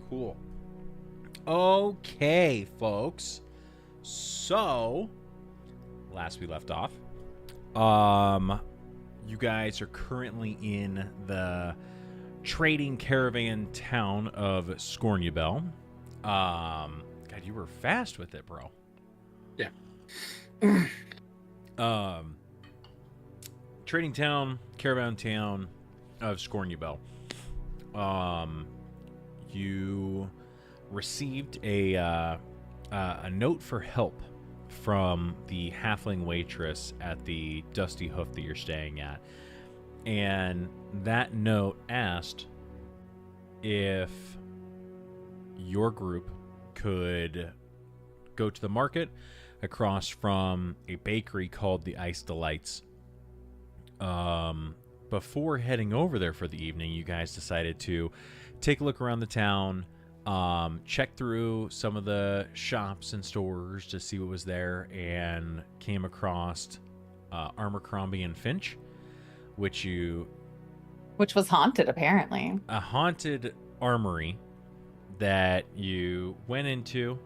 Cool. Okay, folks. So, last we left off, you guys are currently in the trading caravan town of Scornubel. God, you were fast with it, bro. Yeah. Trading town, caravan town of Scornubel. You received a note for help from the halfling waitress at the Dusty Hoof that you're staying at. And that note asked if your group could go to the market across from a bakery called the Ice Delights. Before heading over there for the evening, you guys decided to take a look around the town, check through some of the shops and stores to see what was there, and came across Abercrombie and Finch, which was haunted, apparently. A haunted armory that you went into,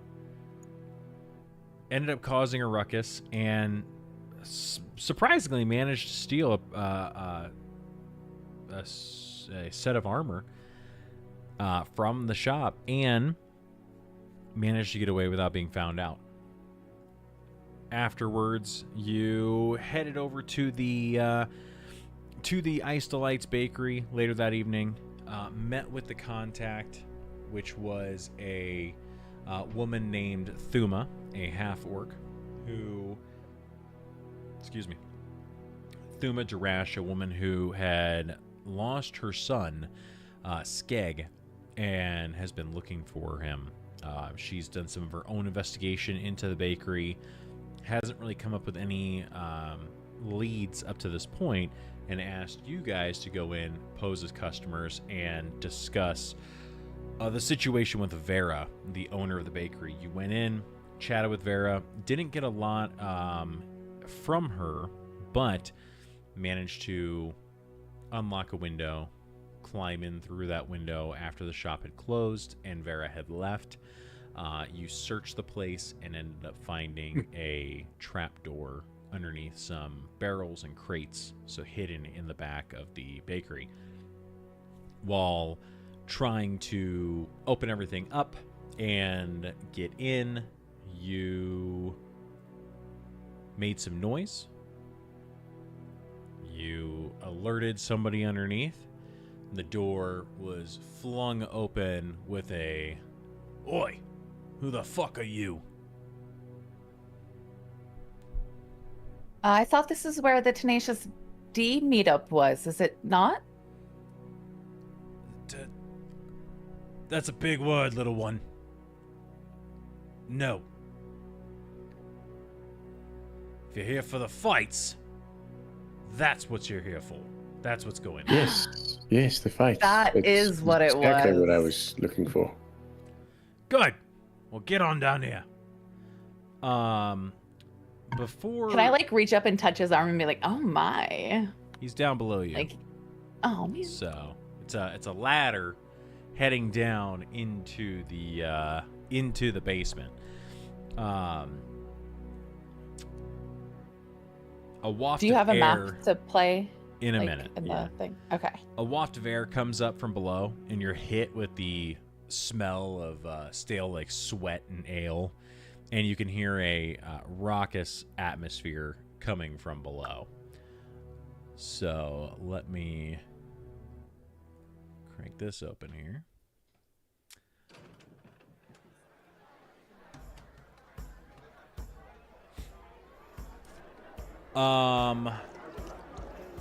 ended up causing a ruckus, and surprisingly managed to steal a set of armor from the shop, and managed to get away without being found out. Afterwards, you headed over to the Ice Delights bakery later that evening, met with the contact, which was a woman named Thuma, a half-orc, Thuma Jarash, a woman who had lost her son, Skeg, and has been looking for him. She's done some of her own investigation into the bakery, hasn't really come up with any leads up to this point, and asked you guys to go in, pose as customers, and discuss the situation with Vera, the owner of the bakery. You went in, chatted with Vera, didn't get a lot from her, but managed to unlock a window, climb in through that window after the shop had closed and Vera had left. You searched the place and ended up finding a trapdoor underneath some barrels and crates, so hidden in the back of the bakery. While trying to open everything up and get in, you made some noise. You alerted somebody underneath. The door was flung open with a, "Oi, who the fuck are you?" I thought this is where the Tenacious D meetup was. Is it not? That's a big word, little one. No. If you're here for the fights, that's what you're here for. That's what's going on. Yes, the fight. That is what it was. Exactly what I was looking for. Good. Well, get on down here. Before... Can I, reach up and touch his arm and be like, oh, my. He's down below you. Oh, man. So, it's a ladder heading down into the basement. A waft Do you have of a air map to play? In a minute. In the thing. Okay. A waft of air comes up from below, and you're hit with the smell of stale, sweat and ale. And you can hear a raucous atmosphere coming from below. So let me crank this open here.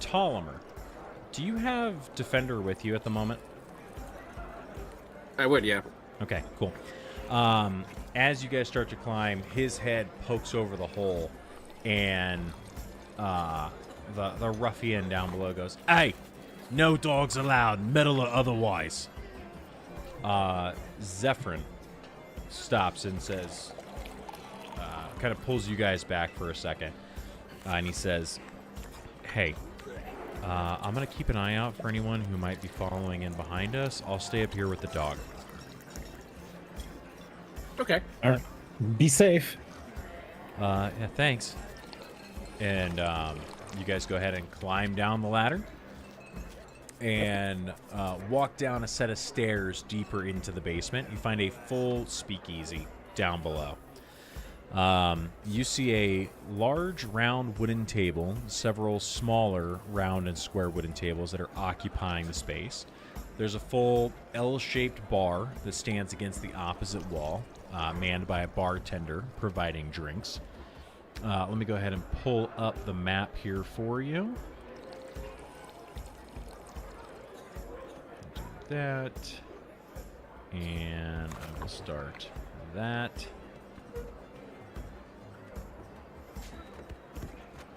Ptolemy, do you have Defender with you at the moment? I would, yeah. Okay, cool. As you guys start to climb, his head pokes over the hole, and the ruffian down below goes, "Hey, no dogs allowed, metal or otherwise." Zephyrin stops and says, kind of pulls you guys back for a second, and he says, "Hey, I'm going to keep an eye out for anyone who might be following in behind us. I'll stay up here with the dog." Okay. All right. Be safe. Yeah, thanks. And you guys go ahead and climb down the ladder and walk down a set of stairs deeper into the basement. You find a full speakeasy down below. You see a large round wooden table, several smaller round and square wooden tables that are occupying the space. There's a full L-shaped bar that stands against the opposite wall, manned by a bartender providing drinks. Let me go ahead and pull up the map here for you. Do that. And I will start that.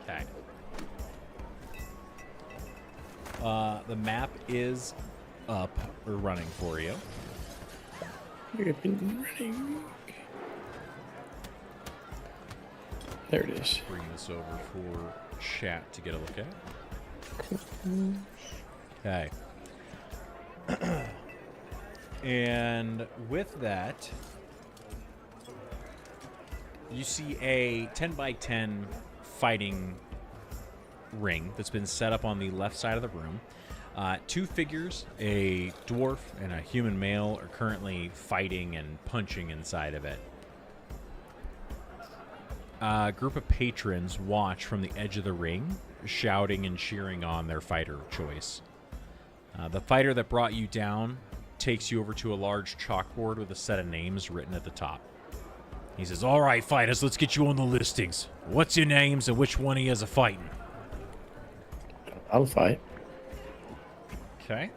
Okay. The map is up or running for you. We've been running. There it is. Bring this over for chat to get a look at. Okay. And with that, you see a 10 by 10 fighting ring that's been set up on the left side of the room. Two figures, a dwarf and a human male, are currently fighting and punching inside of it. A group of patrons watch from the edge of the ring, shouting and cheering on their fighter of choice. The fighter that brought you down takes you over to a large chalkboard with a set of names written at the top. He says, "All right, fighters, let's get you on the listings. What's your names and which one of you is a fighting?" I'll fight. Okay.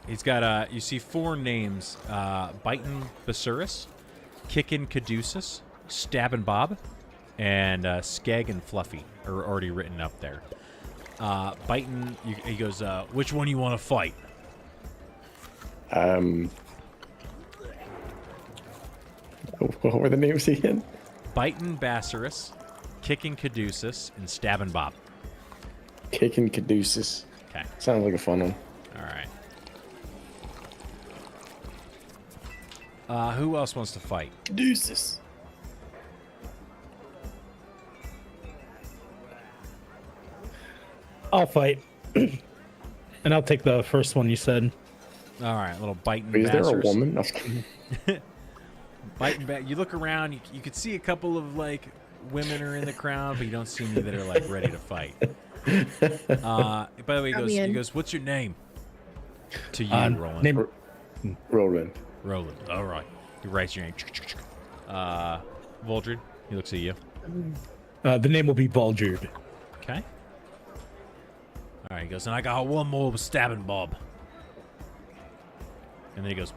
He's got, you see four names, Bitin Basuris, Kickin Caduceus, Stabbin' Bob, and Skeg and Fluffy are already written up there. Bitin, he goes, which one you want to fight? What were the names again? Bitin Basuris, Kickin Caduceus, and Stabbin' Bob. Kicking Caduceus. Okay. Sounds like a fun one. All right. Who else wants to fight? Caduceus. I'll fight. And I'll take the first one you said. All right, little Bitin Wait, is there a Basuris. woman? Biting back. You look around. You could see a couple of like women are in the crowd, but you don't see any that are like ready to fight. By the way, he goes, "What's your name?" To you, Roland. Name... Roland. Roland. All right. He writes your name. Voldred. He looks at you. The name will be Bulgard. Okay. All right. He goes, and I got one more with Stabbin' Bob. And then he goes,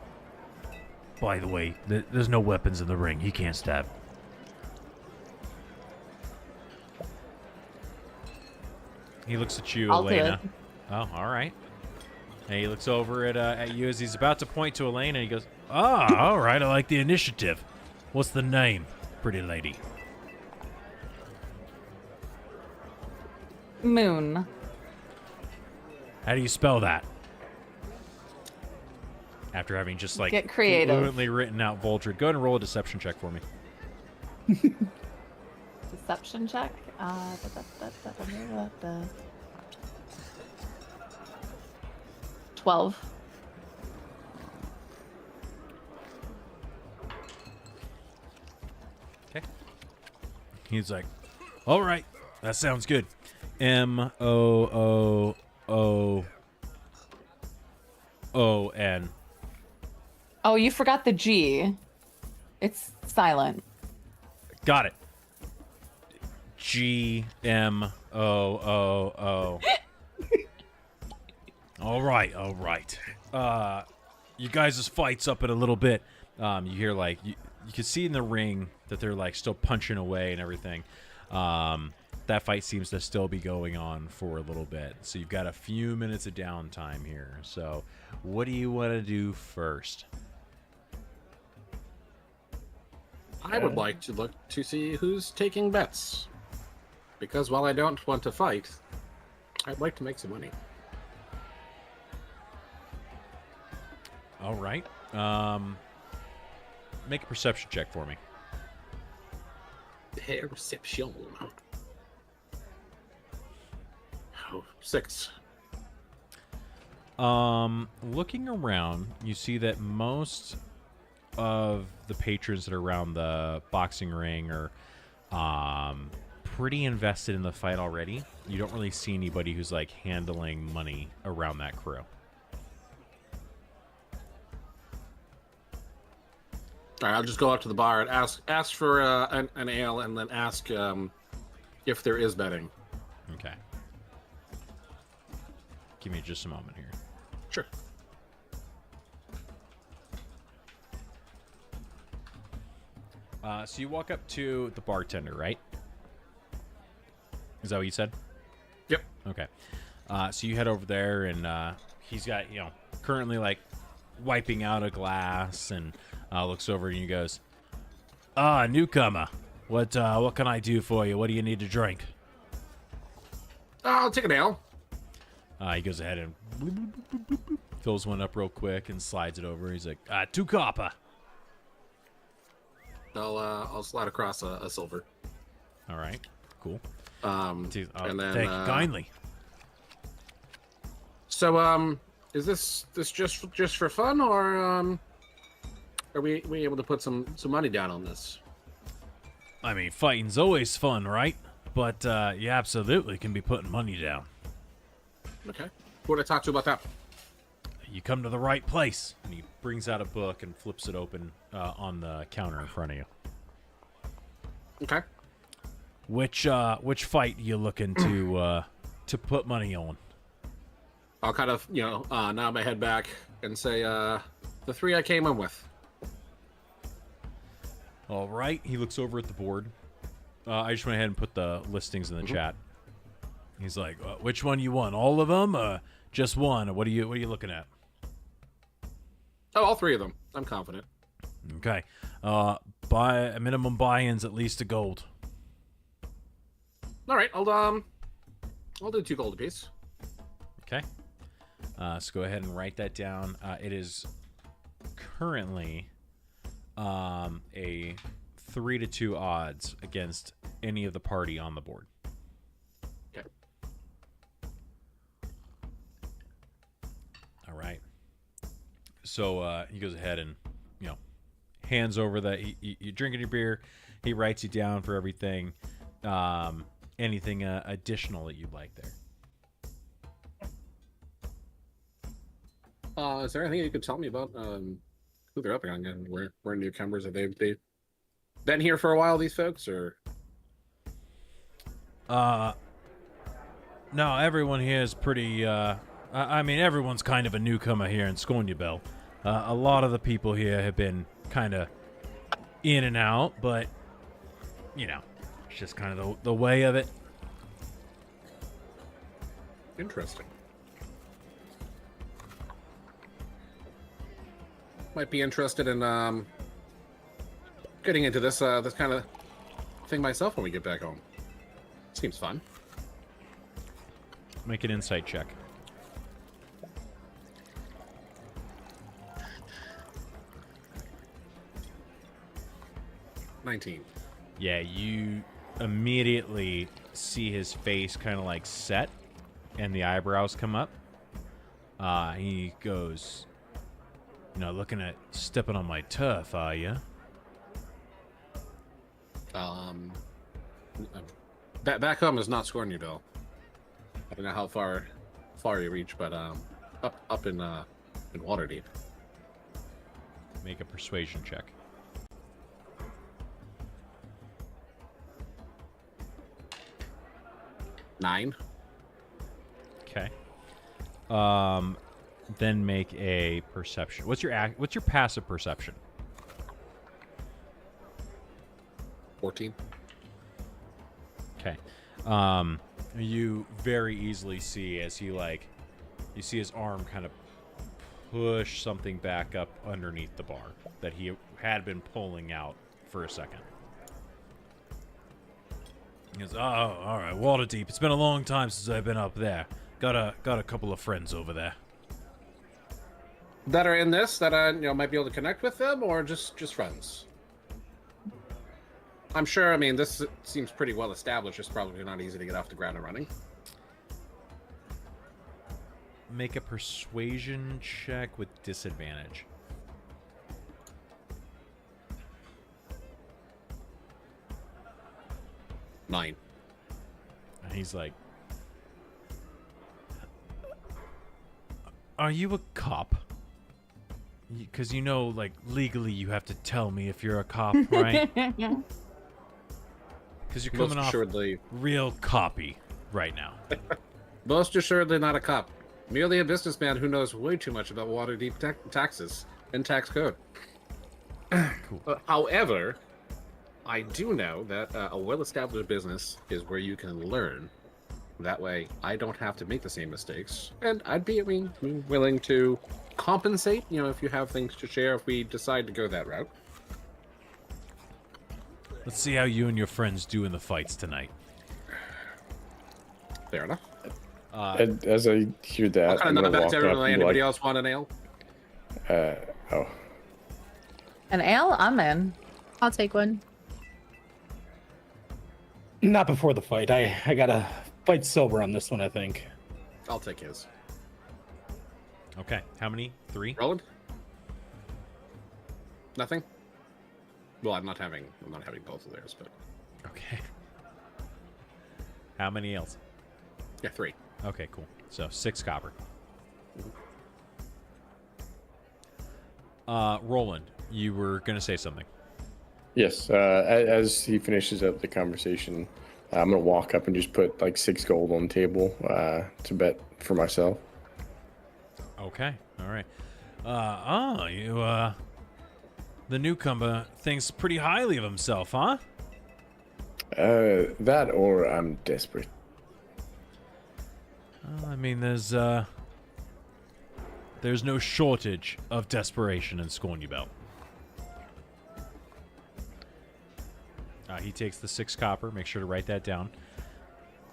by the way, there's no weapons in the ring. He can't stab. He looks at you, I'll do Elena. it. Oh, all right. And he looks over at you as he's about to point to Elena, and he goes, all right, I like the initiative. What's the name, pretty lady? Moon. How do you spell that? After having just like Get creative. fluently written out Voldred. Go ahead and roll a deception check for me. Deception check. 12. Okay. He's like, all right, that sounds good. M-O-O-O-O-N. Oh, you forgot the G. It's silent. Got it. G-M-O-O-O. All right, all right. You guys' fight's up in a little bit. You hear like you can see in the ring that they're like still punching away and everything. That fight seems to still be going on for a little bit. So you've got a few minutes of downtime here. So what do you want to do first? I would like to look to see who's taking bets. Because while I don't want to fight, I'd like to make some money. All right. Make a perception check for me. Perception. Oh, 6. Looking around, you see that most of the patrons that are around the boxing ring are pretty invested in the fight already. You don't really see anybody who's like handling money around that crew. All right, I'll just go up to the bar and ask for an ale, and then ask if there is betting. Okay. Give me just a moment here. Sure. So you walk up to the bartender, right? Is that what you said? Yep. Okay. So you head over there, and he's got, currently like wiping out a glass, and looks over and he goes, newcomer. What can I do for you? What do you need to drink? I'll take an ale. He goes ahead and bloop, bloop, bloop, bloop, bloop, fills one up real quick and slides it over. He's like, 2 copper. I'll slide across a silver. All right, cool. And then thank you kindly. So is this just for fun, or are we able to put some money down on this? I mean, fighting's always fun, right? But you absolutely can be putting money down. Okay. Who would I talk to about that? You come to the right place. And he brings out a book and flips it open on the counter in front of you. Okay. Which fight you looking to put money on? I'll kind of, nod my head back and say, the 3 I came in with. All right. He looks over at the board. I just went ahead and put the listings in the chat. He's like, which one you want? All of them? Just one? What are you looking at? Oh, all 3 of them. I'm confident. Okay. Buy minimum buy-ins at least a gold. All right. I'll do 2 gold apiece. Okay. So go ahead and write that down. It is currently a 3-2 odds against any of the party on the board. Okay. All right. So he goes ahead and, hands over that. You drinking your beer. He writes you down for everything. Anything additional that you'd like there? Is there anything you could tell me about who they're up against? And we're newcomers. Have they been here for a while, these folks, or? No, everyone here is pretty. I mean, everyone's kind of a newcomer here in Scorniabel. A lot of the people here have been kind of in and out, but it's just kind of the way of it. Interesting. Might be interested in getting into this kind of thing myself when we get back home. Seems fun. Make an insight check. $19. Yeah, you immediately see his face kind of like set, and the eyebrows come up. He goes, looking at stepping on my turf, are you? Back home is not Scorniabel. I don't know how far you reach, but up in Waterdeep. Make a persuasion check. $9. Okay. Then make a perception. What's your passive perception? 14. Okay. You very easily see as you see his arm kind of push something back up underneath the bar that he had been pulling out for a second. He goes, "Oh, all right, Waterdeep. It's been a long time since I've been up there. Got a couple of friends over there." that are in this that might be able to connect with them, or just friends? I'm sure. I mean, this seems pretty well established. It's probably not easy to get off the ground and running. Make a persuasion check with disadvantage. Nine. And he's like, "Are you a cop? Because like legally you have to tell me if you're a cop, right? Because you're coming Most off assuredly, real coppy right now." most assuredly not a cop. Merely a businessman who knows way too much about Waterdeep taxes and tax code. Cool. However, I do know that a well-established business is where you can learn. That way, I don't have to make the same mistakes, and I'd be willing to compensate. If you have things to share, if we decide to go that route. Let's see how you and your friends do in the fights tonight. Fair enough. And as I hear that, I'll kind I'm of nod gonna back to walk up everyone. and be Anybody like, else want an ale? oh, An ale? I'm in. I'll take one. Not before the fight. I gotta fight sober on this one, I think. I'll take his. Okay, how many? 3? Roland? Nothing? Well, I'm not having both of theirs, but Okay. How many else? yeah, 3. Okay, cool. So 6 copper. Roland, you were gonna say something. yes. As he finishes up the conversation, I'm gonna walk up and just put like 6 gold on the table to bet for myself. Okay, all right. The newcomer thinks pretty highly of himself, huh? That or I'm desperate. I mean, there's no shortage of desperation in Scorny Belt. He takes the 6 copper. Make sure to write that down.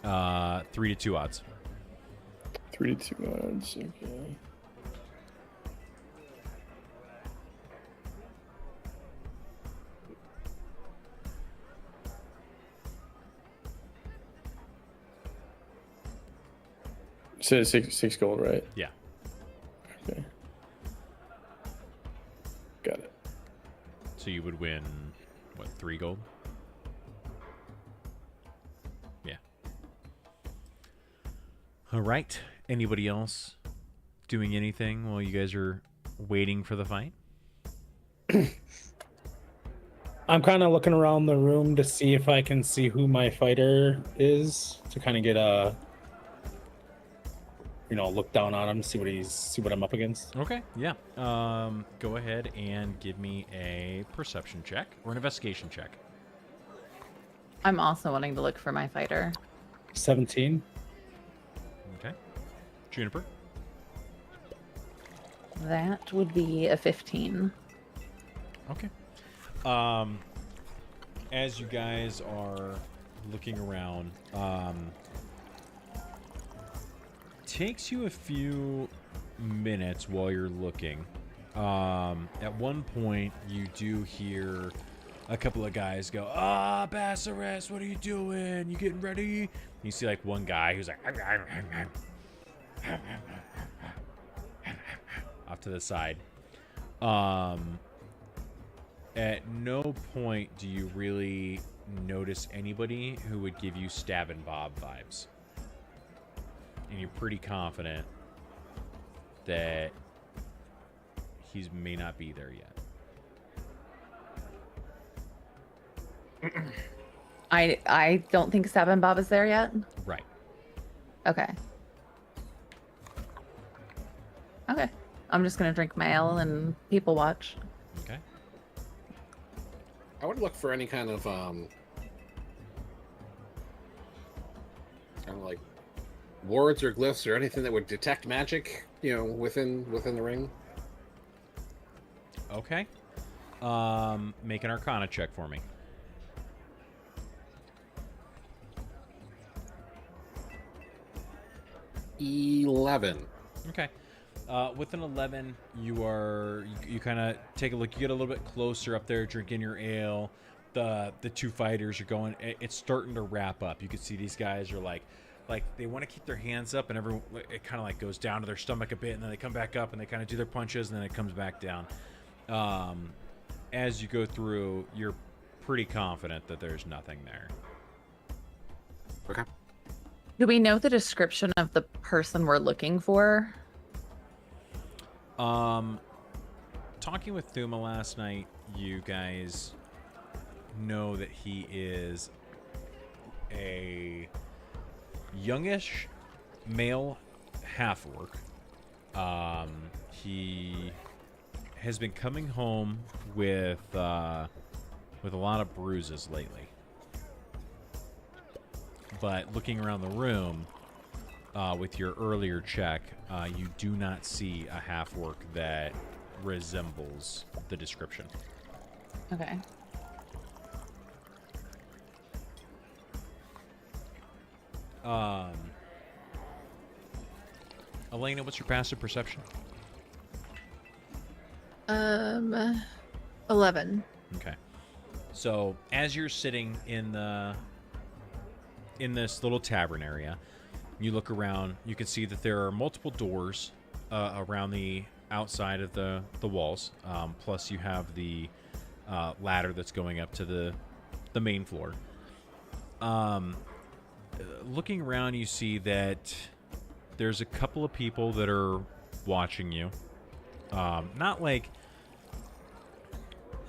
3 to 2 odds. 3 to 2 odds. Okay. So 6 gold, right? Yeah. Okay. Got it. So you would win, what, 3 gold? Yeah. All right. Anybody else doing anything while you guys are waiting for the fight? I'm kind of looking around the room to see if I can see who my fighter is, to kind of get a look down on him, see what I'm up against. Okay, yeah. Go ahead and give me a perception check or an investigation check. I'm also wanting to look for my fighter. 17. Okay. Juniper. That would be a 15. Okay. As you guys are looking around, takes you a few minutes while you're looking. At one point, you do hear a couple of guys go, Bassaris, what are you doing? You getting ready? You see like one guy who's like off to the side. At no point do you really notice anybody who would give you Stab and Bob vibes. And you're pretty confident that he may not be there yet. I don't think Stab and Bob is there yet. Right. Okay. Okay. I'm just gonna drink my ale and people watch. Okay. I would look for any kind of like wards or glyphs or anything that would detect magic, within the ring. Okay. Make an Arcana check for me. $11. Okay. With an 11, you kind of take a look. You get a little bit closer up there, drinking your ale. The two fighters are going. It's starting to wrap up. You can see these guys are like they want to keep their hands up, and everyone it kind of like goes down to their stomach a bit, and then they come back up, and they kind of do their punches, and then it comes back down. As you go through, you're pretty confident that there's nothing there. Okay. Do we know the description of the person we're looking for? Talking with Thuma last night, you guys know that he is a youngish male half-orc. He has been coming home with a lot of bruises lately. But looking around the room, with your earlier check, you do not see a half-orc that resembles the description. Okay. Elena, what's your passive perception? 11. Okay. So as you're sitting in this little tavern area, you look around. You can see that there are multiple doors around the outside of the walls. Plus, you have the ladder that's going up to the main floor. Looking around, you see that there's a couple of people that are watching you. Not like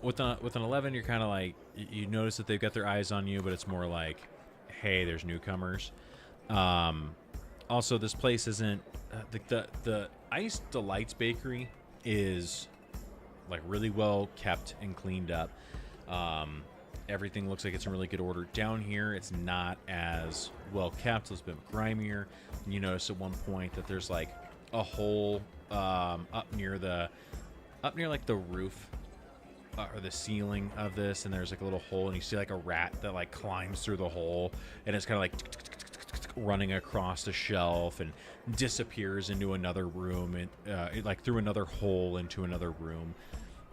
with an 11, you're kind of like you notice that they've got their eyes on you, but it's more like, hey, there's newcomers. Also, this place isn't the Ice Delights Bakery is like really well kept and cleaned up. Everything looks like it's in really good order. Down here, it's not as well kept. It's a bit grimier. And you notice at one point that there's like a hole up near like the roof or the ceiling of this, and there's like a little hole, and you see like a rat that like climbs through the hole, and it's kind of like running across the shelf and disappears into another room, and like through another hole into another room.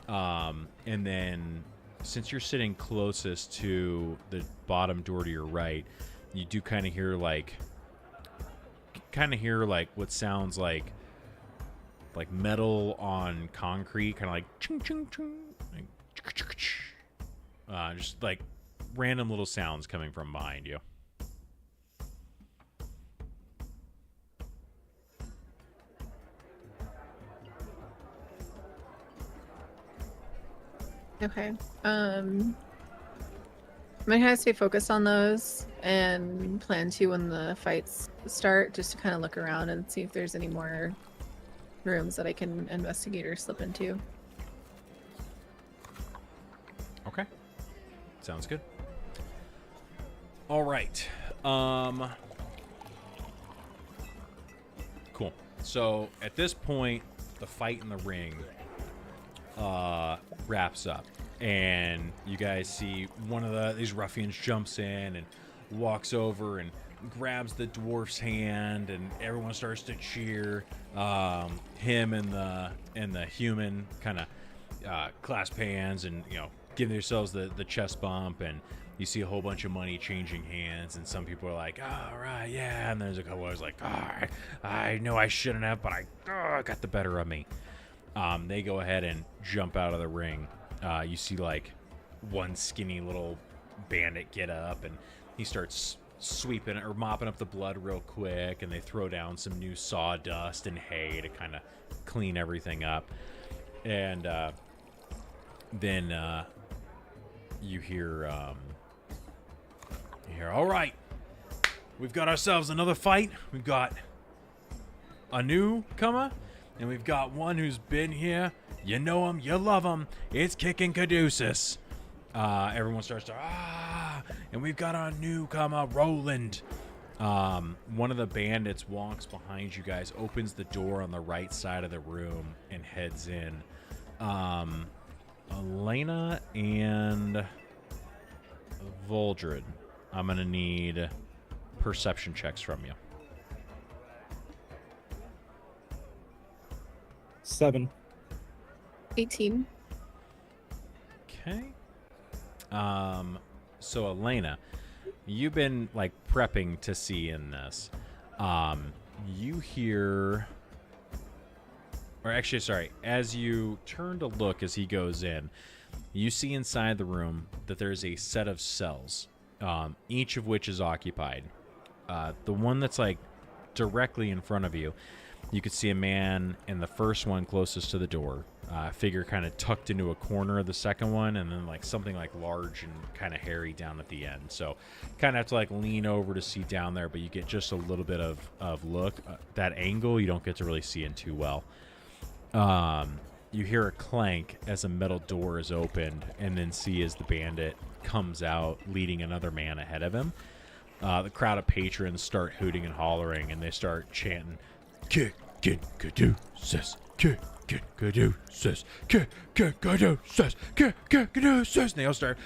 And then since you're sitting closest to the bottom door to your right, you do kind of hear like what sounds like metal on concrete, kind of like chung chung chung, like just like random little sounds coming from behind you. Okay. I'm gonna kind of stay focused on those and plan to when the fights start, just to kind of look around and see if there's any more rooms that I can investigate or slip into. Okay. Sounds good. All right. Cool. So at this point, the fight in the ring wraps up, and you guys see one of these ruffians jumps in and walks over and grabs the dwarf's hand, and everyone starts to cheer. Him and the human kind of clasp hands and give themselves the chest bump, and you see a whole bunch of money changing hands, and some people are like, all right, yeah, and there's a couple others like, I know I shouldn't have, but I got the better of me. They go ahead and jump out of the ring. You see like one skinny little bandit get up, and he starts sweeping or mopping up the blood real quick, and they throw down some new sawdust and hay to kind of clean everything up. And then you hear, all right, we've got ourselves another fight. We've got a newcomer, and we've got one who's been here. You know him, you love him. It's Kicking Caduceus. Everyone starts to, and we've got our newcomer, Roland. One of the bandits walks behind you guys, opens the door on the right side of the room, and heads in. Elena and Voldred, I'm going to need perception checks from you. 7. 18. Okay. So Elena, you've been like prepping to see in this. You hear, or actually, sorry, as you turn to look as he goes in, you see inside the room that there's a set of cells, each of which is occupied. The one that's like directly in front of you, you could see a man in the first one closest to the door. Figure kind of tucked into a corner of the second one, and then like something like large and kind of hairy down at the end. So kind of have to like lean over to see down there, but you get just a little bit of look. That angle you don't get to really see in too well. You hear a clank as a metal door is opened, and then see as the bandit comes out leading another man ahead of him. The crowd of patrons start hooting and hollering, and they start chanting, "Kick, get, caduceus, kick, get, caduceus, kick, get, caduceus, kick, get, caduceus." And they all start,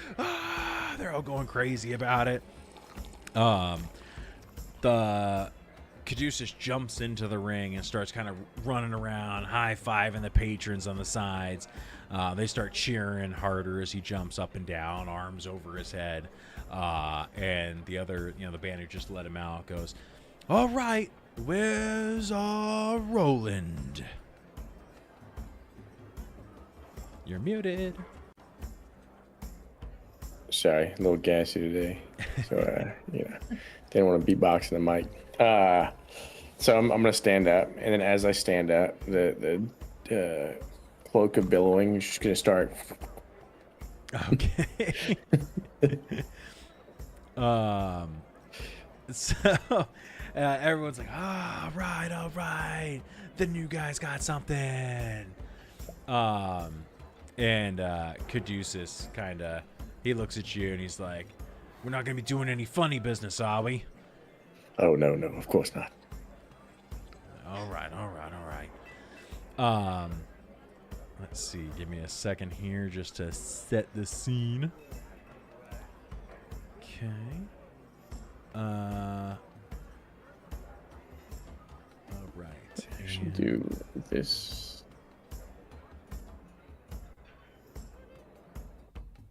they're all going crazy about it. The Caduceus jumps into the ring and starts kind of running around, high-fiving the patrons on the sides. They start cheering harder as he jumps up and down, arms over his head. And the other, the band who just let him out goes, "All right, where's Roland?" You're muted. Sorry, a little gassy today. So, didn't want to beatbox in the mic. So I'm going to stand up, and then as I stand up, the cloak of billowing is just going to start. Okay. So everyone's like, all right, the new guy's got something. And Caduceus kind of, he looks at you and he's like, "We're not going to be doing any funny business, are we?" Oh, no, of course not. All right. Let's see. Give me a second here just to set the scene. Okay. All right. I should do this.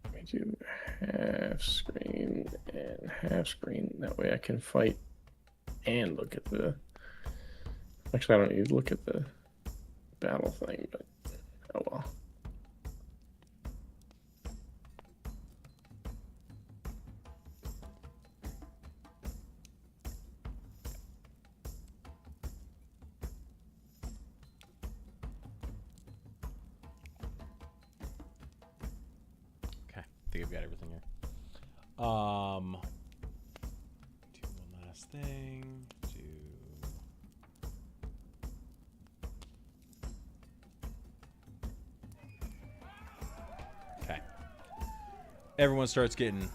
Let me do half screen and half screen. That way I can fight and look at the. Actually, I don't need to look at the battle thing, but oh well. Okay, I think I've got everything here. Do one last thing. Okay. Everyone starts getting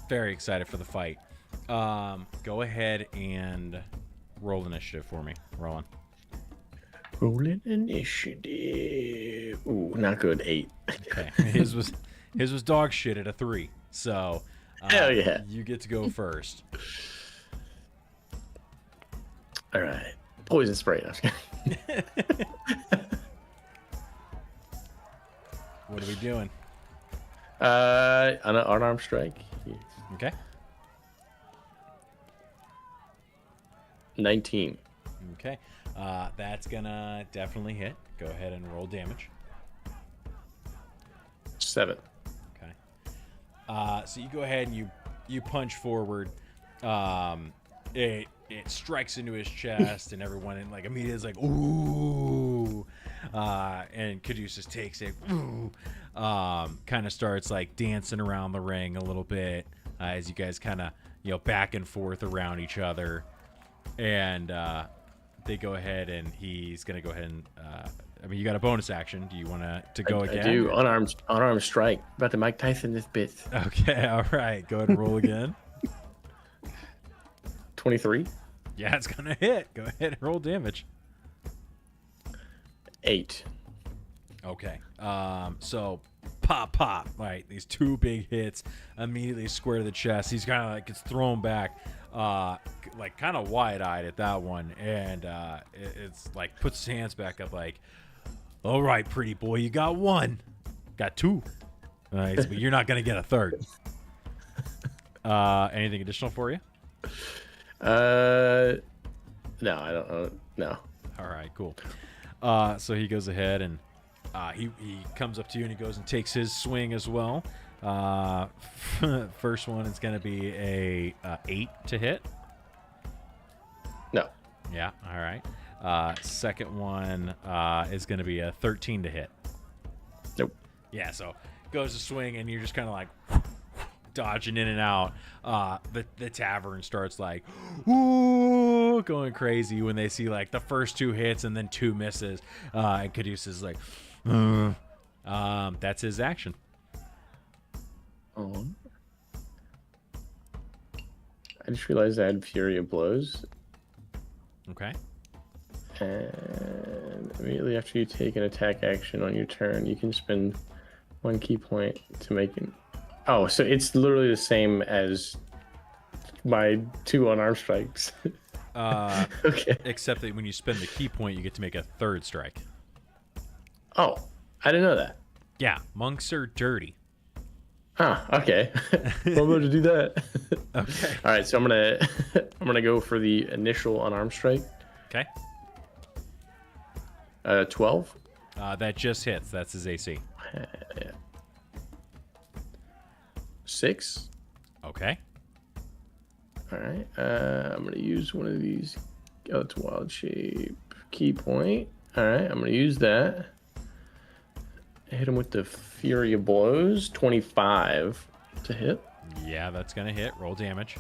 very excited for the fight. Go ahead and roll initiative for me, Roland. Rolling initiative. Ooh, not good. 8. Okay. His was dog shit at a 3. So hell yeah. You get to go first. All right. Poison spray. What are we doing? An unarmed strike. Okay. 19. Okay. That's gonna definitely hit. Go ahead and roll damage. 7. Okay. So you go ahead and you punch forward. It strikes into his chest, and everyone immediately is like, "Ooh!" And Caduceus takes it. Ooh! Kind of starts dancing around the ring a little bit as you guys kind of back and forth around each other, and they go ahead and he's gonna go ahead and. You got a bonus action. Do you want to go again? I do. Unarmed strike. About to Mike Tyson this bit. Okay. All right. Go ahead and roll again. 23. Yeah, it's gonna hit. Go ahead and roll damage. 8. Okay. So pop. Right, these 2 big hits immediately square to the chest. He's kind of gets thrown back, kind of wide-eyed at that one, and it's puts his hands back up, All right, pretty boy, you got one. Got two. Nice, but you're not going to get a third. Anything additional for you? No, I don't. No. All right, cool. So he goes ahead and he comes up to you and he goes and takes his swing as well. First one is going to be a 8 to hit. No. Yeah, all right. Second one is going to be a 13 to hit. Nope. Yeah, so goes to swing and you're just kind of like dodging in and out. The tavern starts like ooh, going crazy when they see like the first 2 hits and then 2 misses. And Caduceus is like, that's his action. Oh. I just realized I had Fury of Blows. Okay. And immediately after you take an attack action on your turn, you can spend 1 key point to make it. Oh, so it's literally the same as my 2 unarmed strikes. Okay. Except that when you spend the key point, you get to make a 3rd strike. Oh, I didn't know that. Yeah, monks are dirty. Huh, okay. I'm about to do that. Okay. All right, so I'm gonna go for the initial unarmed strike. Okay. 12. That just hits. That's his AC. 6. Okay. All right. I'm gonna use one of these. Oh, it's wild shape key point. All right, I'm gonna use that. Hit him with the Fury of Blows. 25 to hit. Yeah, that's going to hit. Roll damage.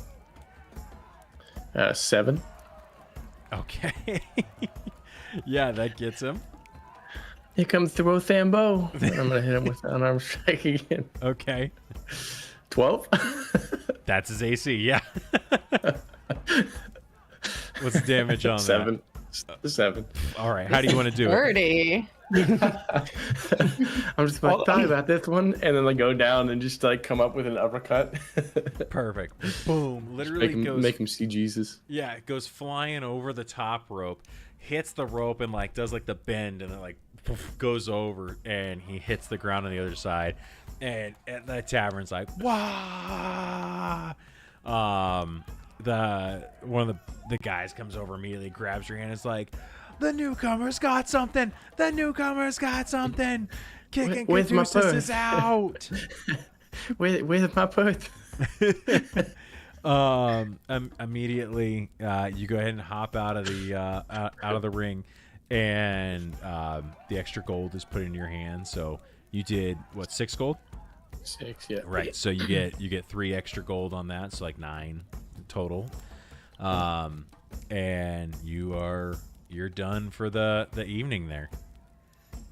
7. Okay. Yeah, that gets him. Here comes Throw Thambo. I'm gonna hit him with an unarmed strike again. Okay. 12. That's his AC, yeah. What's the damage on 7. 7. that? All right, how do you want to do it? 30. I'm just like thought about this one, and then like go down and just like come up with an uppercut. Perfect. Boom. Literally make him see Jesus. Yeah, it goes flying over the top rope, hits the rope and like does like the bend and then like poof, goes over and he hits the ground on the other side. And the tavern's like, wah. One of the guys comes over immediately, grabs your hand, and is like, the newcomer's got something. The newcomer's got something. Kicking Where's my Caduceus is purse? out. Where's my purse? Immediately, you go ahead and hop out of the ring, and the extra gold is put in your hand. So you did what, 6 gold? 6, yeah. Right. So you get 3 extra gold on that. So like 9 total. And you're done for the evening there.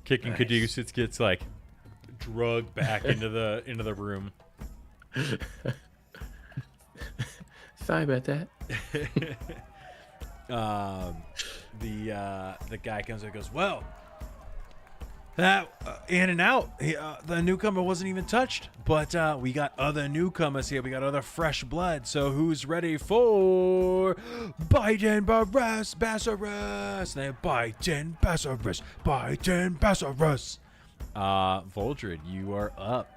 Kicking Nice. Caduceus gets like drugged back into the room. Sorry about that. The guy comes and goes, well, that in and out. The newcomer wasn't even touched, but we got other newcomers here. We got other fresh blood. So who's ready for Biden Basarus? Biden Basarus. Voldred, you are up.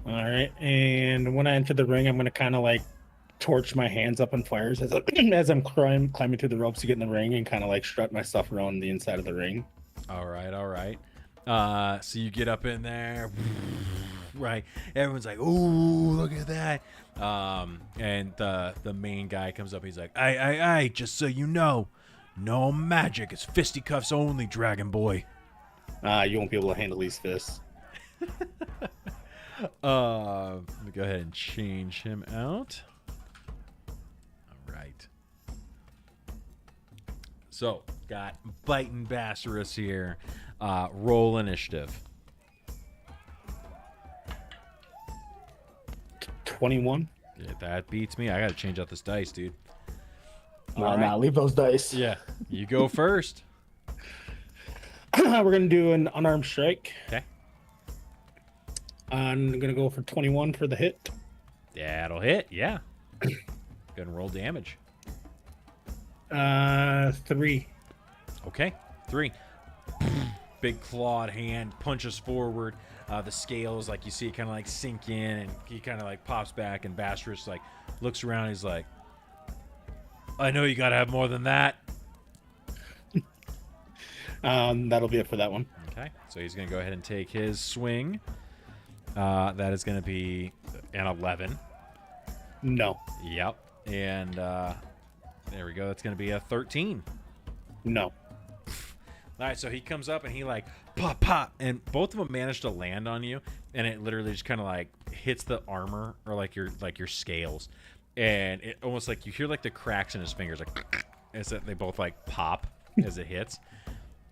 All right, and when I enter the ring, I'm going to kind of like torch my hands up in fires as I'm climbing through the ropes to get in the ring and kind of like strut my stuff around the inside of the ring. All right. So you get up in there, right? Everyone's like, "Ooh, look at that!" And the main guy comes up. He's like, "Aye, just so you know, no magic. It's fisticuffs only, Dragon Boy." You won't be able to handle these fists. Let me go ahead and change him out. All right. So, got Biting Basarus here. Roll initiative. 21. Yeah, that beats me. I got to change out this dice, dude. Nah, leave those dice. Yeah, you go first. We're going to do an unarmed strike. Okay. I'm going to go for 21 for the hit. That'll hit, yeah. Gonna roll damage. 3. Okay, 3. big clawed hand punches forward. The scales, like you see it kind of like sink in, and he kind of like pops back, and Bastrus like looks around. He's like, I know you got to have more than that. That'll be it for that one. Okay, so he's going to go ahead and take his swing. That is going to be an 11. No. Yep. And there we go. That's going to be a 13. No. All right, so he comes up and he like pop, pop, and both of them manage to land on you, and it literally just kind of like hits the armor or like your scales, and it almost like you hear like the cracks in his fingers, like as they both like pop as it hits.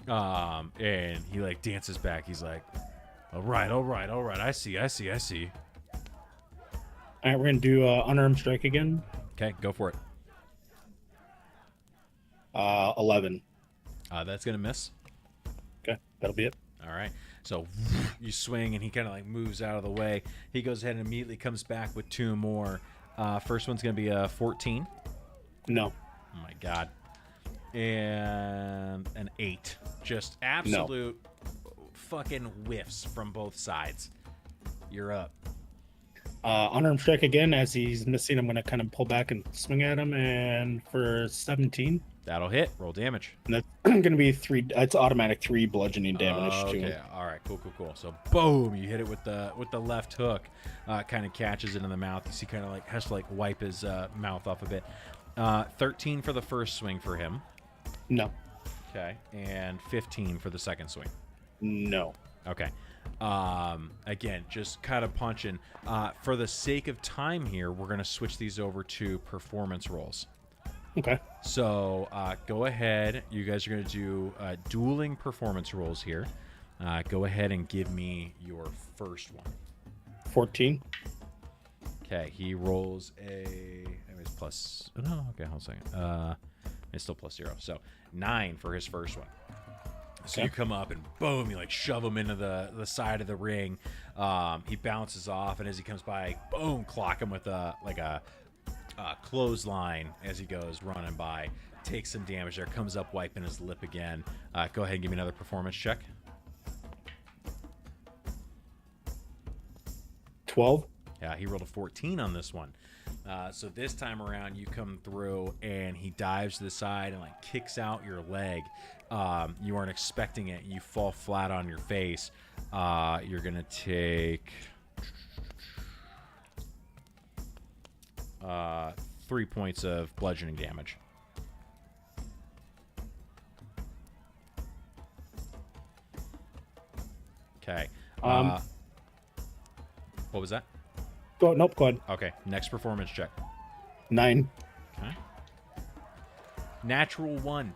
And he like dances back. He's like, all right, I see. All right, we're gonna do unarmed strike again. Okay, go for it. 11. That's gonna miss. Okay, that'll be it. All right, so you swing and he kind of like moves out of the way. He goes ahead and immediately comes back with 2 more. First one's gonna be a 14. No. Oh my god. And an 8. Just absolute fucking whiffs from both sides. You're up. Unarmed strike again. As he's missing, I'm gonna kind of pull back and swing at him, and for 17. That'll hit. Roll damage. And that's gonna be 3. It's automatic 3 bludgeoning damage to him. Okay. All right. Cool. So boom, you hit it with the left hook. Kind of catches it in the mouth. You see, kind of like has to like wipe his mouth off a bit. 13 for the first swing for him. No. Okay. And 15 for the second swing. No. Okay. Again, just kind of punching. For the sake of time here, we're going to switch these over to performance rolls. Okay. So go ahead. You guys are going to do dueling performance rolls here. Go ahead and give me your first one. 14. Okay. He rolls a... It's plus... No, okay, hold on a second. It's still plus 0. So 9 for his first one. So you come up and boom, you like shove him into the side of the ring. He bounces off, and as he comes by, boom, clock him with a clothesline as he goes running by. Takes some damage there. Comes up, wiping his lip again. Go ahead and give me another performance check. 12. Yeah, he rolled a 14 on this one. So this time around, you come through, and he dives to the side and like kicks out your leg. You aren't expecting it. You fall flat on your face. You're gonna take 3 points of bludgeoning damage. Okay. What was that? Go ahead. Okay. Next performance check. 9. Okay. Natural 1.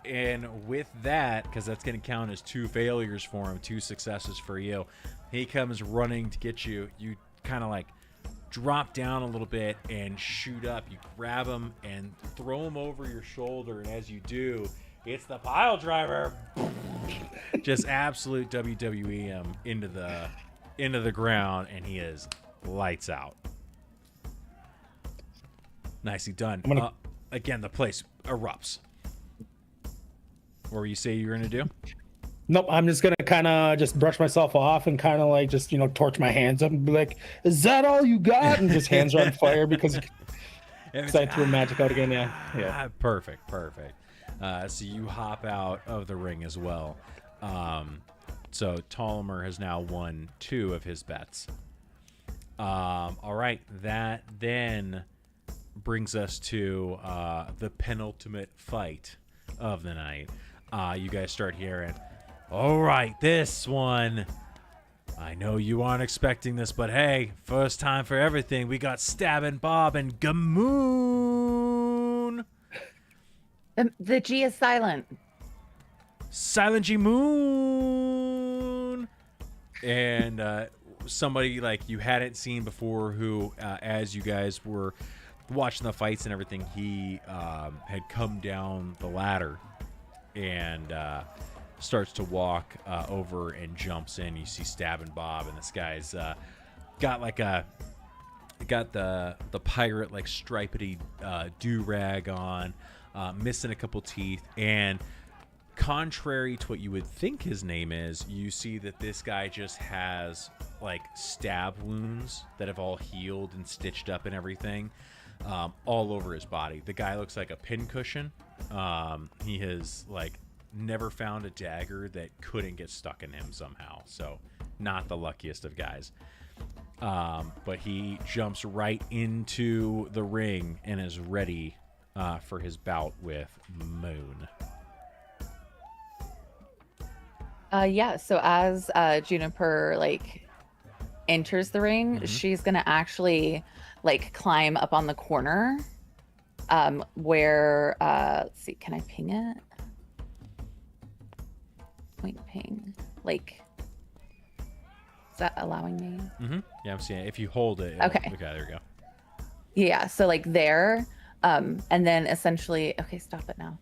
And with that, because that's going to count as 2 failures for him, 2 successes for you, he comes running to get you. You kind of like drop down a little bit and shoot up. You grab him and throw him over your shoulder, and as you do, it's the pile driver. Just absolute WWE him into the ground, and he is lights out. Nicely done. Again, the place erupts. What were you say you were gonna do? Nope, I'm just gonna kind of just brush myself off and kind of like just torch my hands up and be like, "Is that all you got?" And just hands are on fire because I threw magic out again. Yeah. Perfect. So you hop out of the ring as well. So Ptolemy has now won 2 of his bets. All right, that then brings us to the penultimate fight of the night. You guys start hearing, all right, this one, I know you aren't expecting this, but hey, first time for everything. We got Stabbin' Bob and Gamoon. The G is silent. Silent G Moon. And somebody like you hadn't seen before who, as you guys were watching the fights and everything, he had come down the ladder and starts to walk over and jumps in. You see Stabbin' Bob, and this guy's got the pirate like stripedy do-rag on, missing a couple teeth, and contrary to what you would think his name is, you see that this guy just has like stab wounds that have all healed and stitched up and everything, all over his body. The guy looks like a pincushion. He has like never found a dagger that couldn't get stuck in him somehow. So not the luckiest of guys. But he jumps right into the ring and is ready for his bout with Moon. Yeah, so as Juniper like enters the ring, she's gonna actually like climb up on the corner where let's see, can I ping it? Point ping. Like, is that allowing me? Yeah, I'm seeing it. If you hold it, Okay. Okay, there you go. Yeah, so like there, and then essentially, okay, stop it now.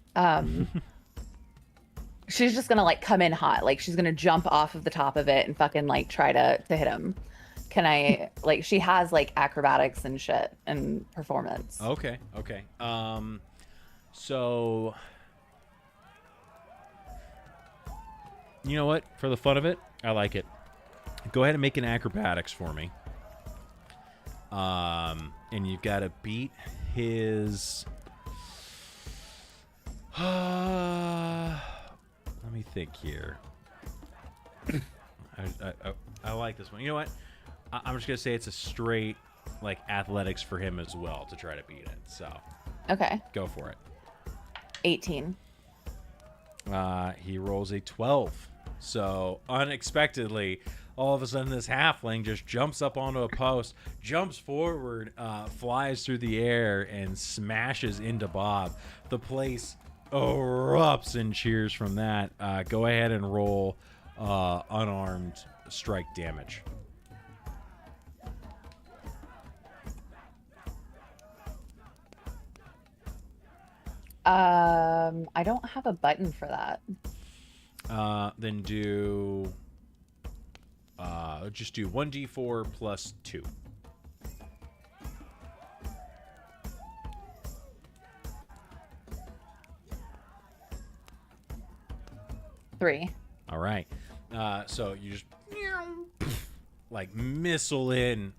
She's just gonna like come in hot, like she's gonna jump off of the top of it and fucking like try to hit him. Can I like? She has like acrobatics and shit and performance. Okay. So you know what? For the fun of it, I like it. Go ahead and make an acrobatics for me. And you've got to beat his. Let me think here. I like this one. You know what? I'm just gonna say it's a straight like athletics for him as well to try to beat it. So Okay, go for it. 18. He rolls a 12. So unexpectedly, all of a sudden, this halfling just jumps up onto a post, jumps forward, flies through the air, and smashes into Bob. The place erupts in cheers from that. Go ahead and roll unarmed strike damage. I don't have a button for that. Then do just do 1d4 plus 2. Three. All right. So you just like missile in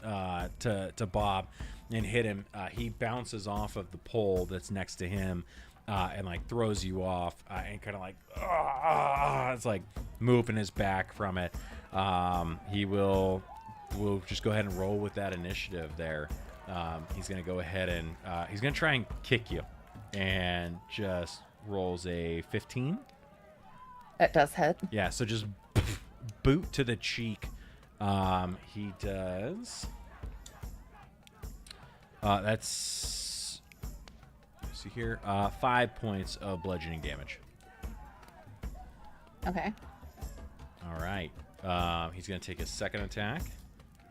to Bob and hit him. He bounces off of the pole that's next to him and like throws you off and kind of like it's like moving his back from it. He will just go ahead and roll with that initiative there. He's gonna go ahead and he's gonna try and kick you, and just rolls a 15. It does hit. Yeah, so just boot to the cheek. He does. That's. Let's see here. 5 points of bludgeoning damage. Okay. All right. He's going to take his second attack.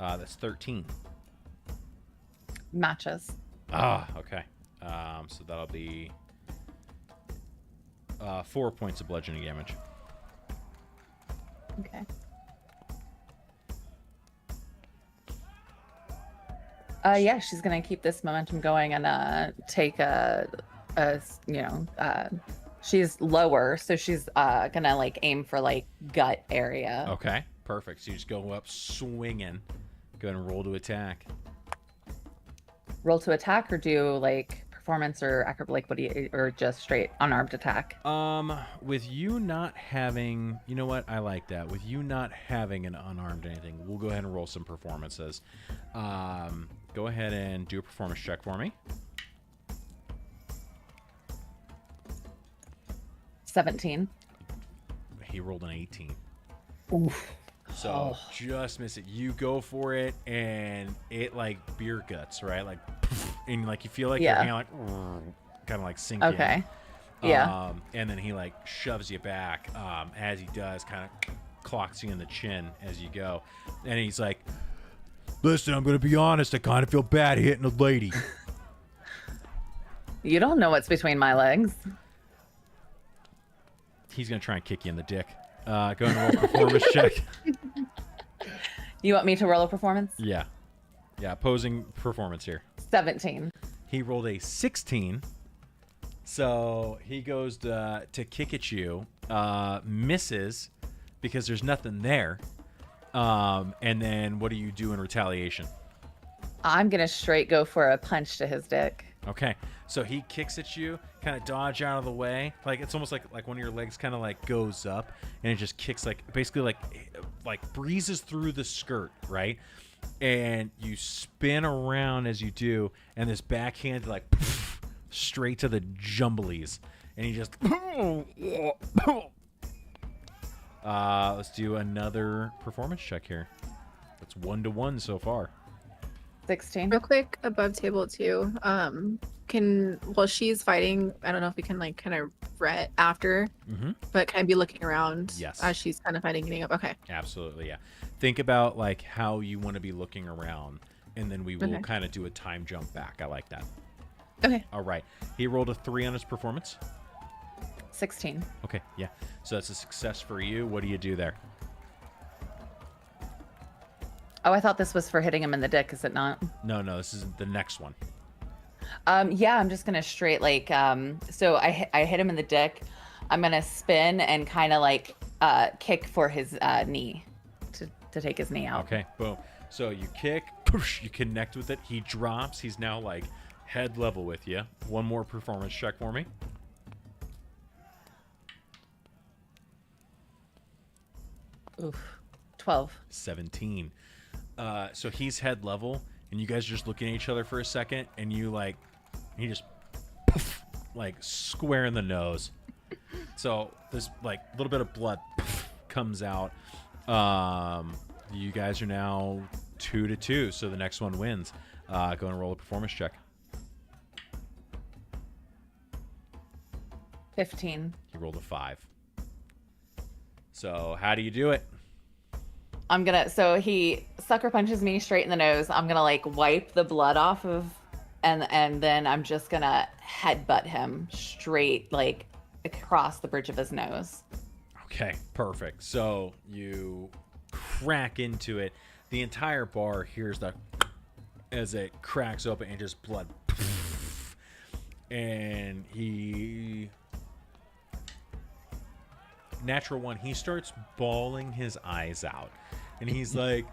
That's 13. Matches. Okay. So that'll be 4 points of bludgeoning damage. Okay. Yeah, she's gonna keep this momentum going and take she's lower, so she's gonna like aim for like gut area. Okay, perfect. So you just go up swinging. Go ahead and roll to attack. Roll to attack or do like performance or like what do you, or just straight unarmed attack? With you not having, you know what? I like that. With you not having an unarmed anything, we'll go ahead and roll some performances. Go ahead and do a performance check for me. 17. He rolled an 18. Oof. So just miss it. You go for it, and it like beer guts, right? Like, and like you feel like your hand like kind of like sink in. Okay. Yeah. And then he like shoves you back. As he does, kind of clocks you in the chin as you go, and he's like, "Listen, I'm gonna be honest. I kind of feel bad hitting a lady." You don't know what's between my legs. He's gonna try and kick you in the dick. Go ahead and roll a performance check. You want me to roll a performance? Yeah, opposing performance here. 17. He rolled a 16. So he goes to kick at you, misses because there's nothing there. And then what do you do in retaliation? I'm gonna straight go for a punch to his dick. Okay, so he kicks at you, kind of dodge out of the way. Like it's almost like one of your legs kind of like goes up, and it just kicks basically like breezes through the skirt, right? And you spin around as you do, and this backhand like poof, straight to the jumblies, and he just. Let's do another performance check here. That's 1-1 so far. 16. Real quick, above table too. While she's fighting, I don't know if we can like kind of ret after, but can I be looking around Yes. as she's kind of fighting, getting up? Okay. Absolutely, yeah. Think about like how you want to be looking around, and then we will Okay. kind of do a time jump back. I like that. Okay. All right. He rolled a 3 on his performance. 16. Okay, yeah. So that's a success for you. What do you do there? Oh, I thought this was for hitting him in the dick. Is it not? No, this is the next one. Yeah, I'm just gonna straight like so I hit him in the dick. I'm gonna spin and kind of like kick for his knee to take his knee out. Okay, boom. So you kick, push, you connect with it. He drops. He's now like head level with you. One more performance check for me. Oof. 12. 17. So he's head level, and you guys are just looking at each other for a second, and he just poof, like square in the nose. So this like little bit of blood poof, comes out. You guys are now 2-2, so the next one wins. Go and roll a performance check. 15. He rolled a 5. So how do you do it? So he sucker punches me straight in the nose. I'm gonna like wipe the blood off of, and then I'm just gonna headbutt him straight like across the bridge of his nose. Okay, perfect. So you crack into it. The entire bar hears the as it cracks open and just blood. And he natural one, he starts bawling his eyes out. And he's like,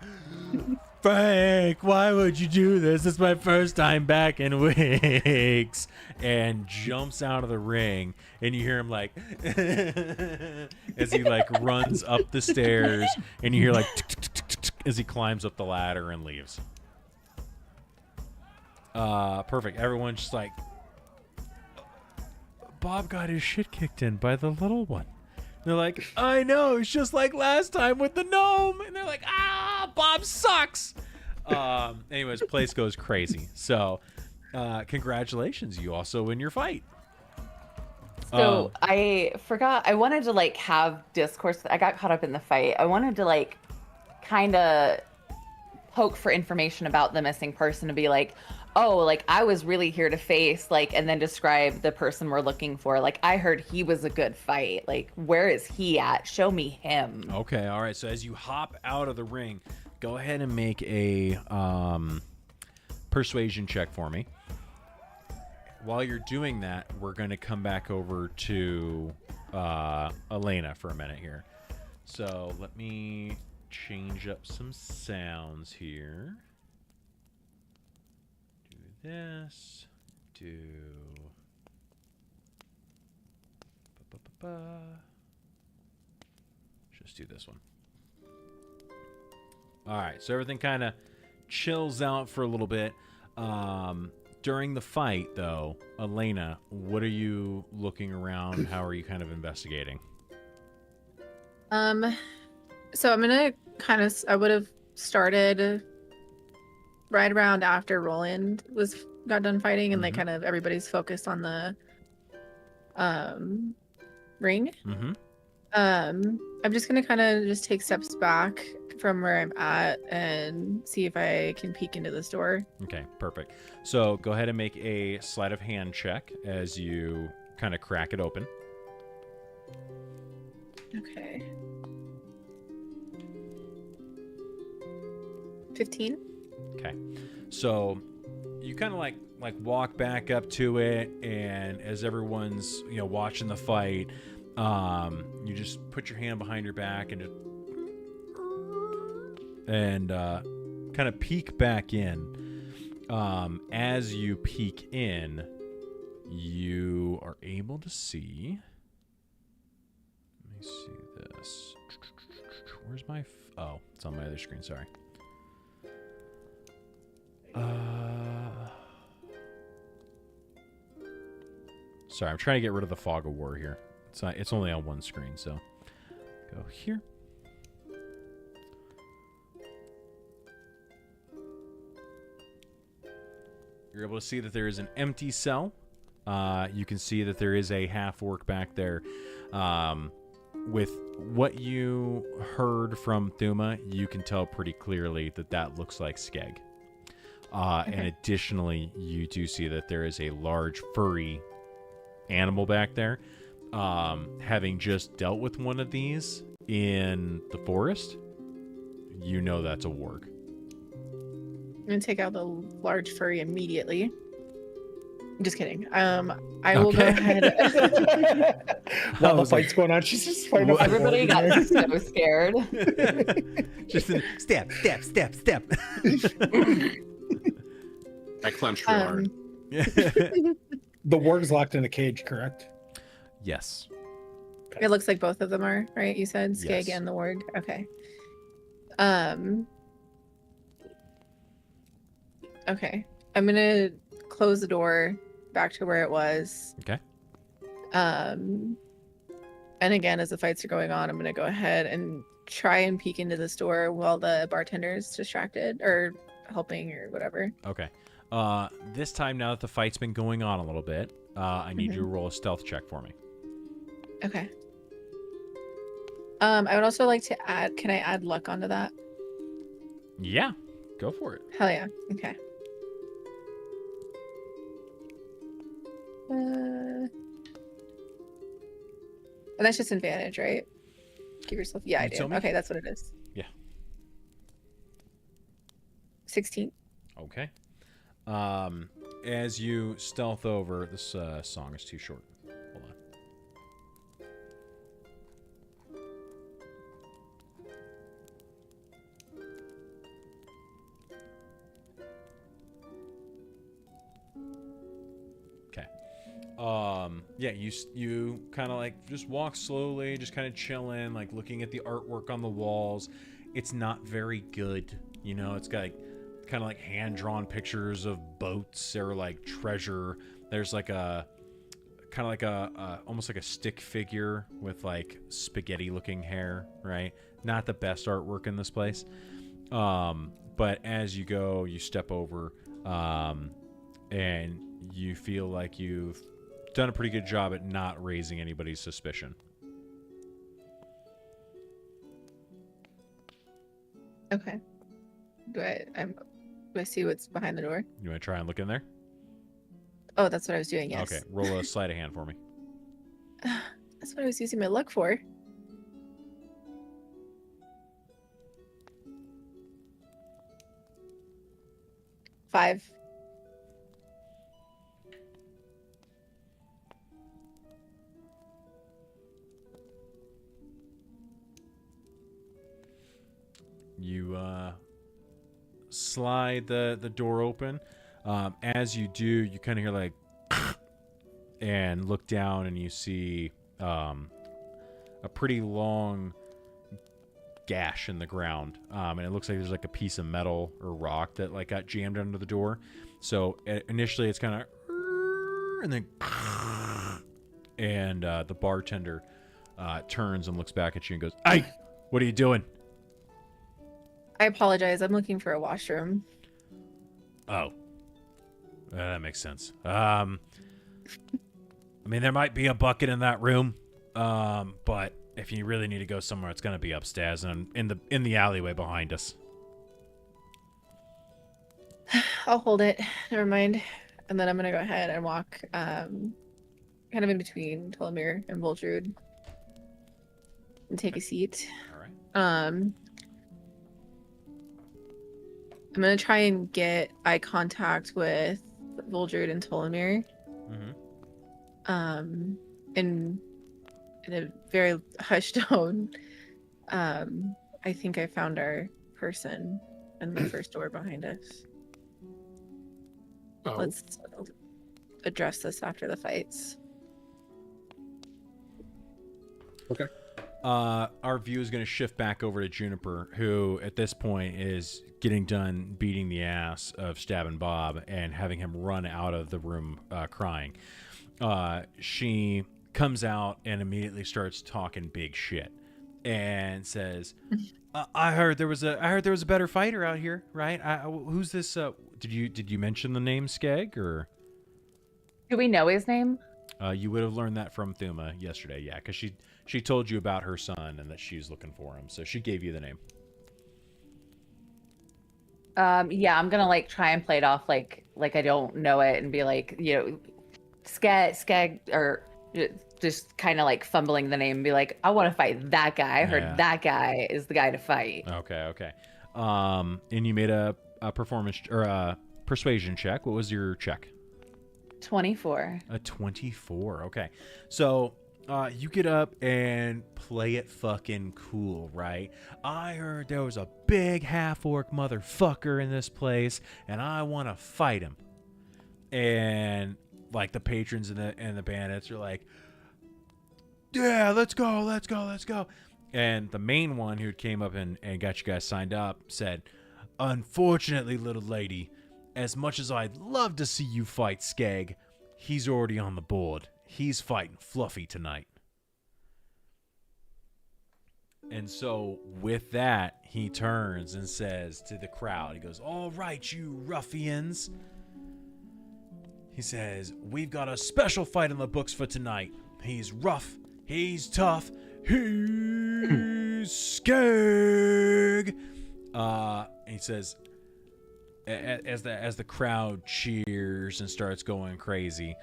Frank, why would you do this? It's my first time back in weeks. And jumps out of the ring. And you hear him like, as he like runs up the stairs. And you hear like, as he climbs up the ladder and leaves. Perfect. Everyone's just like, Bob got his shit kicked in by the little one. They're like, I know, it's just like last time with the gnome. And they're like, Bob sucks. Anyways, place goes crazy. So, congratulations. You also win your fight. So I forgot, I wanted to like have discourse. I got caught up in the fight. I wanted to like kind of poke for information about the missing person to be like, oh, like I was really here to face, like, and then describe the person we're looking for. Like, I heard he was a good fight. Like, where is he at? Show me him. Okay, all right. So as you hop out of the ring, go ahead and make a persuasion check for me. While you're doing that, we're going to come back over to Elena for a minute here. So let me change up some sounds here. This, just do this one. All right, so everything kind of chills out for a little bit. During the fight, though, Elena, what are you looking around? How are you kind of investigating? So I'm gonna I would have started right around after Roland got done fighting, and like kind of everybody's focused on the ring. I'm just gonna kind of just take steps back from where I'm at and see if I can peek into this door. Okay, perfect. So go ahead and make a sleight of hand check as you kind of crack it open. Okay. 15. Okay, so you kind of like walk back up to it, and as everyone's watching the fight, You just put your hand behind your back and kind of peek back in. As you peek in, you are able to see. Let me see this. Where's my? Oh, it's on my other screen. Sorry. Sorry, I'm trying to get rid of the fog of war here. It's only on one screen, so go here. You're able to see that there is an empty cell. You can see that there is a half-orc back there. With what you heard from Thuma, you can tell pretty clearly that that looks like Skeg. Okay. And additionally, you do see that there is a large furry animal back there. Having just dealt with one of these in the forest, you know that's a warg. I'm gonna take out the large furry immediately. I'm just kidding. I will go ahead. While the fight's going on, she's just fighting. Everybody got so scared. Just step. I clenched real hard. The warg's locked in a cage, correct? Yes. It looks like both of them are, right? You said Skeg Yes. and the warg. Okay. Okay. I'm gonna close the door back to where it was. Okay. And again, as the fights are going on, I'm gonna go ahead and try and peek into this door while the bartender's distracted or helping or whatever. Okay. This time, now that the fight's been going on a little bit, I need you to roll a stealth check for me. Okay. I would also like to add, can I add luck onto that? Yeah, go for it. Hell yeah. Okay. And that's just advantage, right? Give yourself. Yeah, I You do. tell me? Okay, that's what it is. Yeah. 16. Okay. As you stealth over, this song is too short. Hold on. Okay. Yeah, you kind of like just walk slowly, just kind of chilling, like looking at the artwork on the walls. It's not very good, you know. It's got like, kind of like hand-drawn pictures of boats or like treasure. There's like a kind of like a almost like a stick figure with like spaghetti-looking hair, right? Not the best artwork in this place. But as you go, you step over, and you feel like you've done a pretty good job at not raising anybody's suspicion. Okay. Do I see what's behind the door? You want to try and look in there? Oh, that's what I was doing, yes. Okay, roll a sleight of hand for me. That's what I was using my luck for. Five. You slide the door open. As you do, you kind of hear like and look down and you see a pretty long gash in the ground, and it looks like there's like a piece of metal or rock that like got jammed under the door. So initially it's kind of and then and the bartender turns and looks back at you and goes, "Hey, what are you doing?" I apologize. I'm looking for a washroom. Oh, that makes sense. I mean, there might be a bucket in that room, but if you really need to go somewhere, it's gonna be upstairs and in the alleyway behind us. I'll hold it. Never mind. And then I'm gonna go ahead and walk, kind of in between Tolomir and Voltrude, and take a seat. All right. I'm gonna try and get eye contact with Voltrude and Tolomir. Mm-hmm. And in a very hushed tone, I think I found our person in the first door behind us. Oh, Let's address this after the fights. okay. Our view is going to shift back over to Juniper, who at this point is getting done beating the ass of Stabbing Bob and having him run out of the room crying. She comes out and immediately starts talking big shit and says, I heard there was a better fighter out here, right? Who's this? Did you mention the name Skeg, or Do we know his name? you would have learned that from Thuma yesterday? Yeah, because she told you about her son and that she's looking for him, so she gave you the name. Yeah, I'm gonna like try and play it off like I don't know it and be like, Skeg, or just kind of like fumbling the name and be like, I want to fight that guy. I heard Yeah. that guy is the guy to fight. Okay. And you made a performance or a persuasion check. What was your check? 24. A 24. Okay. So you get up and play it fucking cool, right? I heard there was a big half-orc motherfucker in this place, and I want to fight him. And like the patrons and the bandits are like, yeah, let's go. And the main one who came up and got you guys signed up said, unfortunately, little lady, as much as I'd love to see you fight Skeg, he's already on the board. He's fighting Fluffy tonight. And so with that, he turns and says to the crowd, he goes, all right, you ruffians. He says, we've got a special fight in the books for tonight. He's rough. He's tough. He's Skeg. He says, as the crowd cheers and starts going crazy,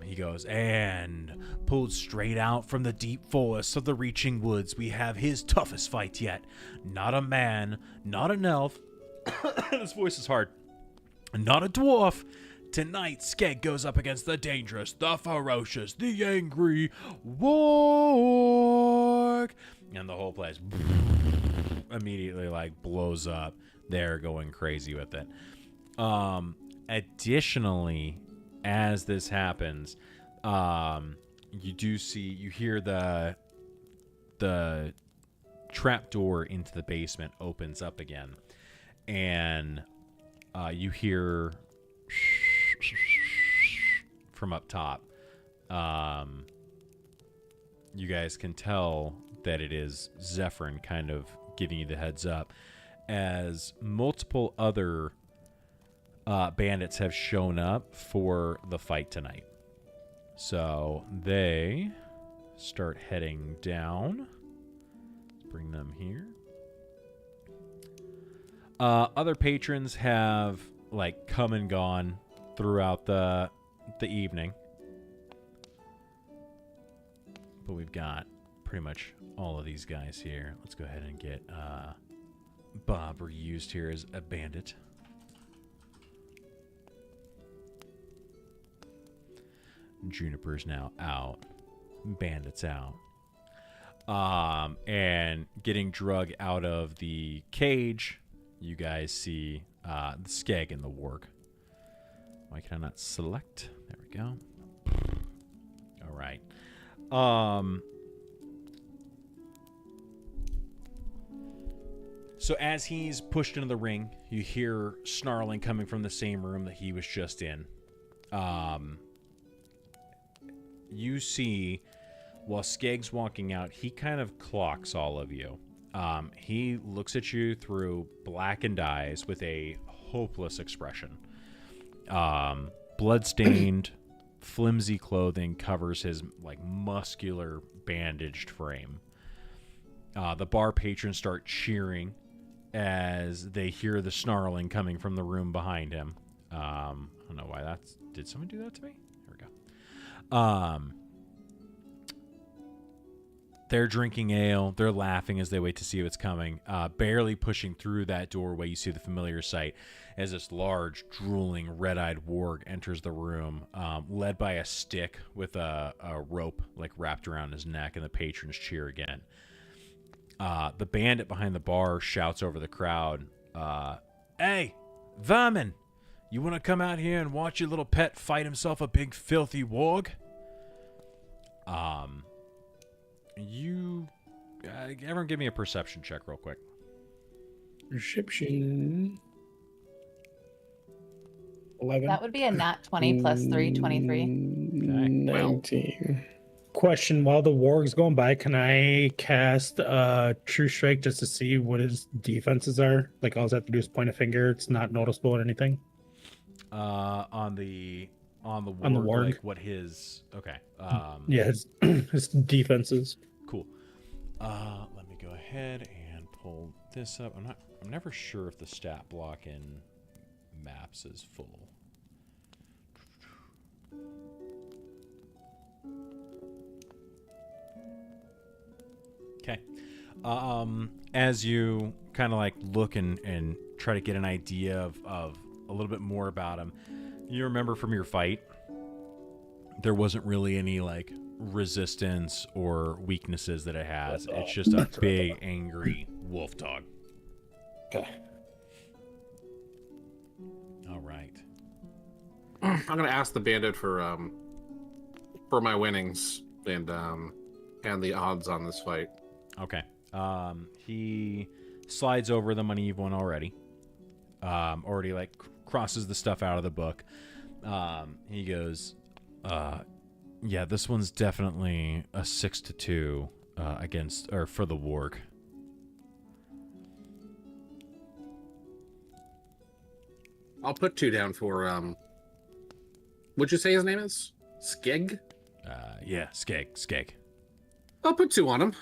he goes, and pulled straight out from the deep forests of the reaching woods, we have his toughest fight yet. Not a man, not an elf. His voice is hard. Not a dwarf. Tonight, Skeg goes up against the dangerous, the ferocious, the angry warg. And the whole place immediately like blows up. They're going crazy with it. Additionally, as this happens, you hear the trapdoor into the basement opens up again. And you hear from up top. You guys can tell that it is Zephyrin kind of giving you the heads up, as multiple other bandits have shown up for the fight tonight. So they start heading down. Let's bring them here. Other patrons have like come and gone throughout the evening, but we've got pretty much all of these guys here. Let's go ahead and get Bob reused here as a bandit. Juniper's now out. Bandit's out. And getting drug out of the cage, you guys see the Skeg and the warg. Why can I not select? There we go. All right. So as he's pushed into the ring, you hear snarling coming from the same room that he was just in. You see, while Skeg's walking out, he kind of clocks all of you. He looks at you through blackened eyes with a hopeless expression. Bloodstained, flimsy clothing covers his like muscular, bandaged frame. The bar patrons start cheering as they hear the snarling coming from the room behind him. I don't know why that's... Did someone do that to me? There we go. They're drinking ale. They're laughing as they wait to see what's coming. Barely pushing through that doorway, you see the familiar sight as this large, drooling, red-eyed warg enters the room, led by a stick with a rope like wrapped around his neck, and the patrons cheer again. The bandit behind the bar shouts over the crowd, "Hey, vermin! You want to come out here and watch your little pet fight himself a big, filthy warg?" Everyone give me a perception check real quick. Perception. 11. That would be a nat 20 plus 3, 23. 19. Question: while the warg's going by, can I cast True Strike just to see what his defenses are? Like, all I have to do is point a finger. It's not noticeable or anything. On the On the warg. like what his Yeah, his defenses. Cool. Let me go ahead and pull this up. I'm never sure if the stat block in maps is full. Okay. As you kind of like look and try to get an idea of a little bit more about him, you remember from your fight, there wasn't really any like resistance or weaknesses that it has. It's just a big, angry wolf dog. Okay. All right. I'm gonna ask the bandit for my winnings and the odds on this fight. Okay. He slides over the money you've won already. Already like crosses the stuff out of the book. He goes, yeah, this one's definitely a 6-2 against or for the warg. I'll put 2 down for what'd you say his name is? Skeg? Yeah, Skeg. I'll put 2 on him.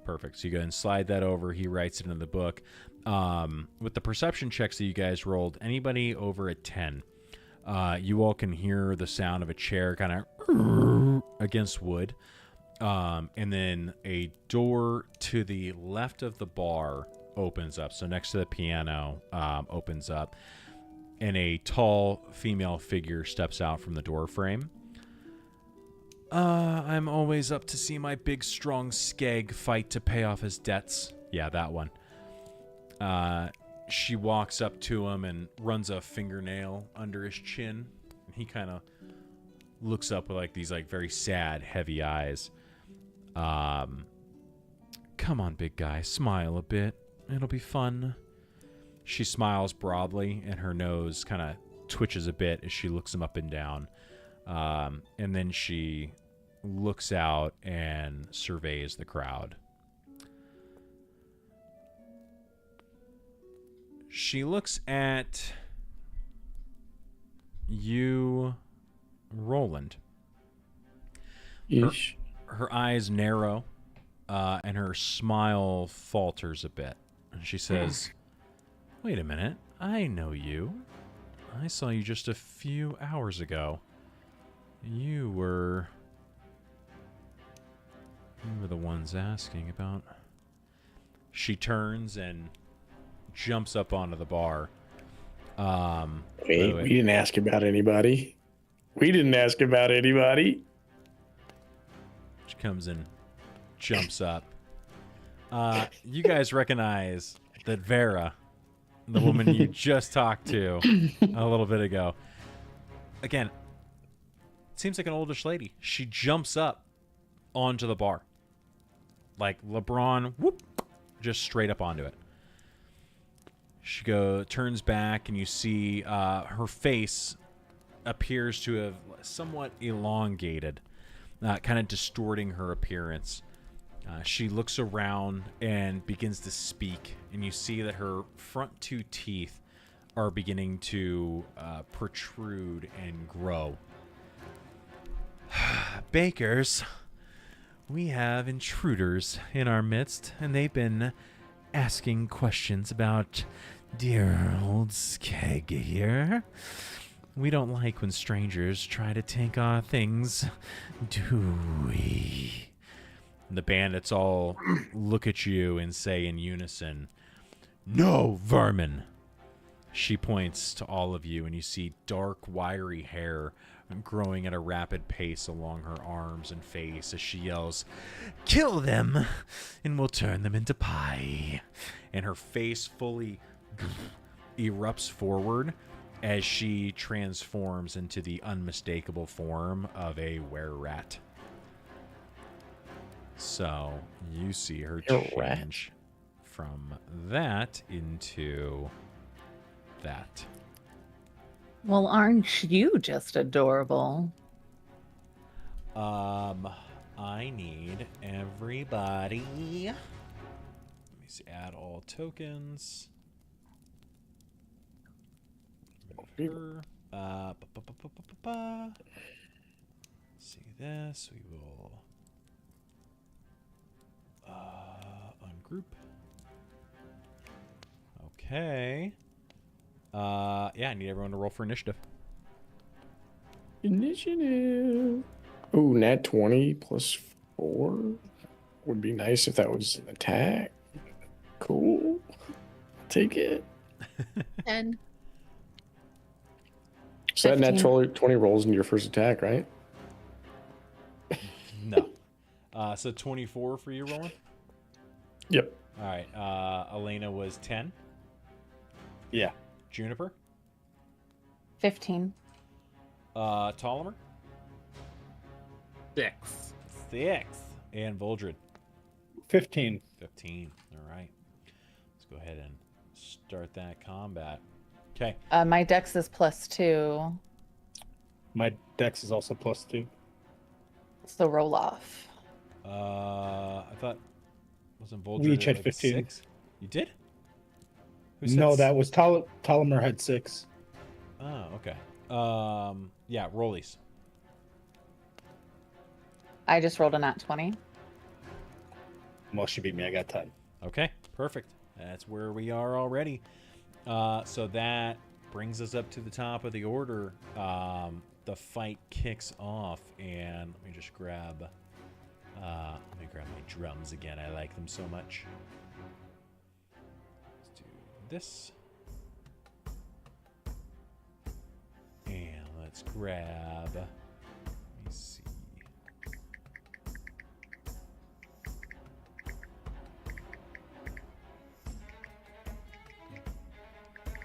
Perfect. So you go ahead and slide that over. He writes it in the book. With the perception checks that you guys rolled, anybody over a 10, you all can hear the sound of a chair kind of against wood. And then a door to the left of the bar opens up. So next to the piano opens up. And a tall female figure steps out from the door frame. I'm always up to see my big, strong Skeg fight to pay off his debts. Yeah, that one. She walks up to him and runs a fingernail under his chin. And he kind of looks up with like these like very sad, heavy eyes. Come on, big guy, smile a bit. It'll be fun. She smiles broadly, and her nose kind of twitches a bit as she looks him up and down. And then she looks out and surveys the crowd. She looks at you, Roland. Yeesh. Her eyes narrow, and her smile falters a bit. And she says, "Wait a minute. I know you. I saw you just a few hours ago. You were the ones asking about." She turns and jumps up onto the bar. Wait, we didn't ask about anybody. We didn't ask about anybody. She comes and jumps up. You guys recognize that Vera, the woman you just talked to a little bit ago. Again, seems like an oldish lady. She jumps up onto the bar. Like LeBron, whoop, just straight up onto it. She turns back, and you see her face appears to have somewhat elongated, kind of distorting her appearance. She looks around and begins to speak, and you see that her front 2 teeth are beginning to protrude and grow. "Bakers, we have intruders in our midst, and they've been asking questions about dear old Skeg here. We don't like when strangers try to take our things, do we?" And the bandits all look at you and say in unison, "No, vermin!" She points to all of you, and you see dark, wiry hair growing at a rapid pace along her arms and face as she yells, "Kill them, and we'll turn them into pie." And her face fully erupts forward as she transforms into the unmistakable form of a were-rat. So you see her change from that into that. Well, aren't you just adorable? I need everybody. Let me see. Add all tokens. Her. See this. We will ungroup. Okay. Yeah, I need everyone to roll for initiative. Initiative. Ooh, nat 20 plus 4 would be nice if that was an attack. Cool. Take it. 10. So that nat 15. 20 rolls into your first attack, right? No. So 24 for you, Roland? Yep. All right. Elena was 10. Yeah. Juniper? 15. Tolomer? 6. 6. And Voldred? 15. 15. All right. Let's go ahead and start that combat. Okay. My dex is +2. My dex is also +2. So roll off. I thought wasn't Voldred We each at had 15. 6? You did? Who said No, that was Ptolemy had 6. Oh, okay. Yeah, rollies. I just rolled a nat 20. Well, she beat me. I got 10. Okay, perfect. That's where we are already. So that brings us up to the top of the order. The fight kicks off, and let me just grab. Let me grab my drums again. I like them so much. Let's do this, and let's grab. Let me see.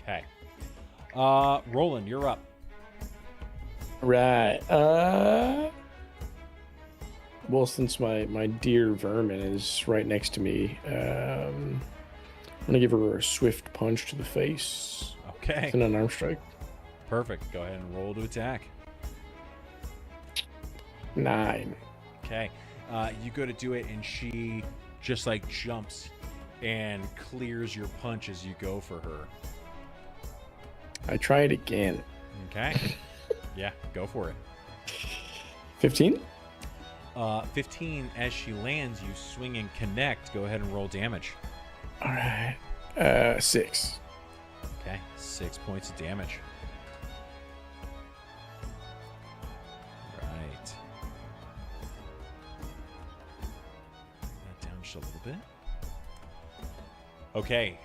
Okay. Roland, you're up. Right. Well, since my dear vermin is right next to me, I'm gonna give her a swift punch to the face. Okay. It's an unarmed strike. Perfect. Go ahead and roll to attack. 9. Okay. You go to do it, and she just like jumps and clears your punch as you go for her. I try it again. Okay. Yeah, go for it. 15. 15. As she lands, you swing and connect. Go ahead and roll damage. All right. 6. Okay. 6 points of damage. Right. Bring that down just a little bit. Okay.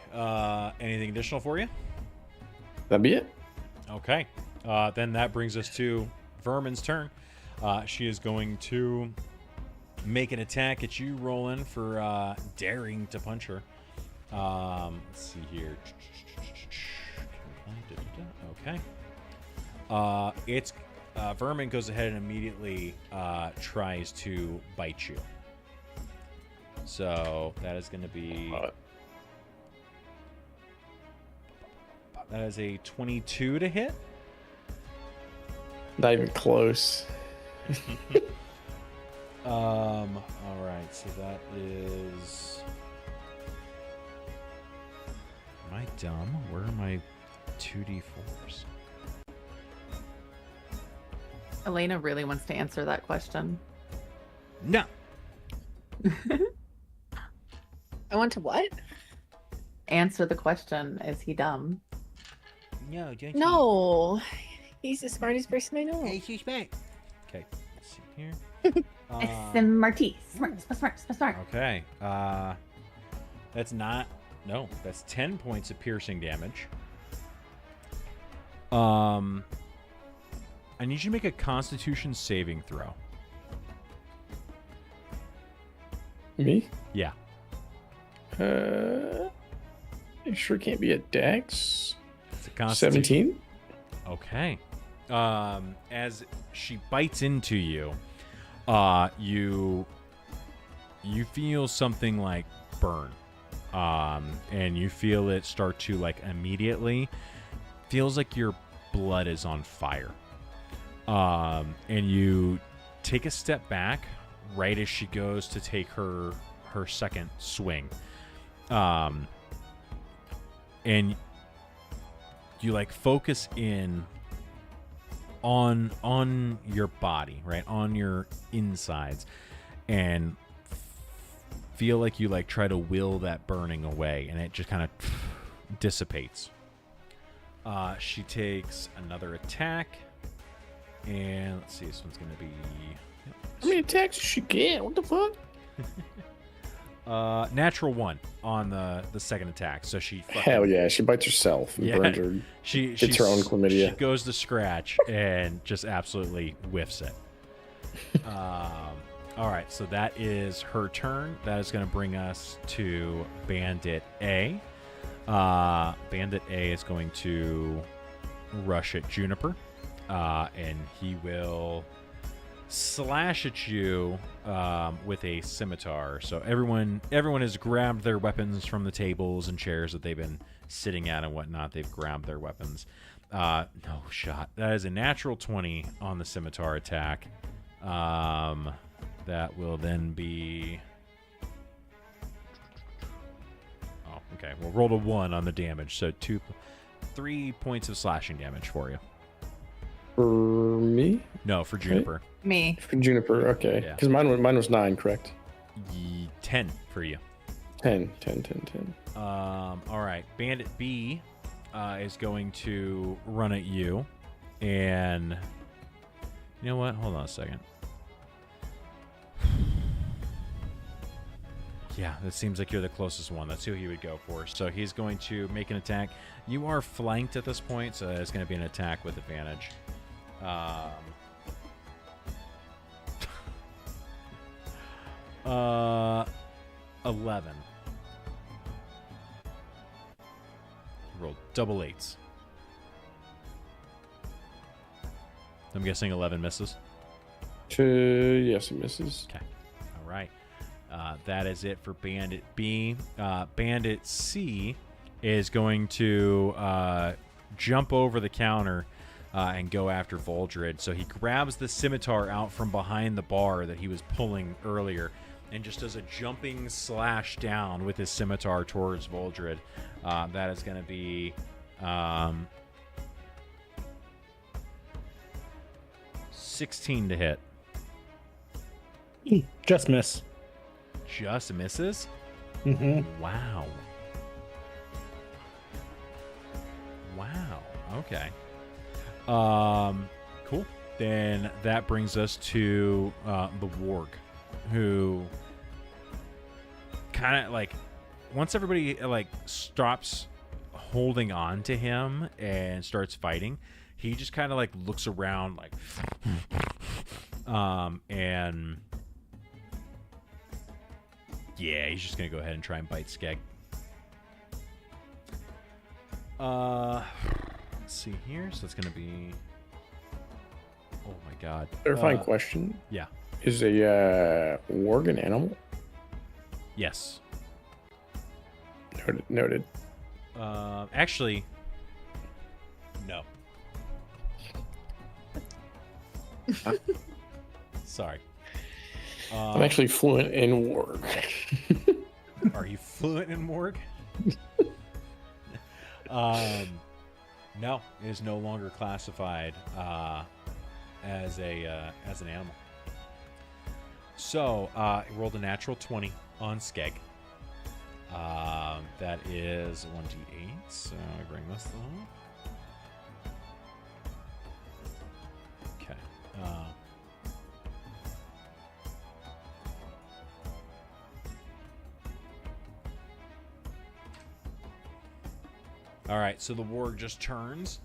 Anything additional for you? That'd be it. Okay. Then that brings us to Vermin's turn. She is going to make an attack at you, Roland, for daring to punch her. Let's see here. Okay. It's Vermin goes ahead and immediately tries to bite you. So that is going to be... That is a 22 to hit. Not even close. All right, so that is. Am I dumb? Where are my 2d4s? Elena really wants to answer that question. No. I want to what? Answer the question. Is he dumb? No, don't No. He's the smartest person I know. Hey, she's back. Okay, let's see here. Smarty. Smart. Okay. That's not. No, that's 10 points of piercing damage. I need you to make a Constitution saving throw. Me? Yeah. It sure can't be a dex. It's a Constitution. 17? Okay. As she bites into you, you feel something like burn. And you feel it start to like immediately. Feels like your blood is on fire. And you take a step back right as she goes to take her second swing. And you like focus in on your body, right? On your insides, and feel like you like try to will that burning away, and it just kind of dissipates. She takes another attack, and let's see, this one's gonna be How many attacks does she get? What the fuck? natural 1 on the second attack. So she Hell yeah, she bites herself and burns her. She gets her own chlamydia. She goes to scratch and just absolutely whiffs it. All right, so that is her turn. That is going to bring us to Bandit A. Bandit A is going to rush at Juniper, and he will slash at you with a scimitar. So everyone has grabbed their weapons from the tables and chairs that they've been sitting at and whatnot. They've grabbed their weapons. No shot. That is a natural 20 on the scimitar attack. That will then be... Oh, okay. We'll roll a 1 on the damage. So 3 points of slashing damage for you. For me? No, for Juniper. Me. For Juniper, okay. Yeah. Because mine was 9, correct? 10 for you. 10. All right. Bandit B is going to run at you. And you know what? Hold on a second. Yeah, that seems like you're the closest one. That's who he would go for. So he's going to make an attack. You are flanked at this point, so it's going to be an attack with advantage. 11. Rolled double 8s. I'm guessing 11 misses. Yes, it misses. Okay. All right. That is it for Bandit B. Bandit C is going to jump over the counter and go after Voldred. So he grabs the scimitar out from behind the bar that he was pulling earlier and just does a jumping slash down with his scimitar towards Voldred. That is going to be 16 to hit. Just miss. Just misses? Mm-hmm. Wow. Okay. Cool. Then that brings us to the warg, who kind of like once everybody like stops holding on to him and starts fighting, he just kind of like looks around like and yeah, he's just gonna go ahead and try and bite Skeg. Let's see here. So it's gonna be. Oh my god. Clarifying question. Yeah. Is a warg an animal? Yes. Noted. Actually, no. Sorry. I'm actually fluent in warg. Are you fluent in morgue? No, it is no longer classified as an animal. So it rolled a natural 20 on Skeg. That is 1d8. So I bring this up. Okay. All right, so the warg just turns,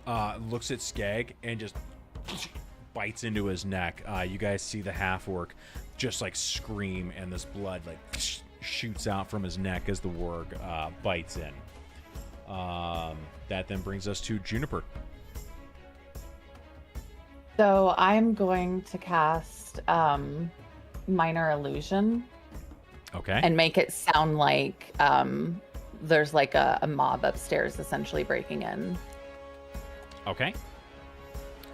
looks at Skeg, and just bites into his neck. You guys see the half-orc just like scream, and this blood like shoots out from his neck as the warg bites in. That then brings us to Juniper. So I'm going to cast Minor Illusion. Okay. And make it sound like there's like a mob upstairs essentially breaking in. Okay.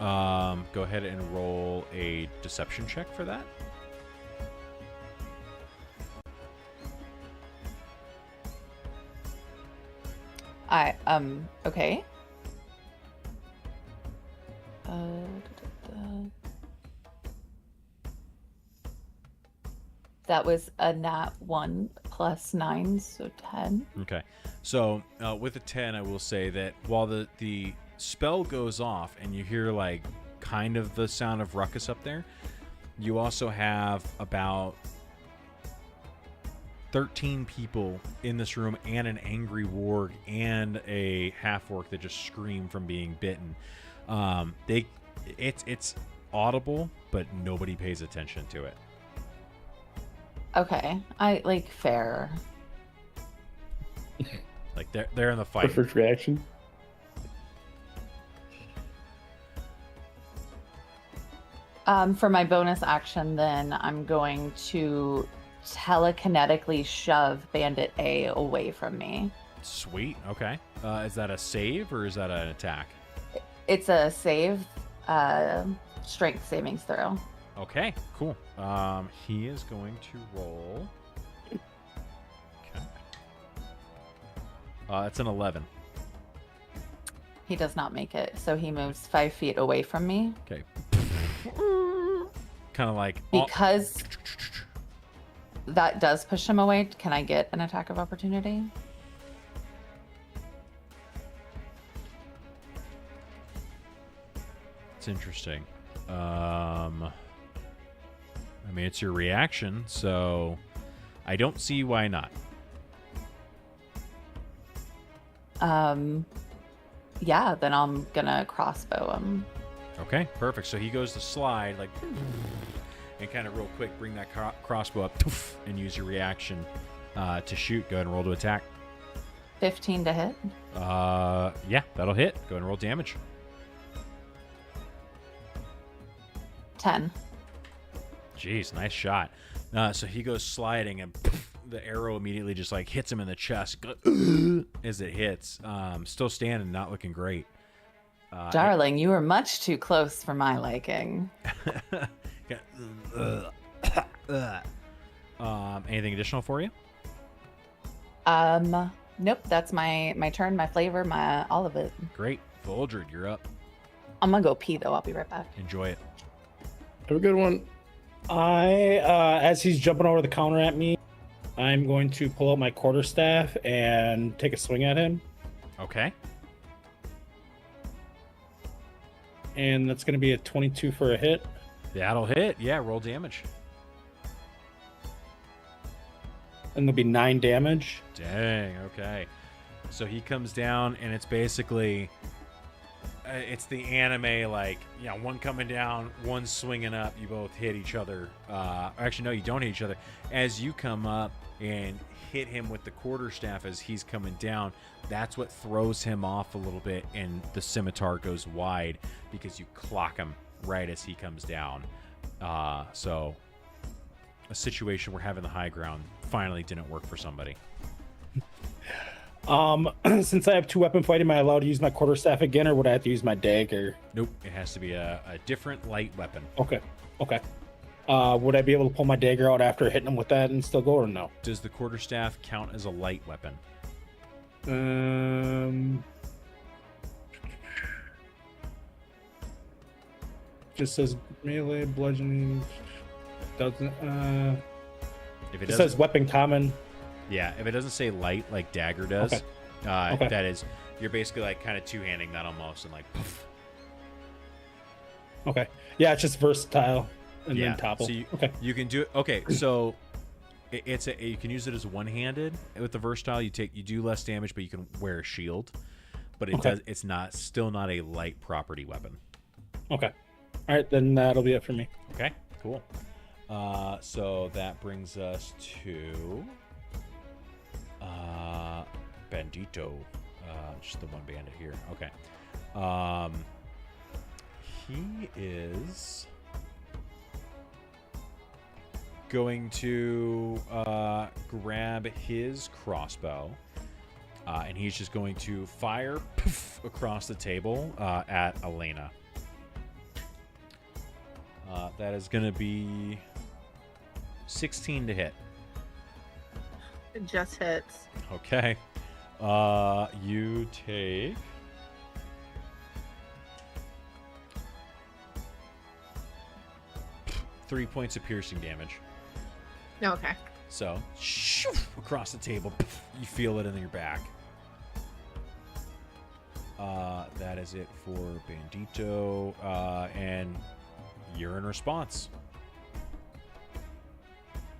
Go ahead and roll a deception check for that. Okay. That was a nat 1 plus 9, so 10. Okay. So with a 10, I will say that while the spell goes off and you hear like kind of the sound of ruckus up there, you also have about 13 people in this room and an angry warg and a half-orc that just scream from being bitten. It's audible, but nobody pays attention to it. Okay, I like fair. Like they're in the fight. First reaction. For my bonus action, then I'm going to telekinetically shove Bandit A away from me. Sweet. Okay. Is that a save or is that an attack? It's a save, strength savings throw. Okay, cool. He is going to roll. Okay. It's an 11. He does not make it, so he moves 5 feet away from me. Okay. Kind of like because that does push him away. Can I get an attack of opportunity? It's interesting. I mean, it's your reaction, so I don't see why not. Yeah, then I'm gonna crossbow him. Okay, perfect. So he goes to slide, like, and kind of real quick bring that crossbow up and use your reaction to shoot. Go ahead and roll to attack. 15 to hit. Yeah, that'll hit. Go ahead and roll damage. 10. Jeez, nice shot. So he goes sliding, and the arrow immediately just like hits him in the chest as it hits. Still standing, not looking great. Darling, you were much too close for my liking. Anything additional for you? Nope. That's my turn, my flavor, my all of it. Great. Voldred, you're up. I'm gonna go pee though. I'll be right back. Enjoy it. Have a good one. As he's jumping over the counter at me, I'm going to pull out my quarterstaff and take a swing at him. Okay. And that's going to be a 22 for a hit. That'll hit. Yeah, roll damage. And there'll be 9 damage. Dang, okay. So he comes down, and it's basically... it's the anime, like, you know, one coming down, one swinging up. You both hit each other. Actually, no, you don't hit each other. As you come up and hit him with the quarterstaff as he's coming down, that's what throws him off a little bit, and the scimitar goes wide because you clock him right as he comes down. So a situation where having the high ground finally didn't work for somebody. Since I have 2 weapon fighting, am I allowed to use my quarterstaff again, or would I have to use my dagger? Nope, it has to be a different light weapon. Okay. Would I be able to pull my dagger out after hitting him with that and still go, or no? Does the quarterstaff count as a light weapon? Just says melee, bludgeoning. Doesn't. If it It says weapon common. Yeah, if it doesn't say light like dagger does, Okay. that is, you're basically like kind of two-handing that almost, and like poof. Okay. Yeah, it's just versatile and Yeah, then topple. so you, Okay. you can do it. Okay, so you can use it as one-handed with the versatile. You do less damage, but you can wear a shield. but it does. It's still not a light property weapon. Okay. All right, then that'll be it for me. Okay, cool. So that brings us to Bandito. Just the one bandit here. Okay. He is going to grab his crossbow, and he's just going to fire across the table at Elena. That is going to be 16 to hit. It just hits. Okay. You take 3 points of piercing damage. Okay. So, across the table, you feel it in your back. That is it for Bandito, and you're in response.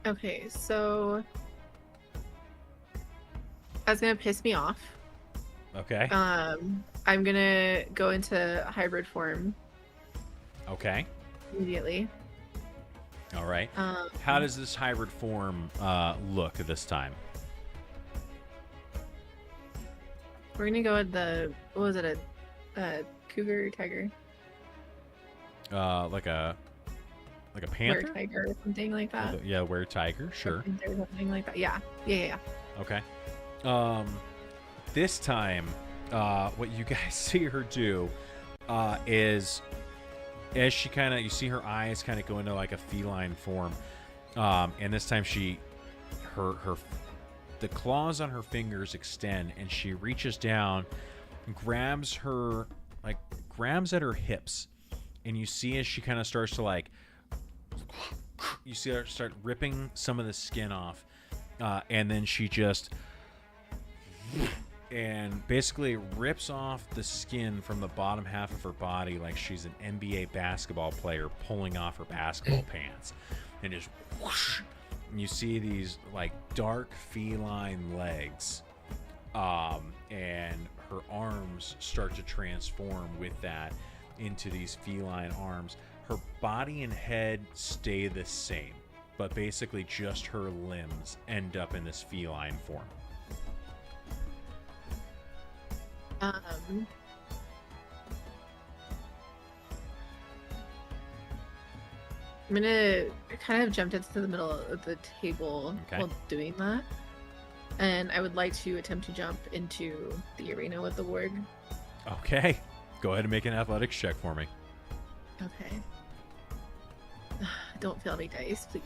Okay, so that's gonna piss me off. Okay. I'm gonna go into hybrid form Okay. immediately. All right. How does this hybrid form look this time? We're gonna go with the, what was it, a cougar or tiger? Like a panther? Were tiger or something like that. Yeah, were tiger, sure. Or something like that. Yeah. Okay. This time, what you guys see her do is, as she you see her eyes kind of go into like a feline form, and this time the claws on her fingers extend, and she reaches down, grabs at her hips, and you see as she kind of starts to you see her start ripping some of the skin off, and then she just basically rips off the skin from the bottom half of her body like she's an NBA basketball player pulling off her basketball pants, and just whoosh, and you see these like dark feline legs, and her arms start to transform with that into these feline arms. Her body and head stay the same, but basically just her limbs end up in this feline form. I'm gonna kind of jump into the middle of the table while doing that, and I would like to attempt to jump into the arena with the warg. Okay, go ahead and make an athletics check for me. Okay. Don't fail me, dice, please.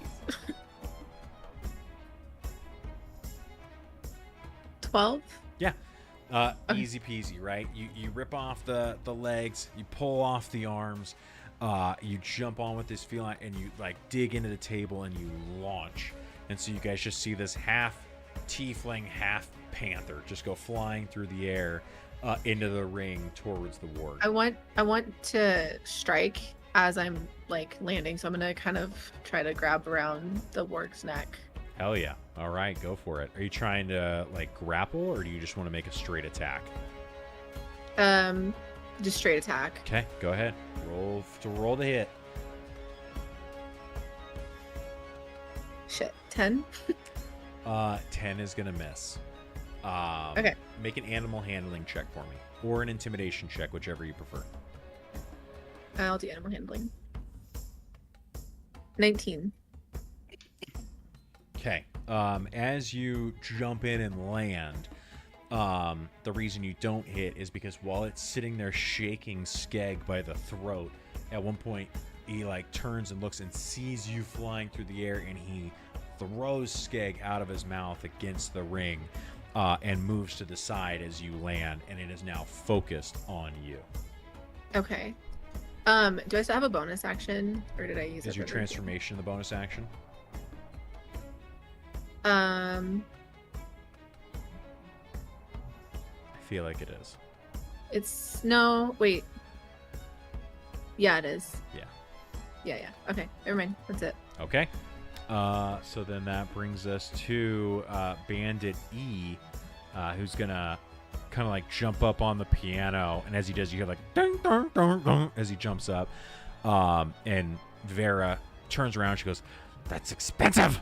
12? Yeah. Easy peasy, right? You rip off the legs, you pull off the arms, you jump on with this feline, and you like dig into the table and you launch. And so you guys just see this half tiefling, half panther just go flying through the air into the ring towards the warg. I want to strike as I'm like landing, so I'm gonna kind of try to grab around the warg's neck. Hell yeah. All right, go for it. Are you trying to like grapple, or do you just want to make a straight attack? Just straight attack. Okay, go ahead. Roll the hit. Shit. 10? 10 is gonna miss. Okay. Make an animal handling check for me, or an intimidation check, whichever you prefer. I'll do animal handling. 19. Okay. As you jump in and land, the reason you don't hit is because while it's sitting there shaking Skeg by the throat, at one point he like turns and looks and sees you flying through the air, and he throws Skeg out of his mouth against the ring, and moves to the side as you land, and it is now focused on you. Okay. Do I still have a bonus action, or did I use it? Is your transformation the bonus action? I feel like it is. It's no, wait. Yeah, it is. Yeah. Yeah. Okay, never mind. That's it. Okay. So then that brings us to Bandit E, who's gonna kind of like jump up on the piano, and as he does, you hear like ding, ding, ding, ding, as he jumps up. And Vera turns around. She goes, "That's expensive."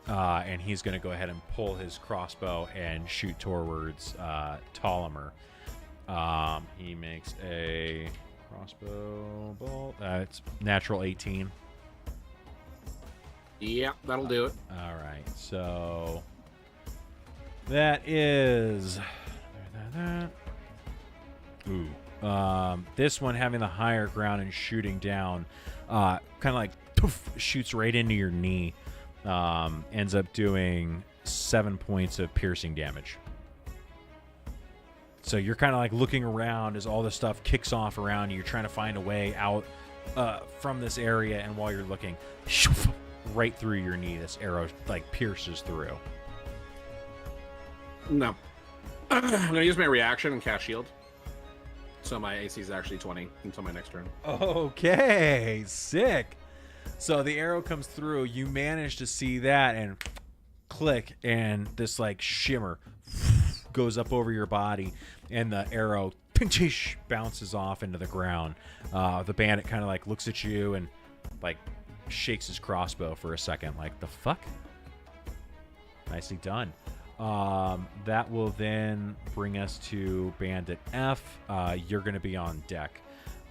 And he's going to go ahead and pull his crossbow and shoot towards Ptolemy. He makes a crossbow bolt. It's natural 18. Yeah, that'll do it. All right, so that is this one having the higher ground and shooting down, kind of like poof, shoots right into your knee. Ends up doing 7 points of piercing damage. So you're kind of like looking around as all this stuff kicks off around you. You're trying to find a way out from this area, and while you're looking, right through your knee, this arrow like pierces through. No. I'm going to use my reaction and cast shield. So my AC is actually 20 until my next turn. Okay, sick. So the arrow comes through. You manage to see that and click, and this like shimmer goes up over your body, and the arrow bounces off into the ground. The bandit kind of like looks at you and like shakes his crossbow for a second, like, the fuck? Nicely done. That will then bring us to Bandit F. You're going to be on deck.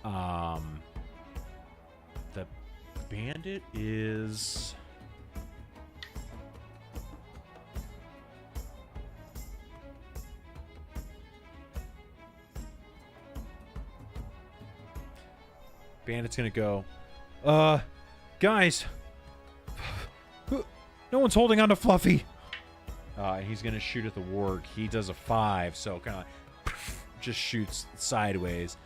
The bandit is... Bandit's going to go, guys, no one's holding on to Fluffy. And he's going to shoot at the warg. He does a 5, so kind of like just shoots sideways.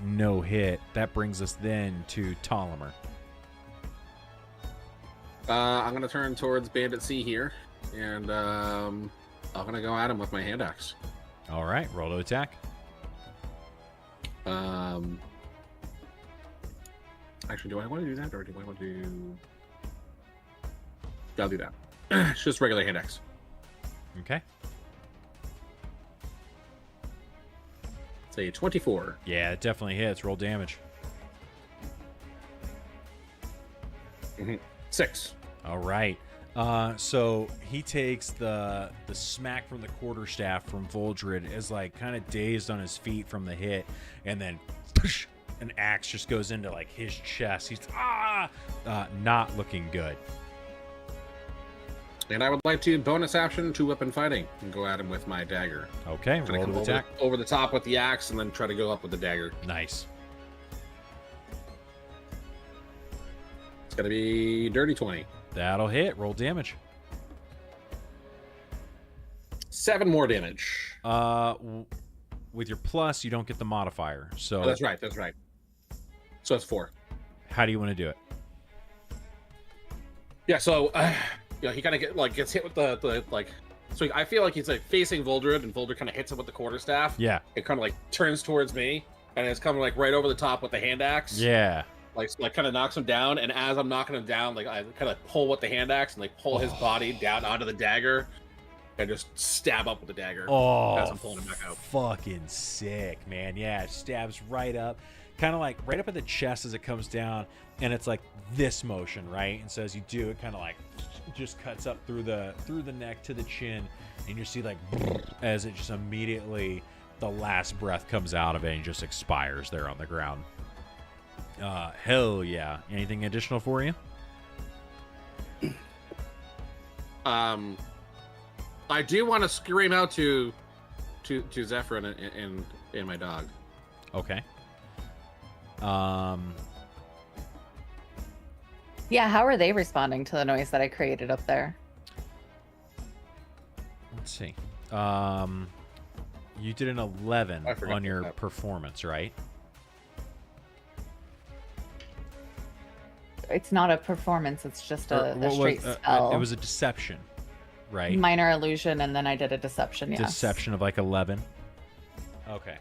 No hit. That brings us then to Ptolemy. I'm going to turn towards Bandit C here, and I'm going to go at him with my hand axe. All right, roll to attack. Actually, do I want to do that, or do I want to do... I'll do that. It's just regular hand axe. Okay. It's a 24. Yeah, it definitely hits. Roll damage. 6. All right. So he takes the smack from the quarterstaff from Voldred, is like kind of dazed on his feet from the hit, and then an axe just goes into like his chest. He's not looking good. And I would like to bonus action 2-weapon fighting and go at him with my dagger. Okay, roll to attack. Over the top with the axe and then try to go up with the dagger. Nice. It's going to be dirty 20. That'll hit. Roll damage. 7 more damage. With your plus, you don't get the modifier. So that's right. So it's 4. How do you want to do it? Yeah, so he kind of gets hit with the like. So I feel like he's like facing Voldred, and Voldred kind of hits him with the quarterstaff. Yeah. It kind of like turns towards me, and it's coming like right over the top with the hand axe. Yeah. Like kind of knocks him down, and as I'm knocking him down, like I kind of pull with the hand axe and like pull his body down onto the dagger, and just stab up with the dagger. As I'm pulling him back out. Fucking sick, man. Yeah, it stabs right up, kind of like right up at the chest as it comes down, and it's like this motion, right? And so as you do, it kind of like just cuts up through the neck to the chin, and you see like as it just immediately the last breath comes out of it and just expires there on the ground. Hell yeah. Anything additional for you? I do want to scream out to Zephyr and my dog. Okay. Yeah, how are they responding to the noise that I created up there? Let's see. You did an 11 on your that. performance, right? It's not a performance, it's just a straight spell. It was a deception, right? Minor illusion, and then I did a deception, yes. Deception of like 11. Okay.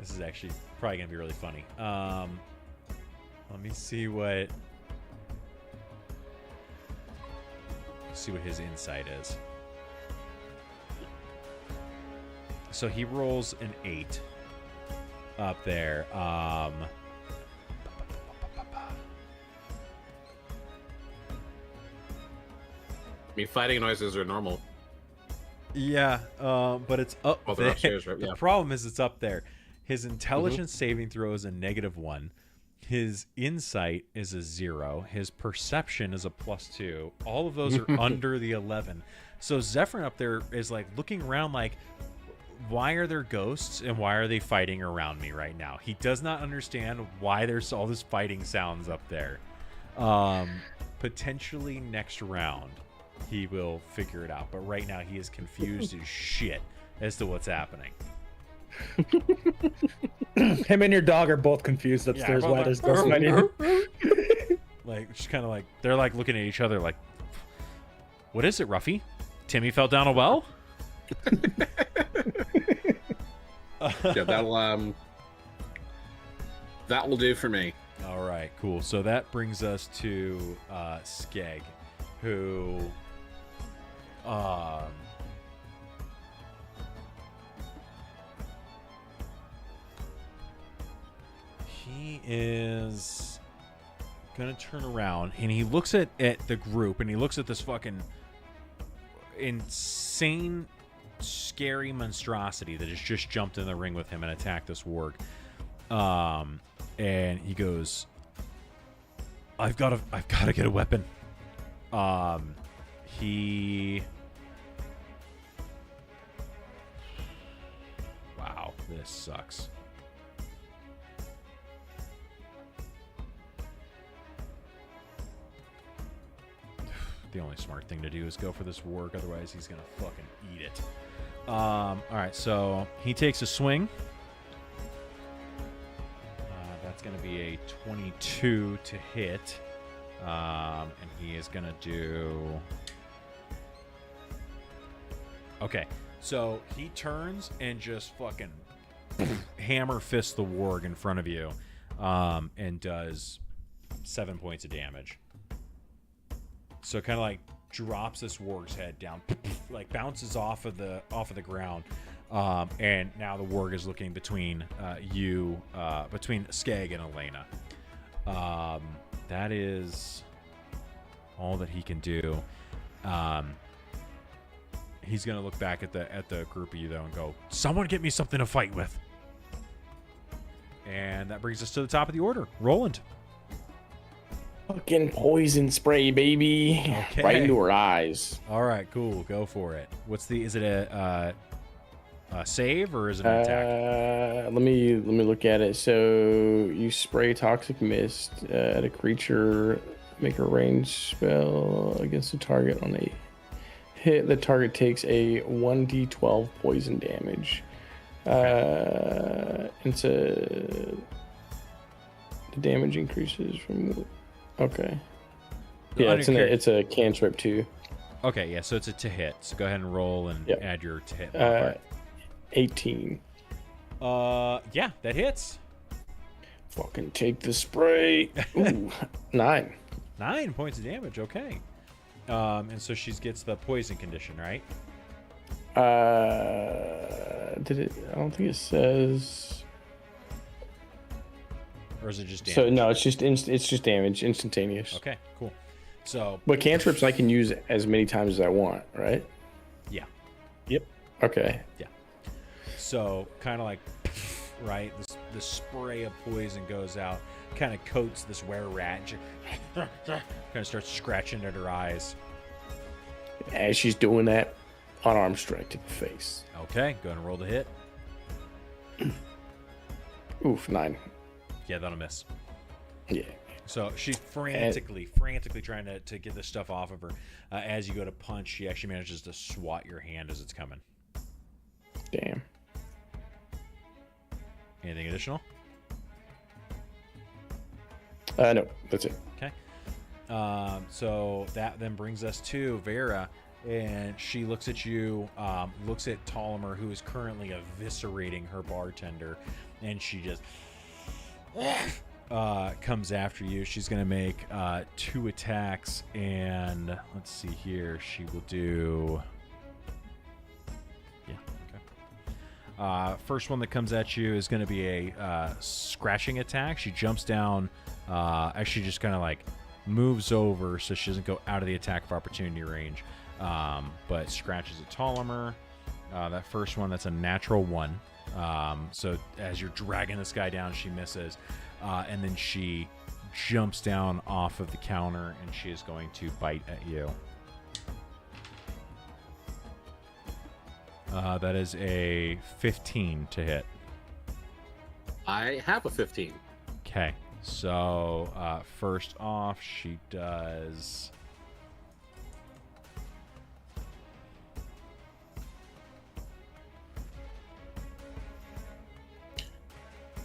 This is actually probably going to be really funny. Let me see what his insight is. So he rolls an 8 up there. I mean, fighting noises are normal. Yeah, but it's up Oh, they're there. upstairs, right? The Yeah. problem is it's up there. His intelligence saving throw is a -1. His insight is a 0. His perception is a +2. All of those are under the 11. So Zephyrin up there is like looking around like, why are there ghosts and why are they fighting around me right now? He does not understand why there's all this fighting sounds up there. Potentially next round he will figure it out, but right now he is confused as shit as to what's happening. Him and your dog are both confused upstairs. both Why are- there's ghosts fighting? Like, just kind of like, they're like looking at each other like, what is it, Ruffy? Timmy fell down a well? Yeah, that will do for me. All right, cool. So that brings us to Skeg, who he is gonna turn around and he looks at the group and he looks at this fucking insane, scary monstrosity that has just jumped in the ring with him and attacked this warg. And he goes, I've got to get a weapon. Wow, this sucks. The only smart thing to do is go for this warg, otherwise he's gonna fucking eat it. All right, so he takes a swing. That's going to be a 22 to hit. And he is going to do... Okay, so he turns and just fucking hammer fists the warg in front of you, and does 7 points of damage. So kind of like drops this warg's head down, like bounces off of the ground. And now the warg is looking between between Skeg and Elena. That is all that he can do. He's gonna look back at the group of you though and go, "Someone get me something to fight with." And that brings us to the top of the order. Roland. Fucking poison spray, baby. Okay. Right into her eyes. All right, cool. Go for it. Is it a save or is it an attack? Let me look at it. So you spray toxic mist at a creature, make a range spell against a target on a hit. The target takes a 1d12 poison damage. The damage increases from. Okay. Yeah, it's a cantrip too. Okay, yeah, so it's a to hit. So go ahead and roll and Yep. add your to hit modifier. 18. Yeah, that hits. Fucking take the spray. Ooh, 9. 9 points of damage. Okay. And so she gets the poison condition, right? Did it? I don't think it says. Or is it just damage? So no, it's just damage, instantaneous. Okay, cool. So But cantrips I can use as many times as I want, right? yeah. Yep. Okay. So kind of like, right, the spray of poison goes out, kind of coats this were-rat, kind of starts scratching at her eyes. As she's doing that, unarmed strike to the face. Okay, go ahead and roll the hit. Oof, 9. Yeah, that'll miss. Yeah. So she's frantically trying to get this stuff off of her. As you go to punch, she actually manages to swat your hand as it's coming. Damn. Anything additional? No, that's it. Okay. So that then brings us to Vera, and she looks at you, looks at Ptolemy, who is currently eviscerating her bartender, and she just comes after you. She's going to make 2 attacks, and let's see here. She will do... Yeah, First one that comes at you is going to be a scratching attack. She jumps down, actually just kind of like moves over so she doesn't go out of the attack of opportunity range, but scratches a Ptolemy. That first one, that's a natural 1. So as you're dragging this guy down, she misses, and then she jumps down off of the counter, and she is going to bite at you. That is a 15 to hit. I have a 15. Okay, so first off, she does...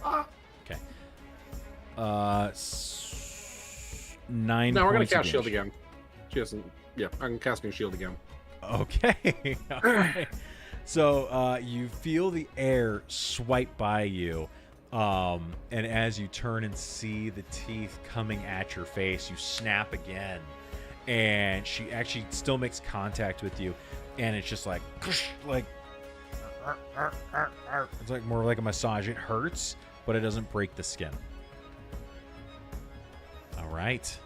Okay. 9 No, we're gonna points of cast shield damage. again. She doesn't. Yeah, I'm casting shield again. Okay. All right. So you feel the air swipe by you, and as you turn and see the teeth coming at your face, you snap again, and she actually still makes contact with you, and it's just like it's like more like a massage. It hurts, but it doesn't break the skin. All right.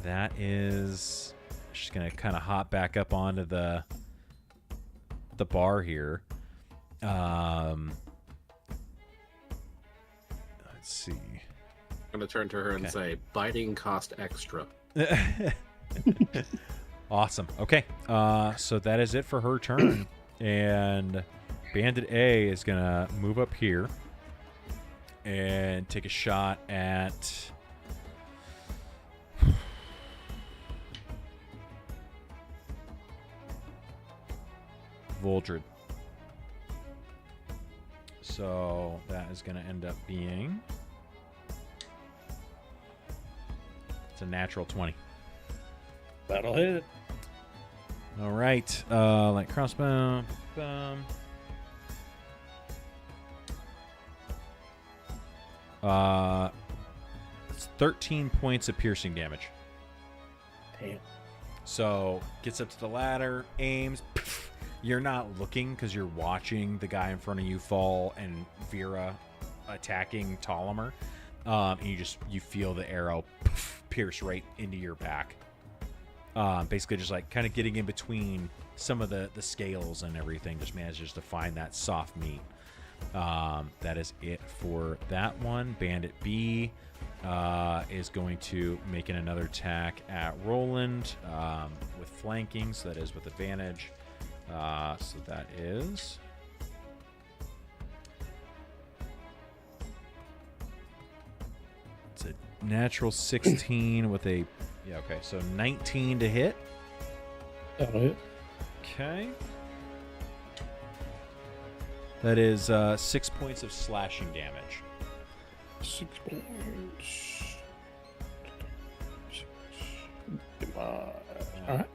That is... She's going to kind of hop back up onto the bar here. Let's see. I'm gonna turn to her and say, "Biting cost extra." Awesome. Okay. So that is it for her turn. And Bandit A is going to move up here and take a shot at... Voldred. So that is going to end up being... It's a natural 20. That'll hit. All right. Like crossbow. It's 13 points of piercing damage. Damn. So gets up to the ladder, aims. Poof. You're not looking because you're watching the guy in front of you fall and Vera attacking Ptolemy. And you feel the arrow poof, pierce right into your back. Basically just like kind of getting in between some of the scales and everything, just manages to find that soft meat. That is it for that one. Bandit B is going to make another attack at Roland with flanking, so that is with advantage. So that is... It's a natural 16 with a... Yeah, okay, so 19 to hit. That'll hit. Okay. That is 6 points of slashing damage. 6 points. All right.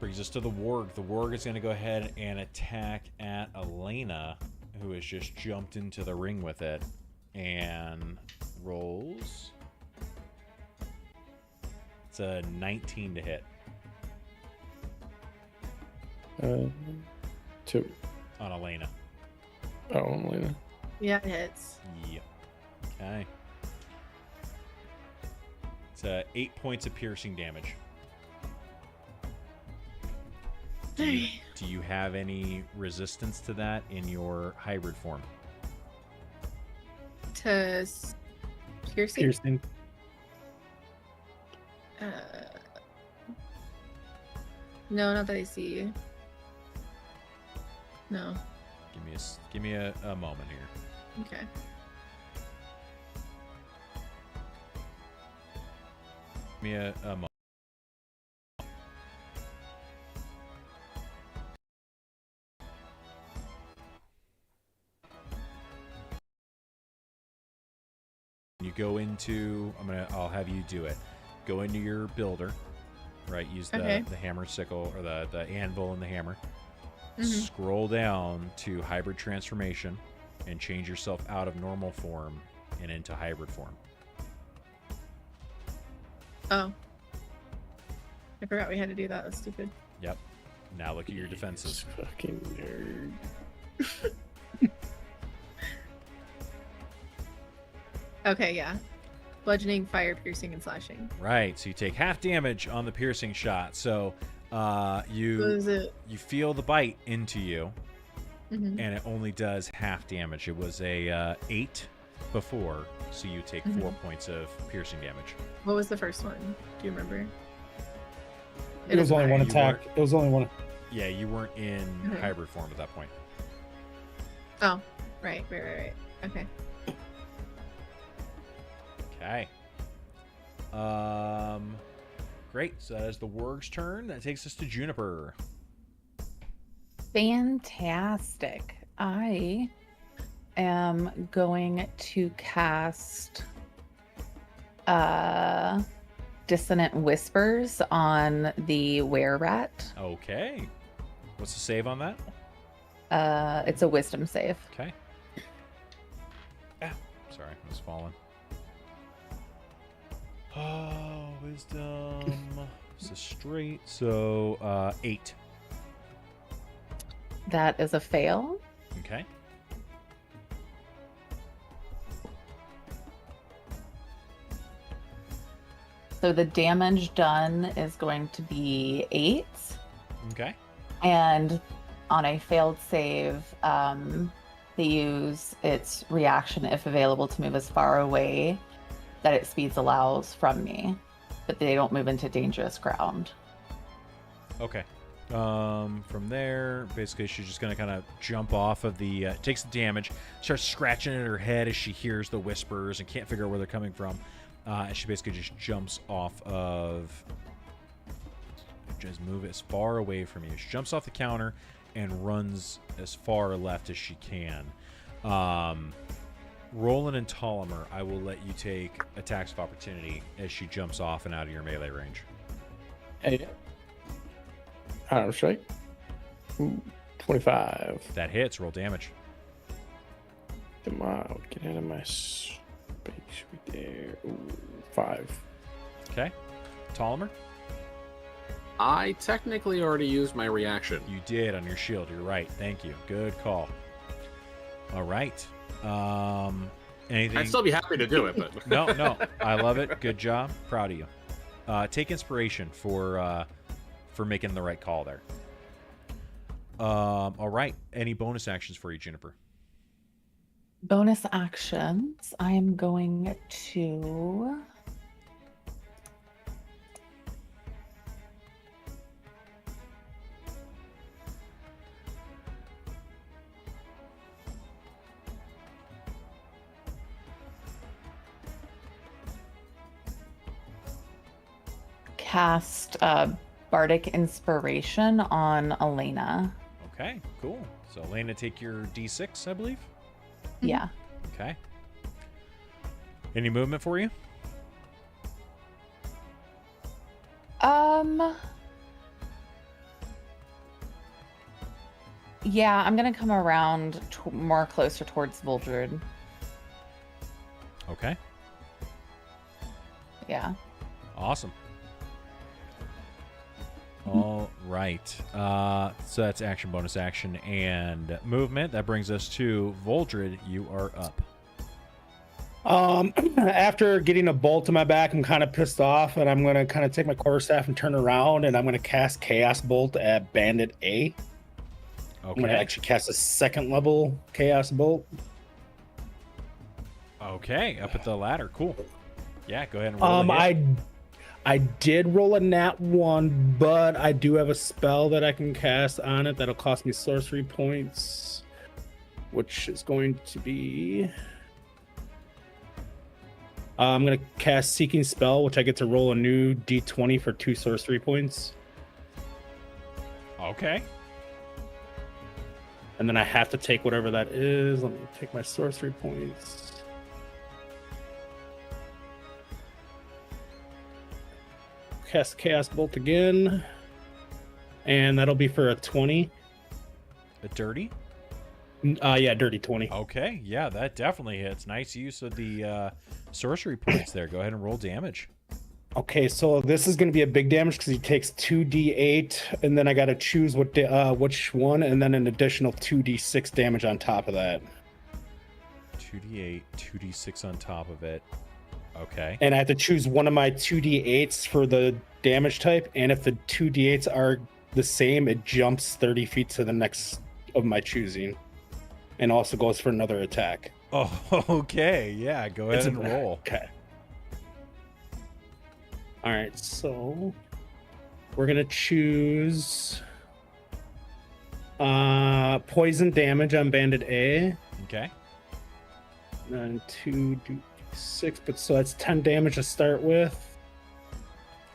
Brings us to the warg. The warg is going to go ahead and attack at Elena, who has just jumped into the ring with it, and rolls. It's a 19 to hit 2. on Elena. Oh, Elena. Yeah, it hits. Yep. Okay. It's 8 points of piercing damage. Do you have any resistance to that in your hybrid form? To piercing? Piercing. No, not that I see. No. Give me a moment here. Okay. Give me a moment. You go into... I'll have you do it. Go into your builder, right? Use the hammer sickle, or the anvil and the hammer. Mm-hmm. Scroll down to hybrid transformation and change yourself out of normal form and into hybrid form. Oh. I forgot we had to do that. That's stupid. Yep. Now look at your defenses. Fucking nerd. Okay, yeah. Bludgeoning, fire, piercing, and slashing. Right. So you take half damage on the piercing shot. So What is it? you feel the bite into you, Mhm. and it only does half damage. It was a 8 before, so you take 4 points of piercing damage. What was the first one? Do you remember? It was only one You attack. weren't- It was only one. Yeah, you weren't in Okay. hybrid form at that point. Oh, right. Okay. Okay. Great. So that is the warg's turn. That takes us to Juniper. Fantastic. I am going to cast Dissonant Whispers on the were-rat. Okay. What's the save on that? It's a wisdom save. Okay. Sorry, I was falling. Oh, wisdom. This is straight. So, 8. That is a fail. Okay. So the damage done is going to be 8. Okay. And on a failed save, they use its reaction, if available, to move as far away that its speeds allows from me. But they don't move into dangerous ground. Okay. From there, basically, she's just gonna kind of jump off of the. Takes the damage, starts scratching at her head as she hears the whispers and can't figure out where they're coming from. And she basically just jumps off of. Just move as far away from you. She jumps off the counter and runs as far left as she can. Roland and Ptolemy, I will let you take attacks of opportunity as she jumps off and out of your melee range. Hey. Arm strike. Ooh, 25. That hits. Roll damage. Come on, get out of my space right there. Ooh, 5. Okay. Ptolemy? I technically already used my reaction. You did on your shield. You're right. Thank you. Good call. All right. Anything? I'd still be happy to do it, but No. I love it. Good job. Proud of you. Take inspiration for making the right call there. All right. Any bonus actions for you, Juniper? Bonus actions. I am going to. Cast Bardic Inspiration on Elena. Okay. Cool. So, Elena, take your D6, I believe. Yeah. Okay. Any movement for you? Yeah, I'm gonna come around more closer towards Voldred. Okay. Yeah. Awesome. All right. So that's action, bonus action, and movement. That brings us to Voldred. You are up. After getting a bolt to my back, I'm kind of pissed off, and I'm going to kind of take my quarterstaff and turn around, and I'm going to cast Chaos Bolt at Bandit A. I'm going to Okay. actually cast a second level Chaos Bolt. Okay. Up at the ladder. Cool. Yeah. Go ahead and roll. the hit. I did roll a nat 1, but I do have a spell that I can cast on it that'll cost me sorcery points, which is going to be. I'm going to cast Seeking Spell, which I get to roll a new d20 for 2 sorcery points. Okay. And then I have to take whatever that is. Let me take my sorcery points. Cast Chaos Bolt again. And that'll be for a 20. A dirty. Yeah, dirty 20. Okay. Yeah, that definitely hits. Nice use of the sorcery points there. Go ahead and roll damage. Okay, so this is going to be a big damage because he takes 2d8, and then I got to choose which one, and then an additional 2d6 damage on top of that. 2d8, 2d6 on top of it. Okay. And I have to choose one of my 2d8s for the damage type, and if the 2d8s are the same, it jumps 30 feet to the next of my choosing, and also goes for another attack. Oh, okay. Yeah, go ahead and roll. Okay. All right, so we're gonna choose poison damage on Bandit A. Okay. And 2d6, but so that's 10 damage to start with.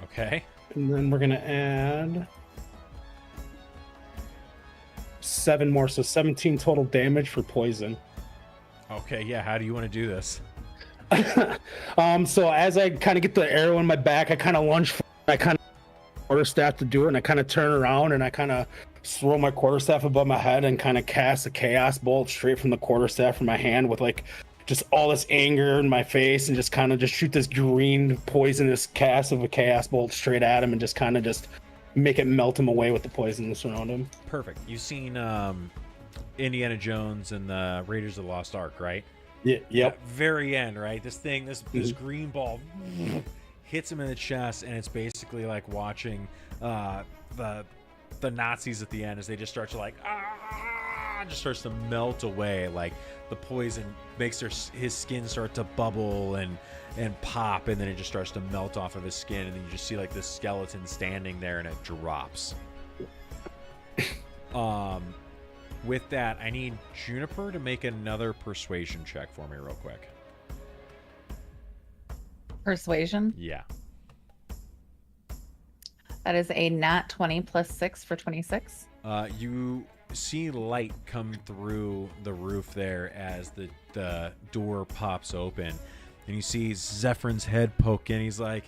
Okay. And then we're gonna add 7 more, so 17 total damage for poison. Okay, yeah. How do you want to do this? So as I kind of get the arrow in my back, I kind of lunge forward, I kind of quarterstaff to do it, and I kind of turn around and I kind of throw my quarterstaff above my head and kind of cast a chaos bolt straight from the quarterstaff from my hand with like just all this anger in my face, and just kind of just shoot this green poisonous cast of a chaos bolt straight at him and just kind of just make it melt him away with the poison around him. Perfect. You've seen Indiana Jones and the Raiders of the Lost Ark, right? Yeah, yep. At very end, right? This green ball hits him in the chest, and it's basically like watching the Nazis at the end as they just start to like just starts to melt away. Like the poison makes his skin start to bubble and pop, and then it just starts to melt off of his skin, and then you just see like this skeleton standing there, and it drops. With that, I need Juniper to make another persuasion check for me real quick. Persuasion? Yeah. That is a nat 20 plus 6 for 26. You see light come through the roof there as the door pops open, and you see Zephyr's head poke in. He's like,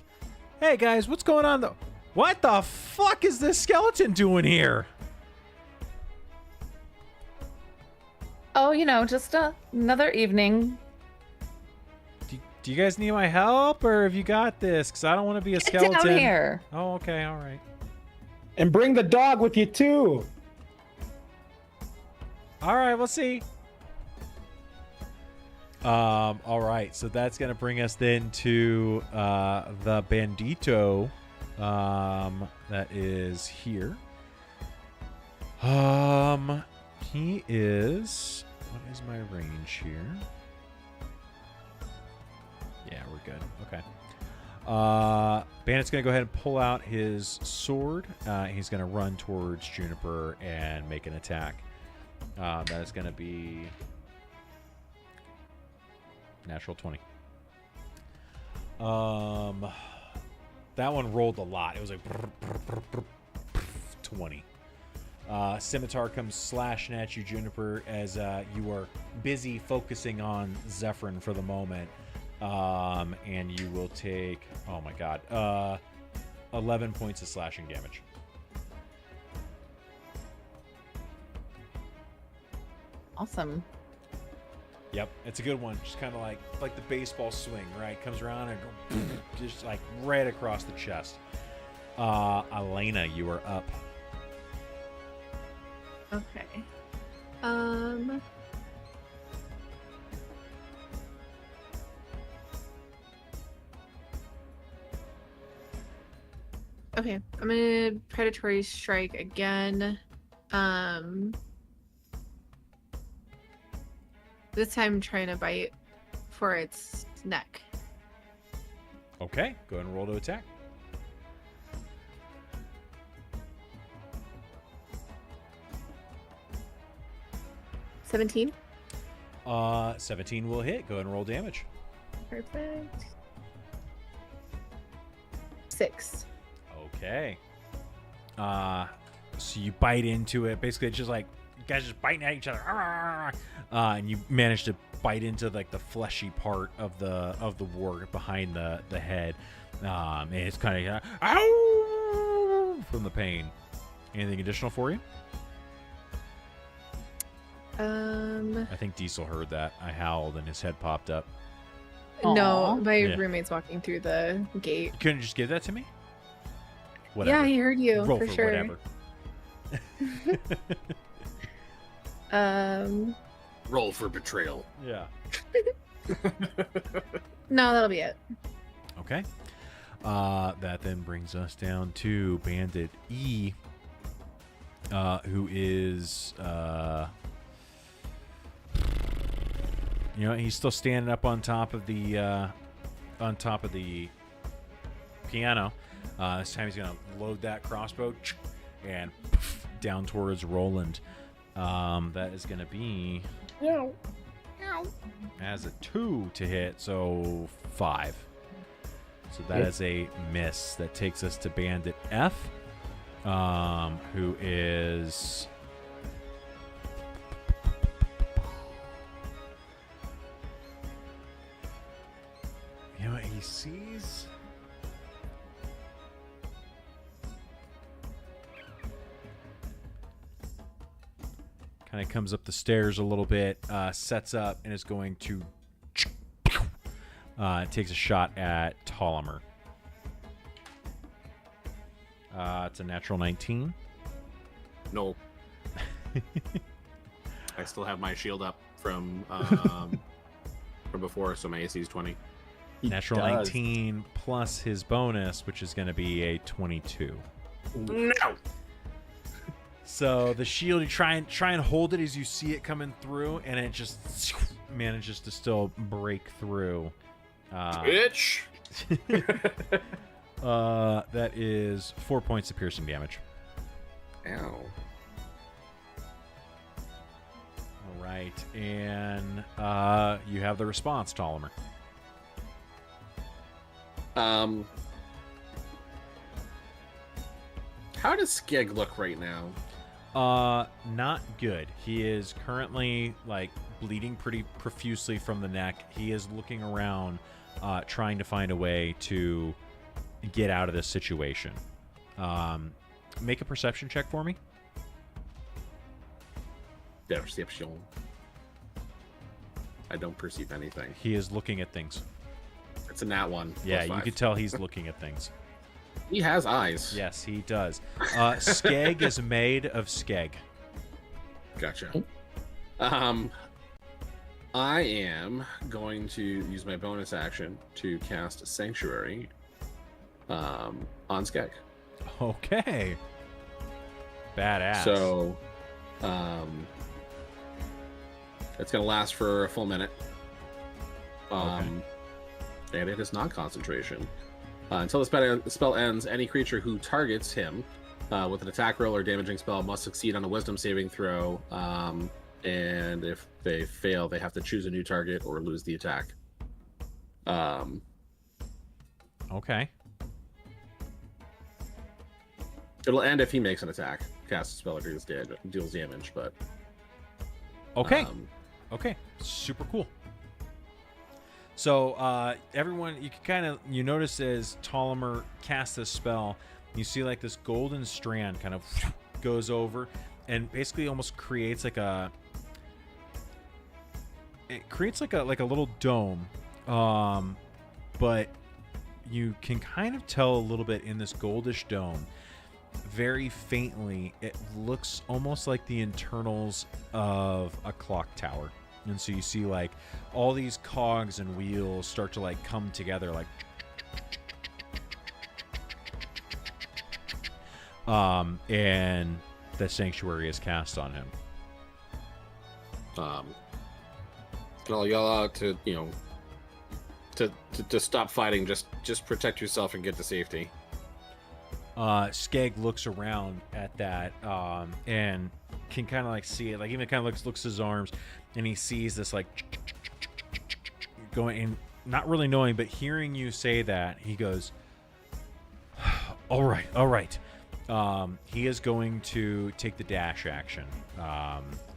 "Hey guys, what's going on though? What the fuck is this skeleton doing here?" Oh, just another evening. Do you guys need my help, or have you got this? Because I don't want to be a Get skeleton. down here. Oh, okay, all right. And bring the dog with you too. All right, we'll see. All right, so that's gonna bring us then to the bandito that is here. He is. What is my range here? Yeah, we're good. Okay. Bandit's gonna go ahead and pull out his sword. He's gonna run towards Juniper and make an attack. That is gonna be natural 20. That one rolled a lot. It was like 20. Scimitar comes slashing at you, Juniper, as you are busy focusing on Zephyr for the moment. And you will take, oh my god, 11 points of slashing damage. Awesome. Yep, it's a good one. Just kind of like the baseball swing, right? Comes around and go just like right across the chest. Elena, you are up. Okay. Okay, I'm gonna predatory strike again. This time trying to bite for its neck. Okay, go ahead and roll to attack. $17. 17 will hit. Go ahead and roll damage. Perfect. 6. Okay. So you bite into it. Basically, it's just like you guys just biting at each other, and you manage to bite into like the fleshy part of the wart behind the head. And it's kind of ow from the pain. Anything additional for you? I I think Diesel heard that. I howled and his head popped up. No, my Yeah. roommate's walking through the gate. You couldn't just give that to me? Yeah, he heard you Roll for sure. whatever. Roll for betrayal. Yeah. No, that'll be it. Okay. That then brings us down to Bandit E, who is, he's still standing up on top of the piano. This time he's gonna load that crossbow and down towards Roland. That is gonna be as a 2 to hit, so 5. So that is a miss. That takes us to Bandit F, who is what he sees. Kind of comes up the stairs a little bit, sets up, and is going to takes a shot at Ptolemy. It's a natural 19. No. I still have my shield up from before, so my AC is 20. Natural 19 plus his bonus, which is going to be a 22. No. So the shield, you try and hold it as you see it coming through, and it just manages to still break through. Bitch. That is 4 points of piercing damage. Ow. All right, and you have the response, Ptolemy. How does Skeg look right now? Not good. He is currently bleeding pretty profusely from the neck. He is looking around, trying to find a way to get out of this situation. Make a perception check for me. Perception. I don't perceive anything. He is looking at things. It's a nat 1. Yeah, you +5. could tell he's looking at things. He has eyes. Yes, he does. Skeg is made of skeg. Gotcha. I am going to use my bonus action to cast Sanctuary on Skeg. Okay. Badass. So, it's going to last for a full minute. And it is not concentration. Until the spell ends, any creature who targets him with an attack roll or damaging spell must succeed on a wisdom saving throw. And if they fail, they have to choose a new target or lose the attack. Okay. It'll end if he makes an attack, casts a spell, or deals damage, but... Okay. Okay. Super cool. So everyone, you notice as Ptolemy casts this spell, you see this golden strand kind of goes over and basically almost creates like a little dome, but you can kind of tell a little bit in this goldish dome, very faintly, it looks almost like the internals of a clock tower. And so you see all these cogs and wheels start to come together and the sanctuary is cast on him. And I'll yell out to to stop fighting, just protect yourself and get to safety. Skeg looks around at that and can kind of see it, even kind of looks at his arms, and he sees this going in, not really knowing, but hearing you say that, he goes, all right. He is going to take the dash action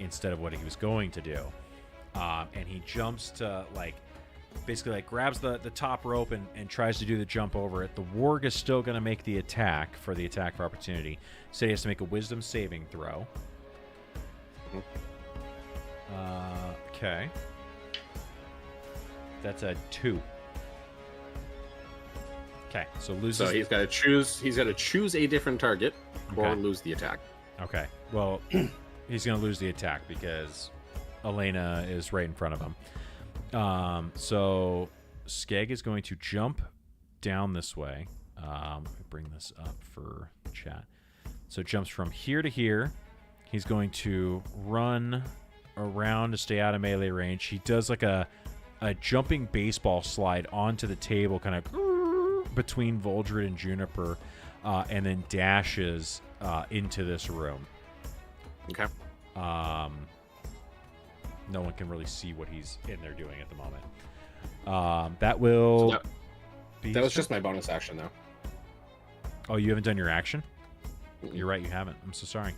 instead of what he was going to do, and he jumps to basically grabs the top rope and tries to do the jump over it. The warg is still going to make the attack for opportunity, so he has to make a wisdom saving throw. Okay. That's a 2. Okay, so loses. So he's got to choose. He's got to choose a different target or Okay. lose the attack. Okay, well, he's going to lose the attack because Elena is right in front of him. So Skeg is going to jump down this way. Let me bring this up for chat. So it jumps from here to here. He's going to run around to stay out of melee range. He does like a jumping baseball slide onto the table, kind of between Voldred and Juniper, and then dashes into this room. Okay. No one can really see what he's in there doing at the moment. That will. So be that was just my bonus action, though. Oh, you haven't done your action? Mm-mm. You're right, you haven't. I'm so sorry.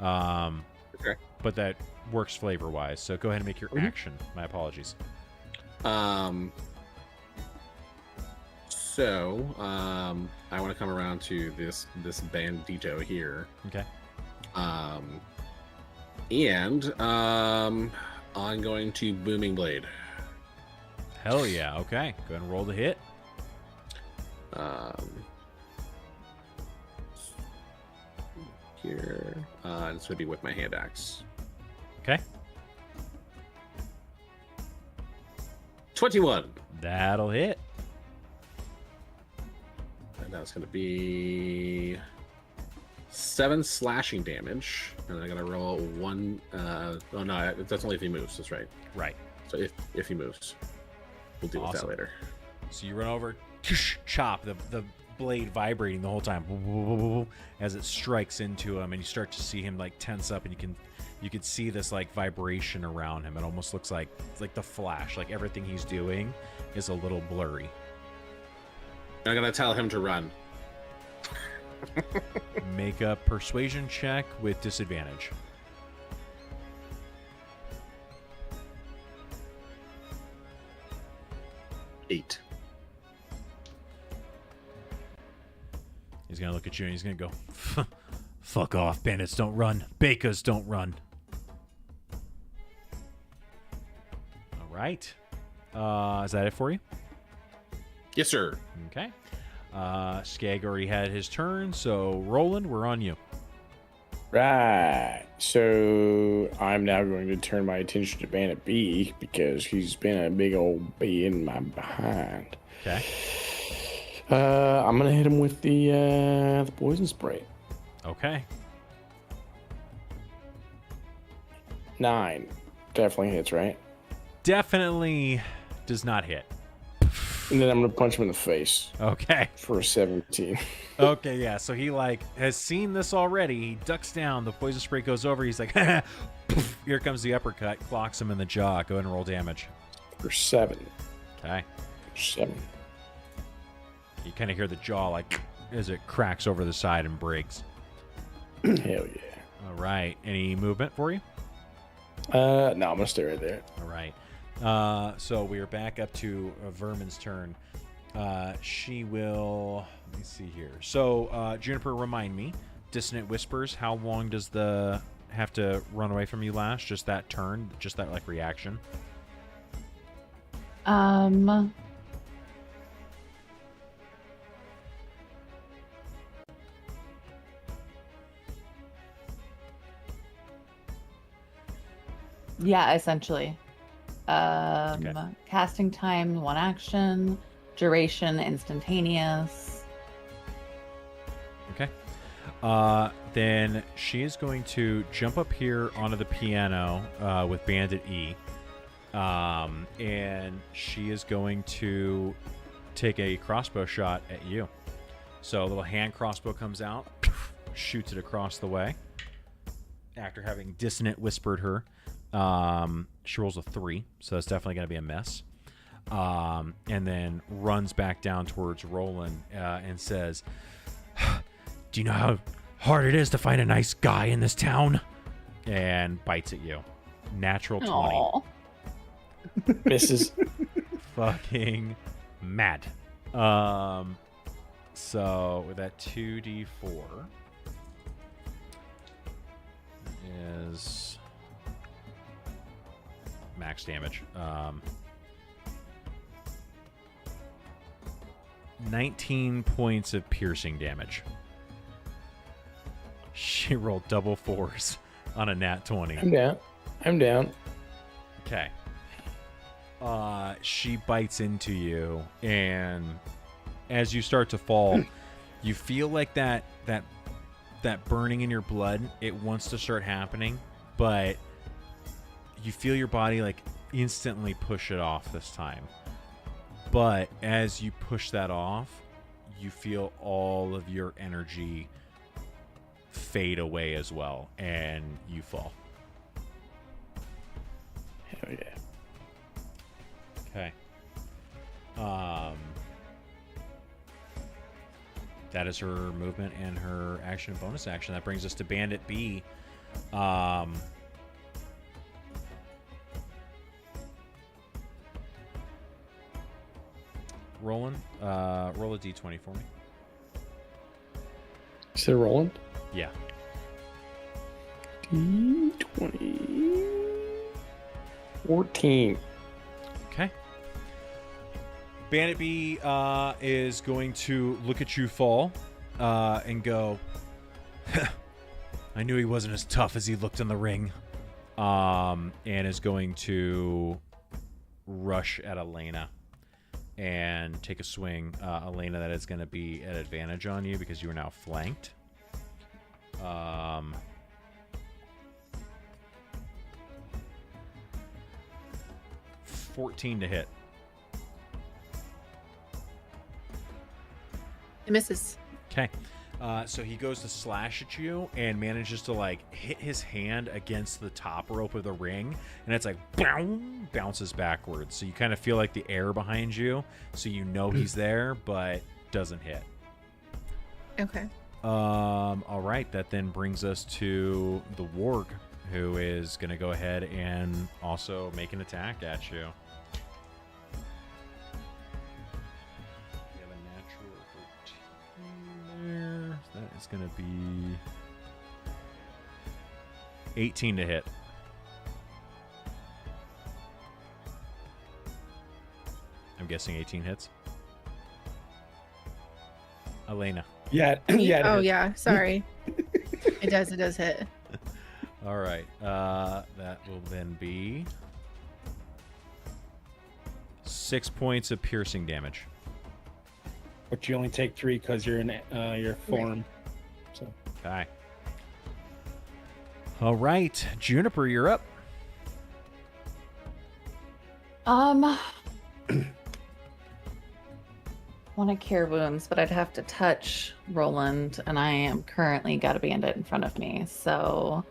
Okay. But that works flavor-wise, so go ahead and make your action. My apologies. So I want to come around to this bandito here. Okay. And I'm going to Booming Blade. Hell yeah. Okay. Go ahead and roll the hit. Here, this would be with my hand axe. Okay. 21. That'll hit. And that's going to be 7 slashing damage. And I got to roll 1. Oh no, that's only if he moves. That's right. Right. So if he moves, we'll deal with Awesome. that later. So you run over, chop, the blade vibrating the whole time as it strikes into him, and you start to see him like tense up, and you can see this like vibration around him. It almost looks like it's like the Flash, like everything he's doing is a little blurry. I'm going to tell him to run. Make a persuasion check with disadvantage. Eight. He's gonna look at you and he's gonna go, "Fuck off, bandits don't run, bakers don't run." All right, is that it for you? Yes, sir. Okay. Skag already had his turn, so Roland, we're on you. Right. So I'm now going to turn my attention to Bandit B because he's been a big old bee in my behind. Okay. I'm gonna hit him with the poison spray. Okay. 9. Definitely hits, right? Definitely does not hit. And then I'm gonna punch him in the face Okay. for a 17. Okay, yeah. So he like has seen this already. He ducks down. The poison spray goes over. He's like, here comes the uppercut. Clocks him in the jaw. Go ahead and roll damage. For 7. Okay. For 7. You kind of hear the jaw like as it cracks over the side and breaks. Hell yeah. All right. Any movement for you? No, I'm gonna stay right there. All right. So we are back up to Vermin's turn. She will. Let me see here. So Juniper, remind me. Dissonant Whispers. How long does the have to run away from you last? Just that turn? Just that like reaction? Yeah, essentially. Okay. Casting time, 1 action. Duration, instantaneous. Okay. Then she is going to jump up here onto the piano with Bandit E. And she is going to take a crossbow shot at you. So a little hand crossbow comes out, shoots it across the way. After having Dissonant Whispered her, she rolls a 3, so that's definitely going to be a miss. And then runs back down towards Roland and says, "Do you know how hard it is to find a nice guy in this town?" And bites at you. Natural 20. Aw. Misses. Fucking mad. So with that 2d4 is max damage. 19 points of piercing damage. She rolled double 4s on a nat 20. I'm down. Okay. She bites into you, and as you start to fall, you feel like that burning in your blood. It wants to start happening, but you feel your body like instantly push it off this time. But as you push that off, you feel all of your energy fade away as well, and you fall. Hell yeah. Okay. That is her movement and her action and bonus action. That brings us to Bandit B. Roland, roll a d20 for me. You said Roland? Yeah. D20. 14. Okay. Bandit B is going to look at you fall and go, I knew he wasn't as tough as he looked in the ring. And is going to rush at Elena and take a swing. Elena, that is going to be an advantage on you because you are now flanked. 14 to hit. It misses. Okay. So he goes to slash at you and manages to like hit his hand against the top rope of the ring, and it's like bounces backwards. So you kind of feel like the air behind you, so you know he's there, but doesn't hit. Okay. All right. That then brings us to the warg, who is going to go ahead and also make an attack at you. We have a natural 13 there. That is going to be 18 to hit. I'm guessing 18 hits. Elena. Yeah. Yeah. Oh yeah. Sorry. It does hit. All right. That will then be 6 points of piercing damage. But you only take 3 because you're in your form. So. Okay. All right, Juniper, you're up. Want to cure wounds, but I'd have to touch Roland, and I am currently got a bandit in front of me, so.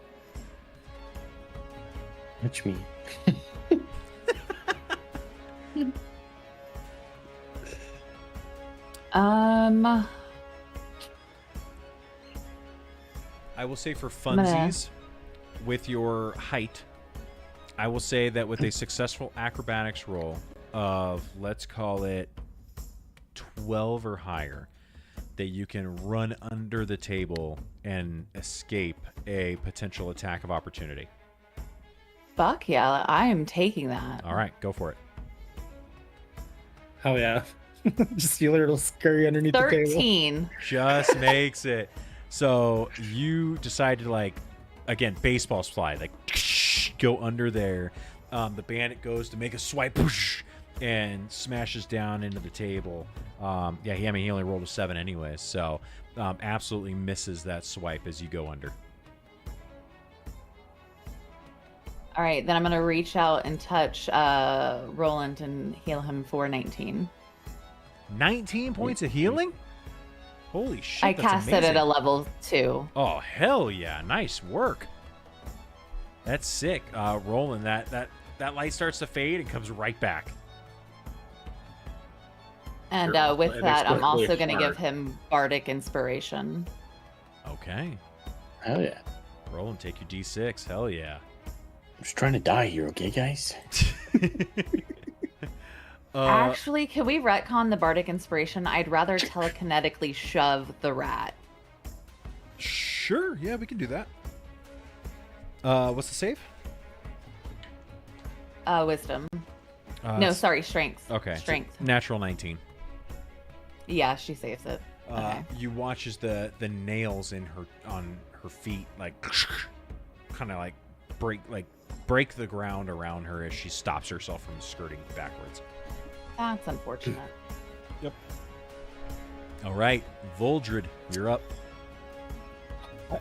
Touch me. I will say for funsies, with your height, I will say that with a successful acrobatics roll of, let's call it 12 or higher, that you can run under the table and escape a potential attack of opportunity. Fuck yeah, I am taking that. All right, go for it. Hell yeah. Just feel a little scurry underneath the table. 13. Just makes it. So you decide to, like, again, baseball slide, like, go under there. The bandit goes to make a swipe and smashes down into the table. Yeah, he only rolled a 7 anyways, so absolutely misses that swipe as you go under. All right, then I'm going to reach out and touch Roland and heal him for 19. 19 points of healing? Holy shit, I that's cast it amazing. at a level 2. Oh, hell yeah. Nice work. That's sick. Roland, that light starts to fade and comes right back. And Sure. with That that, makes I'm also perfectly going to give smart. him Bardic Inspiration. Okay. Hell yeah. Roland, take your D6. Hell yeah. I'm just trying to die here, okay, guys? Actually, can we retcon the Bardic Inspiration? I'd rather telekinetically shove the rat. Sure. Yeah, we can do that. What's the save? Wisdom. No, sorry, Strength. Okay. Strength. Natural 19. Yeah, she saves it. Okay. You watch as the nails in her on her feet like kind of like break the ground around her as she stops herself from skirting backwards. That's unfortunate. Yep. All right, Voldred, you're up.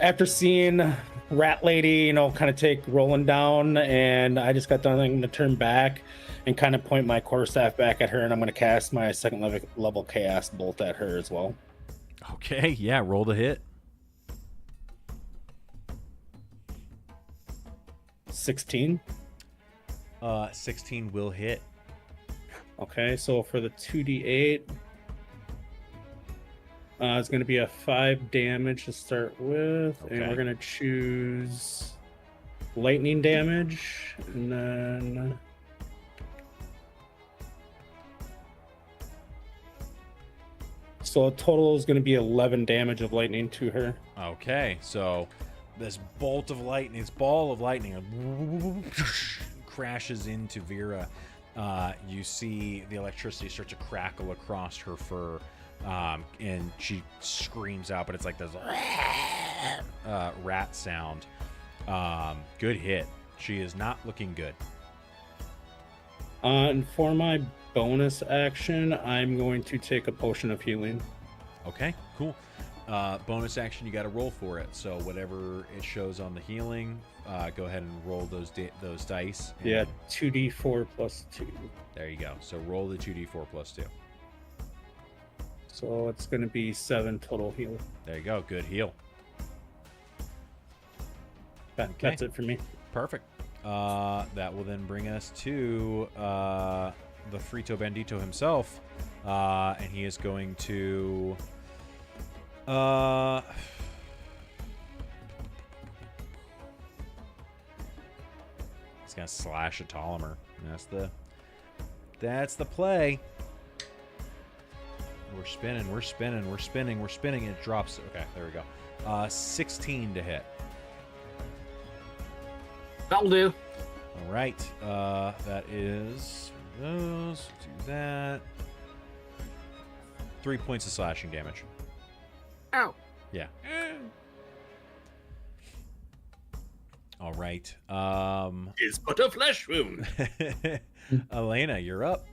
After seeing Rat Lady, kind of take rolling down, and I just got done to turn back and kind of point my quarterstaff back at her, and I'm going to cast my second level chaos bolt at her as well. Okay, yeah, roll the hit. 16. 16 will hit. Okay, so for the 2d8, it's going to be a 5 damage to start with, Okay. and we're going to choose lightning damage, and then so a total is going to be 11 damage of lightning to her. Okay, so this ball of lightning crashes into Vera. You see the electricity start to crackle across her fur, and she screams out, but it's like this rat sound. Good hit. She is not looking good. And for my bonus action, I'm going to take a potion of healing. Okay, cool. Bonus action, you got to roll for it. So whatever it shows on the healing, go ahead and roll those dice. And Yeah, 2d4 plus 2. there you go. So roll the 2d4 plus 2. So it's going to be 7 total heal. There you go. Good heal. That's it for me. Perfect. That will then bring us to the Frito Bandito himself, and he is going to. He's gonna slash a Ptolemy. That's the play. We're spinning. It drops. Okay, there we go. 16 to hit. That'll do. All right. That is those. Do that. 3 points of slashing damage. Ow. Yeah. All right. It's but a flesh wound. Elena, you're up.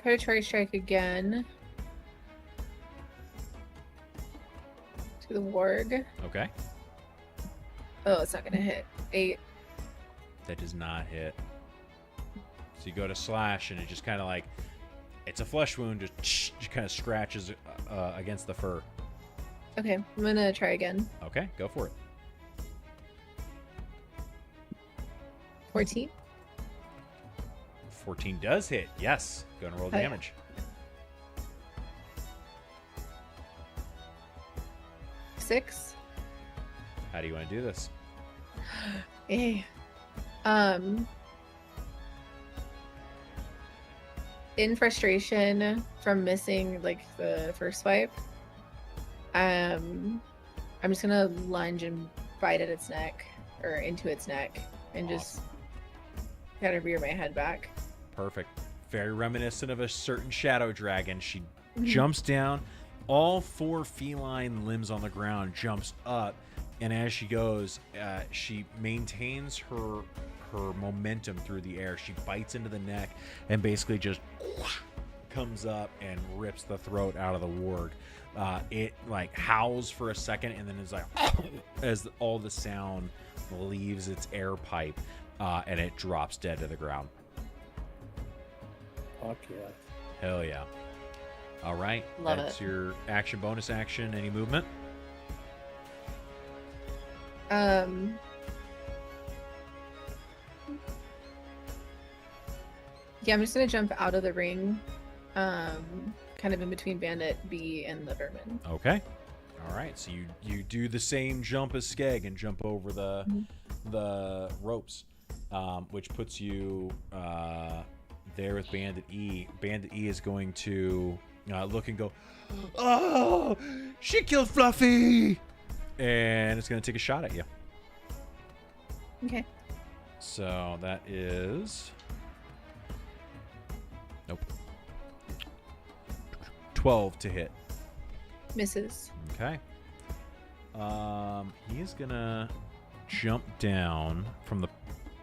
Predatory strike again. To the warg. Okay. Oh, it's not gonna hit. 8. That does not hit. So you go to slash, and it just kind of like, it's a flesh wound, just kind of scratches against the fur. Okay, I'm gonna try again. Okay, go for it. 14. 14 does hit. Yes. Go and roll Okay. damage. 6. How do you want to do this? Hey. In frustration from missing like the first swipe, I'm just gonna lunge and bite at its neck or into its neck and just kind of rear my head back. Perfect. Very reminiscent of a certain shadow dragon. She jumps down, all 4 feline limbs on the ground, jumps up, and as she goes, she maintains her momentum through the air. She bites into the neck and basically just comes up and rips the throat out of the warg. It like howls for a second and then is like as all the sound leaves its air pipe, and it drops dead to the ground. Fuck yeah. Hell yeah. All right. Love That's it. your action, bonus action. Any movement? Yeah, I'm just gonna jump out of the ring, kind of in between Bandit B and the Vermin. Okay. All right. So you do the same jump as Skeg and jump over the ropes, which puts you there with Bandit E. Bandit E is going to look and go, "Oh, she killed Fluffy!" And it's going to take a shot at you. Okay. So that is Nope. 12 to hit. Misses. Okay. He is gonna jump down from the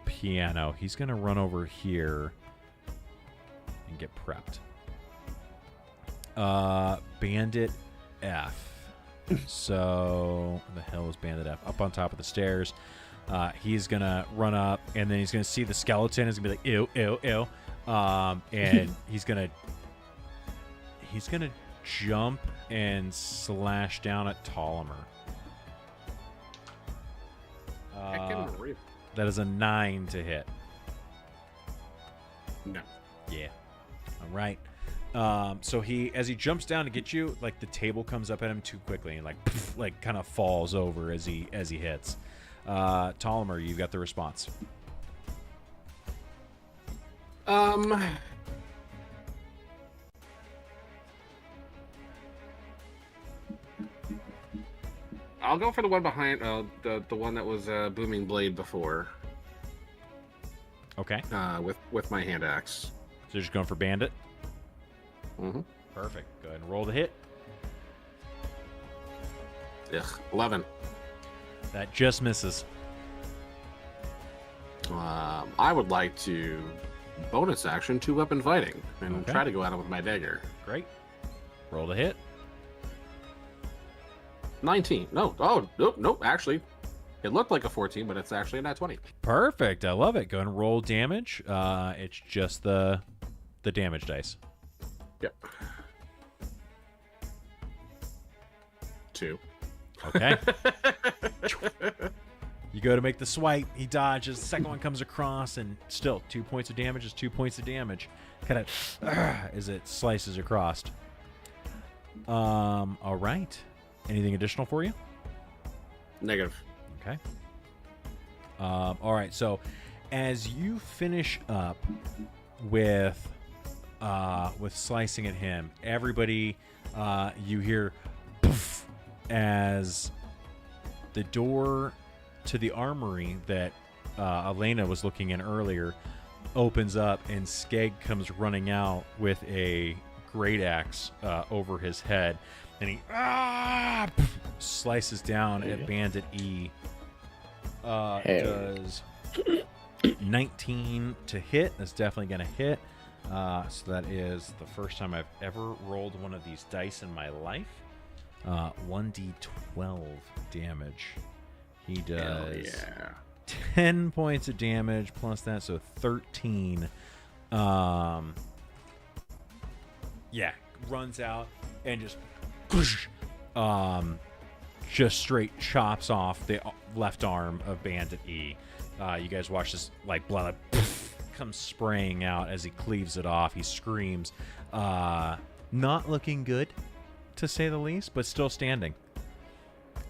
piano. He's gonna run over here and get prepped. Bandit F. So, the hell is Bandit F? Up on top of the stairs. He's gonna run up, and then he's gonna see the skeleton. He's gonna be like, ew, ew, ew. And he's gonna jump and slash down at Ptolemy. That is a 9 to hit. No. Yeah. All right. So as he jumps down to get you, like the table comes up at him too quickly and like kind of falls over as he hits. Ptolemy, you've got the response. I'll go for the one behind the one that was booming blade before. Okay. With my hand axe. So you're just going for Bandit? Mm-hmm. Perfect. Go ahead and roll the hit. Ugh, 11. That just misses. I would like to bonus action 2-weapon fighting and Okay. try to go at him with my dagger. Great. Roll the hit. 19. No. Oh, nope. Actually, it looked like a 14, but it's actually a nat 20. Perfect. I love it. Go ahead and roll damage. It's just the damage dice. Yep. 2. Okay. You go to make the swipe. He dodges. The second one comes across, and still 2 points of damage is 2 points of damage. Kind of as it slices across. All right. Anything additional for you? Negative. Okay. All right. So, as you finish up with slicing at him, everybody, you hear poof as the door to the armory that Elena was looking in earlier opens up, and Skeg comes running out with a great axe over his head, and he slices down at Bandit E. Does 19 to hit. That's definitely going to hit. So that is the first time I've ever rolled one of these dice in my life. 1d12 damage. He does 10 points of damage plus that, so 13. Runs out and just straight chops off the left arm of Bandit E. You guys watch this, like, blood comes spraying out as he cleaves it off. He screams. Not looking good, to say the least, but still standing.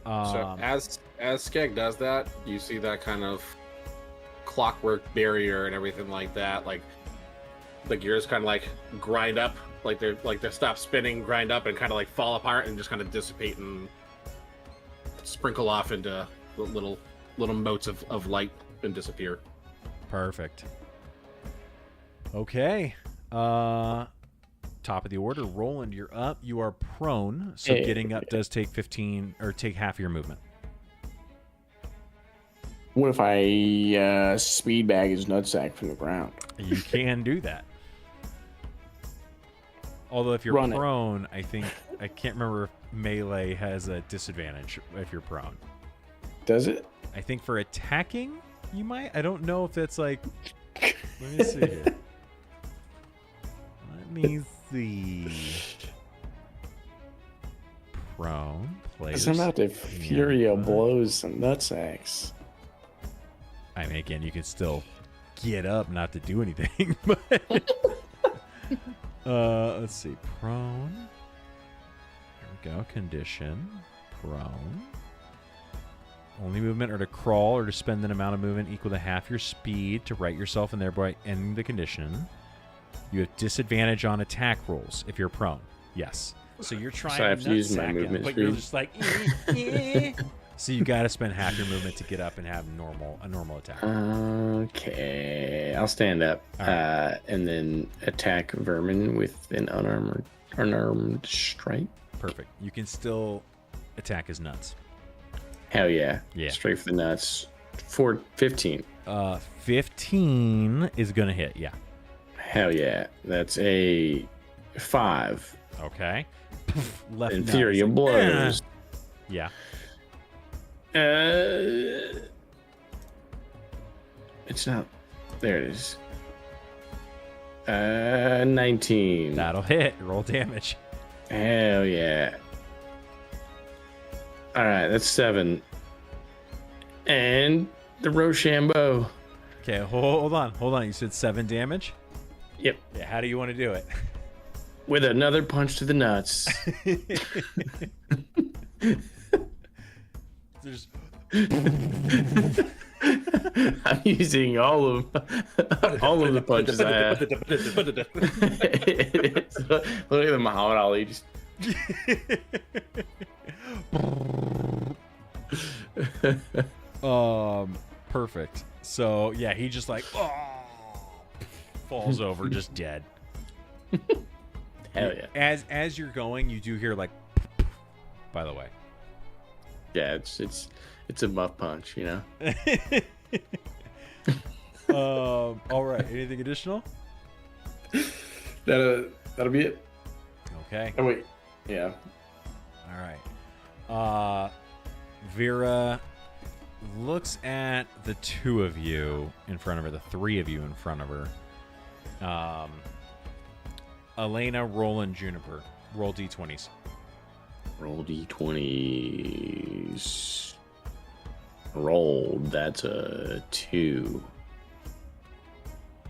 So as Skeg does that, you see that kind of clockwork barrier and everything like that. Like the gears kind of like grind up, like they stop spinning, grind up, and kind of like fall apart and just kind of dissipate and sprinkle off into little motes of light and disappear. Perfect. Okay. Top of the order, Roland, you're up. You are prone, so getting up does take 15 or take half of your movement. What if I speed bag his nutsack from the ground? You can do that. Although if you're prone, I can't remember if melee has a disadvantage if you're prone. Does it? I think for attacking, you might. I don't know if that's like. Let me see here. Let me see. Prone players. I'm about to Furio blows some nutsacks. I mean, again, you can still get up, not to do anything. But let's see. Prone. There we go. Condition. Prone. Only movement are to crawl or to spend an amount of movement equal to half your speed to right yourself and thereby ending the condition. You have disadvantage on attack rolls if you're prone. Yes. So you're trying So I have to use my nutsack him, movement but speed. you're just like, So you got to spend half your movement to get up and have a normal attack. Okay, I'll stand up All right. and then attack Vermin with an unarmed strike. Perfect. You can still attack his nuts. Hell yeah. Yeah. Straight for the nuts. 15. 15 is going to hit, yeah. Hell yeah. That's a 5. Okay. Left nut. Inferior blows. Yeah. It's not. There it is. 19. That'll hit. Roll damage. Hell yeah. All right, that's 7. And the Rochambeau. Okay, hold on. You said 7 damage? Yep. Yeah, how do you want to do it? With another punch to the nuts. There's... I'm using all of the punches I have. Look at the Muhammad Ali just. Perfect. So yeah, he just like falls over, just dead. Hell yeah. As you're going, you do hear like. By the way. Yeah, it's a muff punch, you know. All right. Anything additional? That'll be it. Okay. Oh wait. Yeah. All right. Vera looks at the 2 of you in front of her, the 3 of you in front of her. Elena, Roland, Juniper. Roll d20s. Roll d20s. Rolled. That's a 2.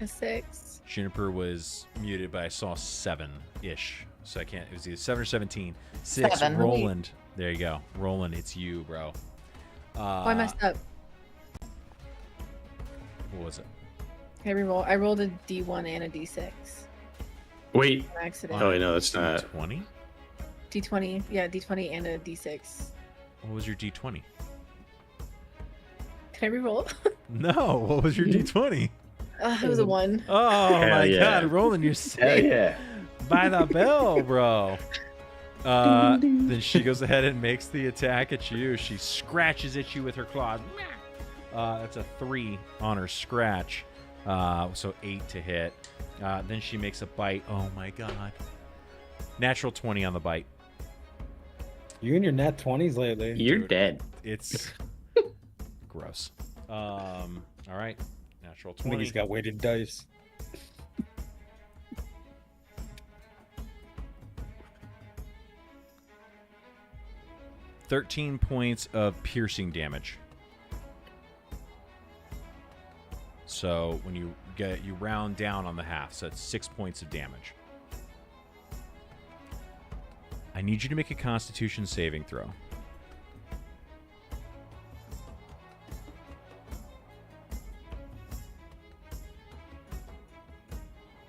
A 6. Juniper was muted, but I saw 7-ish. So I can't. It was either 7 or 17. 6. 7. Roland. There you go. Roland, it's you, bro. I messed up. What was it? Can I reroll? I rolled a D1 and a D6. Wait. An accident. Oh, wait, no, that's not. D20? D20. Yeah, D20 and a D6. What was your D20? Can I reroll? No. What was your D20? It was a 1. Oh Hell my yeah. God, Roland, you're Hell sick. yeah. By the bell, bro. Then she goes ahead and makes the attack at you. She scratches at you with her claws. That's a 3 on her scratch. So 8 to hit. Then she makes a bite. Oh my God. Natural 20 on the bite. You and your nat 20s lately. You're dead. It's gross. All right. Natural I think 20. he's got weighted dice. $13 points of piercing damage. So when you round down on the half, so it's 6 points of damage. I need you to make a Constitution saving throw.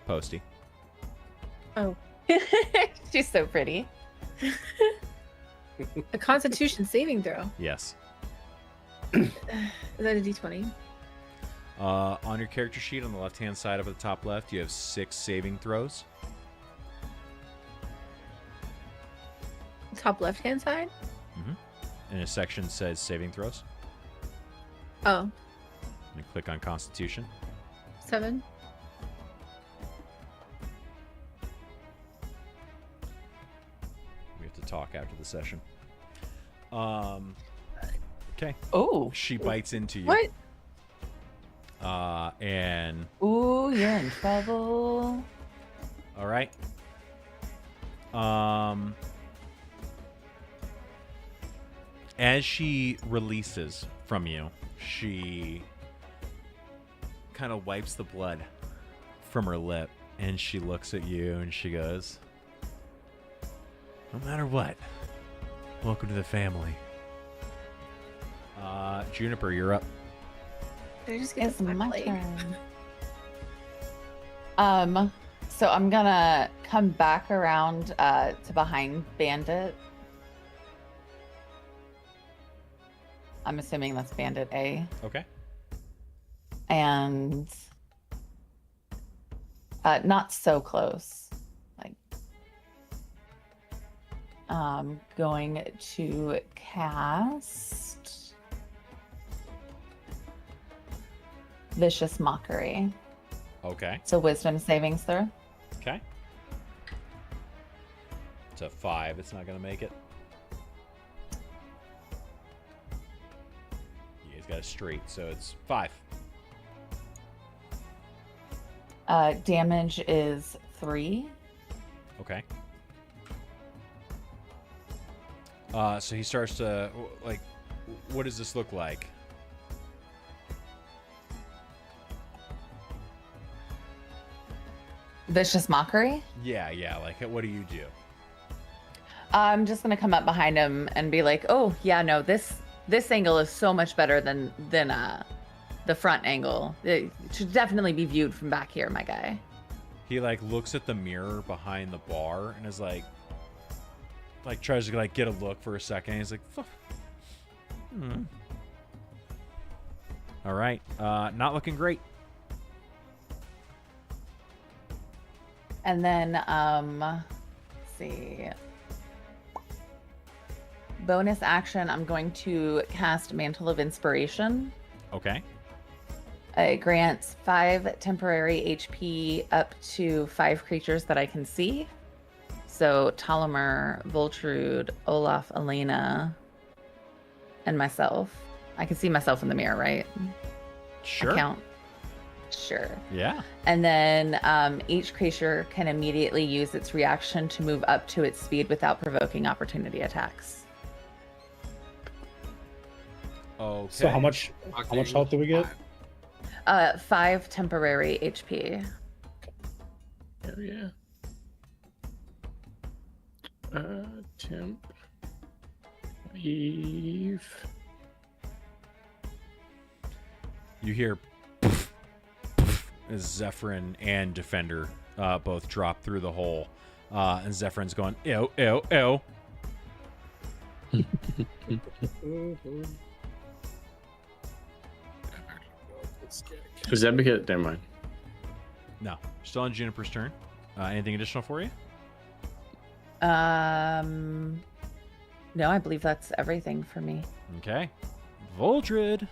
Posty. Oh. She's so pretty. A Constitution saving throw. Yes. Is that a D20? On your character sheet on the left-hand side up at the top left, you have 6 saving throws. Top left-hand side? And a section says saving throws. Oh, And click on Constitution. 7. We have to talk after the session. Okay. Oh. She bites into you. What? And Ooh, you're in trouble. all right. As she releases from you, she kind of wipes the blood from her lip and she looks at you and she goes, "No matter what, welcome to the family." Juniper, you're up. Did I just get It's the my leg? turn. So I'm gonna come back around to behind Bandit. I'm assuming that's Bandit A. Okay. And not so close. Like, going to cast Vicious Mockery. Okay. So wisdom savings throw. Okay. It's a 5. It's not going to make it. Yeah, he's got a straight, so it's 5. Damage is 3. Okay. So he starts to, like, what does this look like? Vicious Mockery. Yeah, like, what do you do? I'm just gonna come up behind him and be like, "Oh yeah, no, this angle is so much better than the front angle. It should definitely be viewed from back here, my guy." He, like, looks at the mirror behind the bar and is like tries to, like, get a look for a second. He's like, all right, not looking great. And then, let's see. Bonus action, I'm going to cast Mantle of Inspiration. Okay. It grants 5 temporary HP up to 5 creatures that I can see. So Tolomer, Voltrude, Olaf, Elena, and myself. I can see myself in the mirror, right? Sure. I count. Sure. Yeah. And then each creature can immediately use its reaction to move up to its speed without provoking opportunity attacks. Okay. So how much health do we get? 5 temporary HP. Hell yeah. Temp. Leave. You hear as Zephyrin and Defender both drop through the hole. And Zephyrin's going, ew, ew, ew. Is that because? Never mind. No. Still on Juniper's turn. Anything additional for you? No, I believe that's everything for me. Okay. Voldred.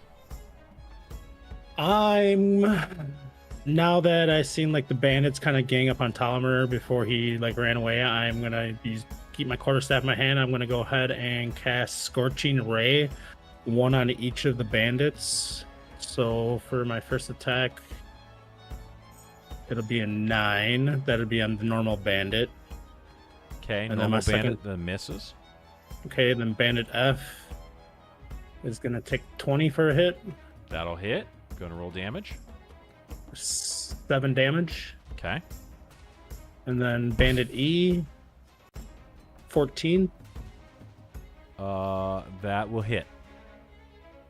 Now that I seen like the bandits kind of gang up on Tolomer before he like ran away, I'm gonna keep my quarterstaff in my hand. I'm gonna go ahead and cast Scorching Ray, 1 on each of the bandits. So for my first attack, it'll be a 9. That'll be on the normal bandit. Okay, And then normal my second- bandit that misses. Okay, then bandit F is gonna take 20 for a hit, That'll hit. Gonna roll damage. 7 damage. Okay. And then bandit E, 14. That will hit.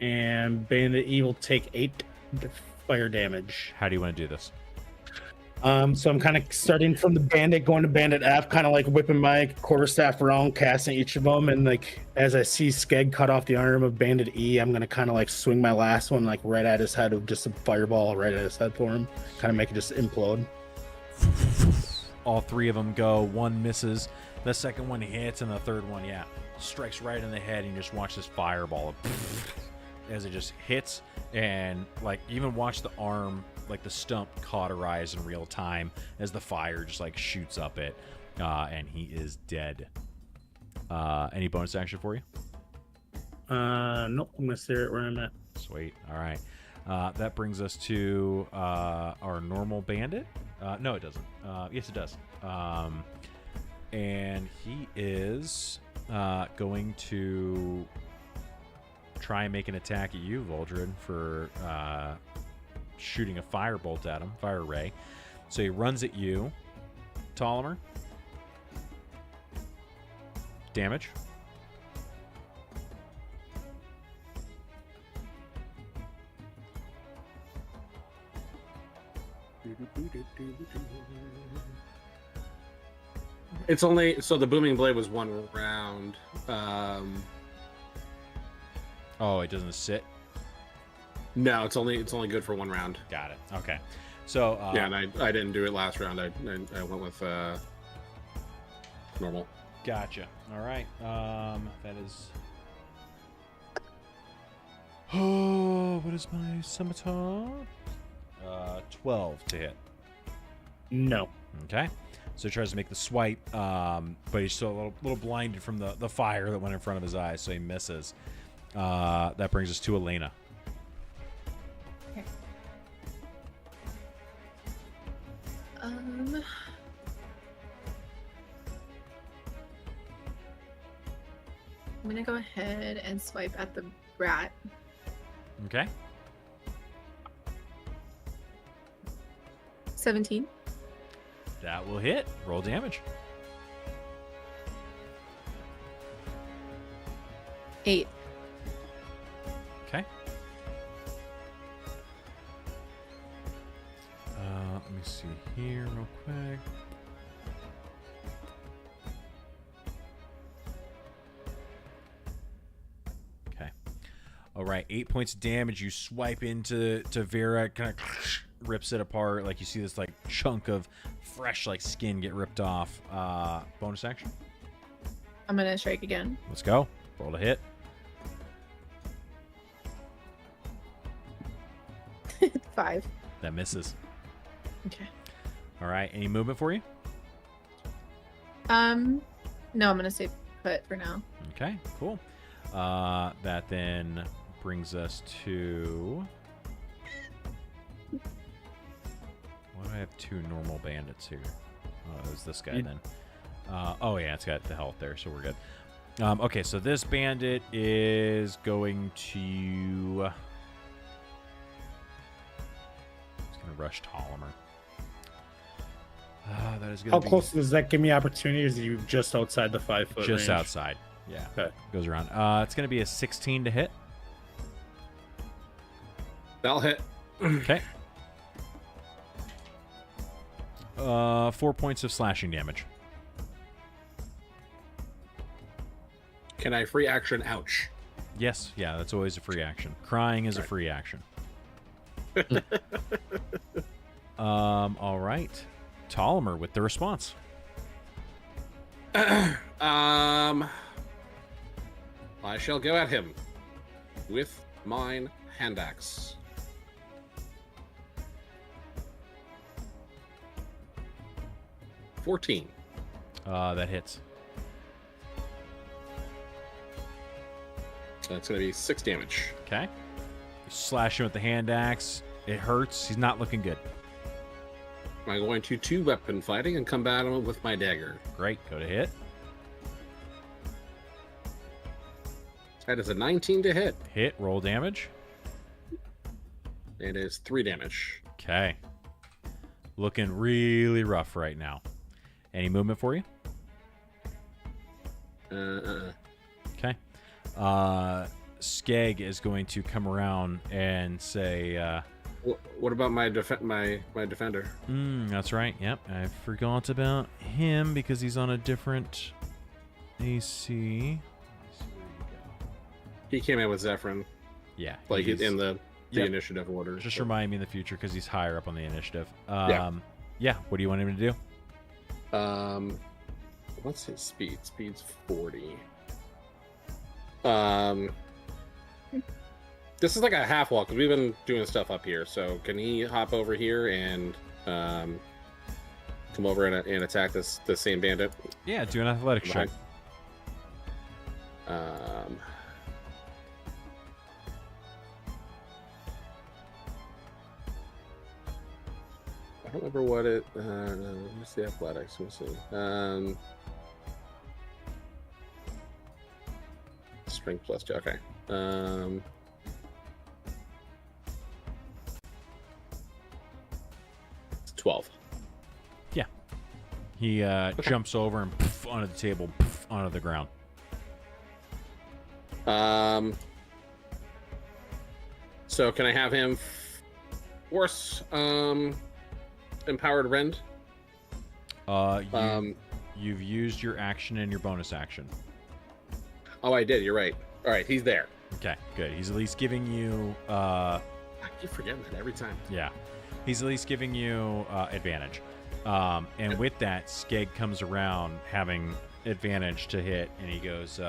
And bandit E will take 8 fire damage. How do you want to do this? So I'm kind of starting from the bandit, going to bandit F, kind of like whipping my quarterstaff around, casting each of them, and like as I see Skeg cut off the arm of bandit E, I'm gonna kind of like swing my last one like right at his head, with just a fireball right at his head for him, kind of make it just implode. All 3 of them go. 1 misses. The second one hits, and the third one, strikes right in the head. And you just watch this fireball as it just hits, and like even watch the arm, like the stump, cauterize in real time as the fire just like shoots up it, and he is dead. Any bonus action for you? Nope, I'm gonna stare at where I'm at. Sweet. All right. That brings us to our normal bandit. No, it doesn't. Yes, it does. And he is going to try and make an attack at you, Voldred, for shooting a firebolt at him, fire ray. So he runs at you, Tolomer. Damage. It's only so the booming blade was 1 round. Oh, it doesn't sit. No, it's only good for 1 round. Got it. Okay. So Yeah, and I didn't do it last round. I went with normal. Gotcha. All right. That is. Oh, what is my scimitar? 12 to hit. No. Okay. So he tries to make the swipe, but he's still a little blinded from the fire that went in front of his eyes, so he misses. That brings us to Elena. Okay. I'm gonna go ahead and swipe at the rat. Okay. 17. That will hit. Roll damage. 8. Okay. Let me see here real quick. Okay. All right, 8 points of damage. You swipe into Vera, kind of rips it apart. Like you see this like chunk of fresh like skin get ripped off. Bonus action. I'm gonna strike again. Let's go. Roll a hit. 5. That misses. Okay. All right. Any movement for you? No, I'm gonna stay put for now. Okay, cool. That then brings us to. Why do I have 2 normal bandits here? Oh, it was this guy then. Oh yeah, it's got the health there, so we're good. Okay, so this bandit is going to. He's gonna rush Ptolemy. That is gonna How be close does that give me opportunity? Is you just outside the 5-foot just range? outside. Yeah, Okay. goes around. It's gonna be a 16 to hit. That'll hit. Okay. 4 points of slashing damage. Can I free action? Ouch. Yes, yeah, that's always a free action. Crying is a free action. All right. Ptolemy with the response. I shall go at him with mine hand axe. $14. That hits. That's going to be 6 damage. Okay. You slash him with the hand axe. It hurts. He's not looking good. I'm going to 2-weapon fighting and combat him with my dagger. Great. Go to hit. That is a 19 to hit. Hit. Roll damage. It is 3 damage. Okay. Looking really rough right now. Any movement for you? Okay. Skeg is going to come around and say, What about my defender? That's right. Yep. I forgot about him because he's on a different AC. He came in with Zephyrin, Yeah. like he's- in the Yep. initiative order. Just so- remind me in the future because he's higher up on the initiative. Yeah. Yeah. What do you want him to do? What's his speed? Speed's 40. This is like a half walk because we've been doing stuff up here. So can he hop over here and come over and attack the same bandit? Yeah. Do an athletics check. I don't remember what it. What's the athletics? Let's see. Strength plus 2. Okay. 12. Yeah. He jumps over and poof, onto the table, poof, onto the ground. So can I have him force empowered rend? You've used your action and your bonus action. Oh, I did. You're right. All right, he's there. Okay, good. He's at least giving you. I keep forgetting that every time. Yeah, he's at least giving you advantage. And with that, Skeg comes around having advantage to hit, and he goes,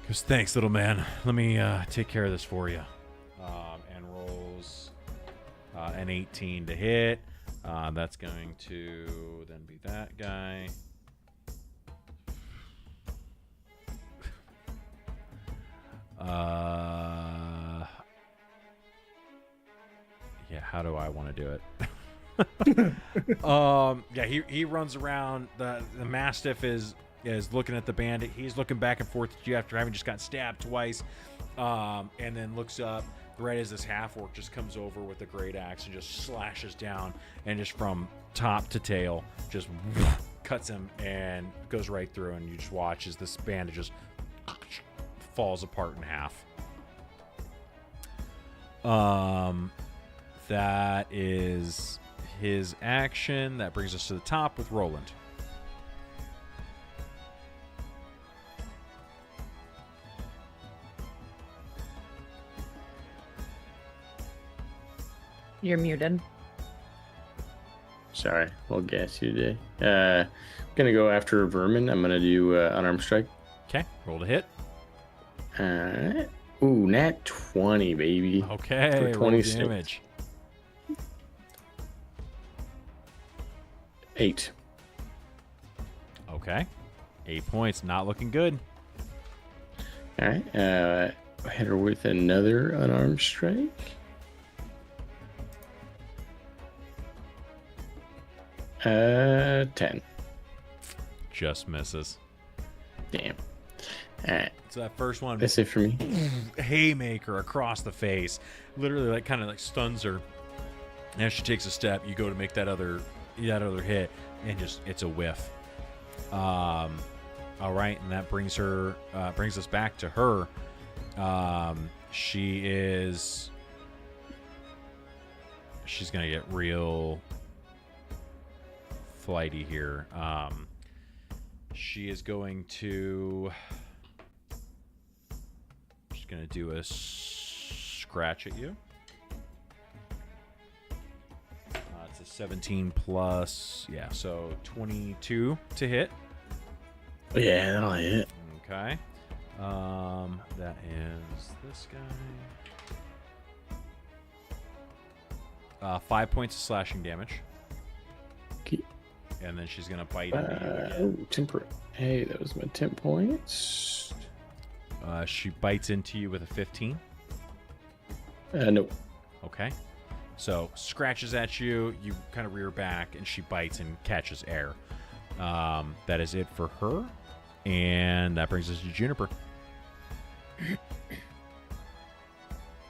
"Thanks, little man. Let me take care of this for you." And rolls an 18 to hit. That's going to then be that guy. Yeah, how do I want to do it? Yeah, he runs around. The Mastiff is looking at the bandit. He's looking back and forth at you after having just got stabbed twice. And then looks up right as this half-orc just comes over with a great axe and just slashes down, and just from top to tail just cuts him and goes right through, and you just watch as this bandit just falls apart in half. That is his action. That brings us to the top with Roland. You're muted. Sorry, a little gassy today. Gonna go after Vermin. I'm gonna do unarmed strike. Okay, roll to hit. Alright. Ooh, nat 20, baby. Okay, For roll 26. damage. 8. Okay, 8 points. Not looking good. Alright. Hit her with another unarmed strike. Uh, 10. Just misses. Damn. Alright. So that first one, That's it for me. haymaker across the face, literally like kind of like stuns her. And as she takes a step, you go to make that other hit, and just it's a whiff. All right, and that brings us back to her. She's gonna get real flighty here. She is going to. She's going to do a scratch at you. It's a 17 plus, yeah, so 22 to hit. Yeah, that'll hit. Okay. That is this guy. 5 points of slashing damage. Okay. And then she's going to bite into you again. Oh, temperate. Hey, that was my 10 points. She bites into you with a 15. Nope. Okay. So scratches at you, you kind of rear back, and she bites and catches air. That is it for her. And that brings us to Juniper.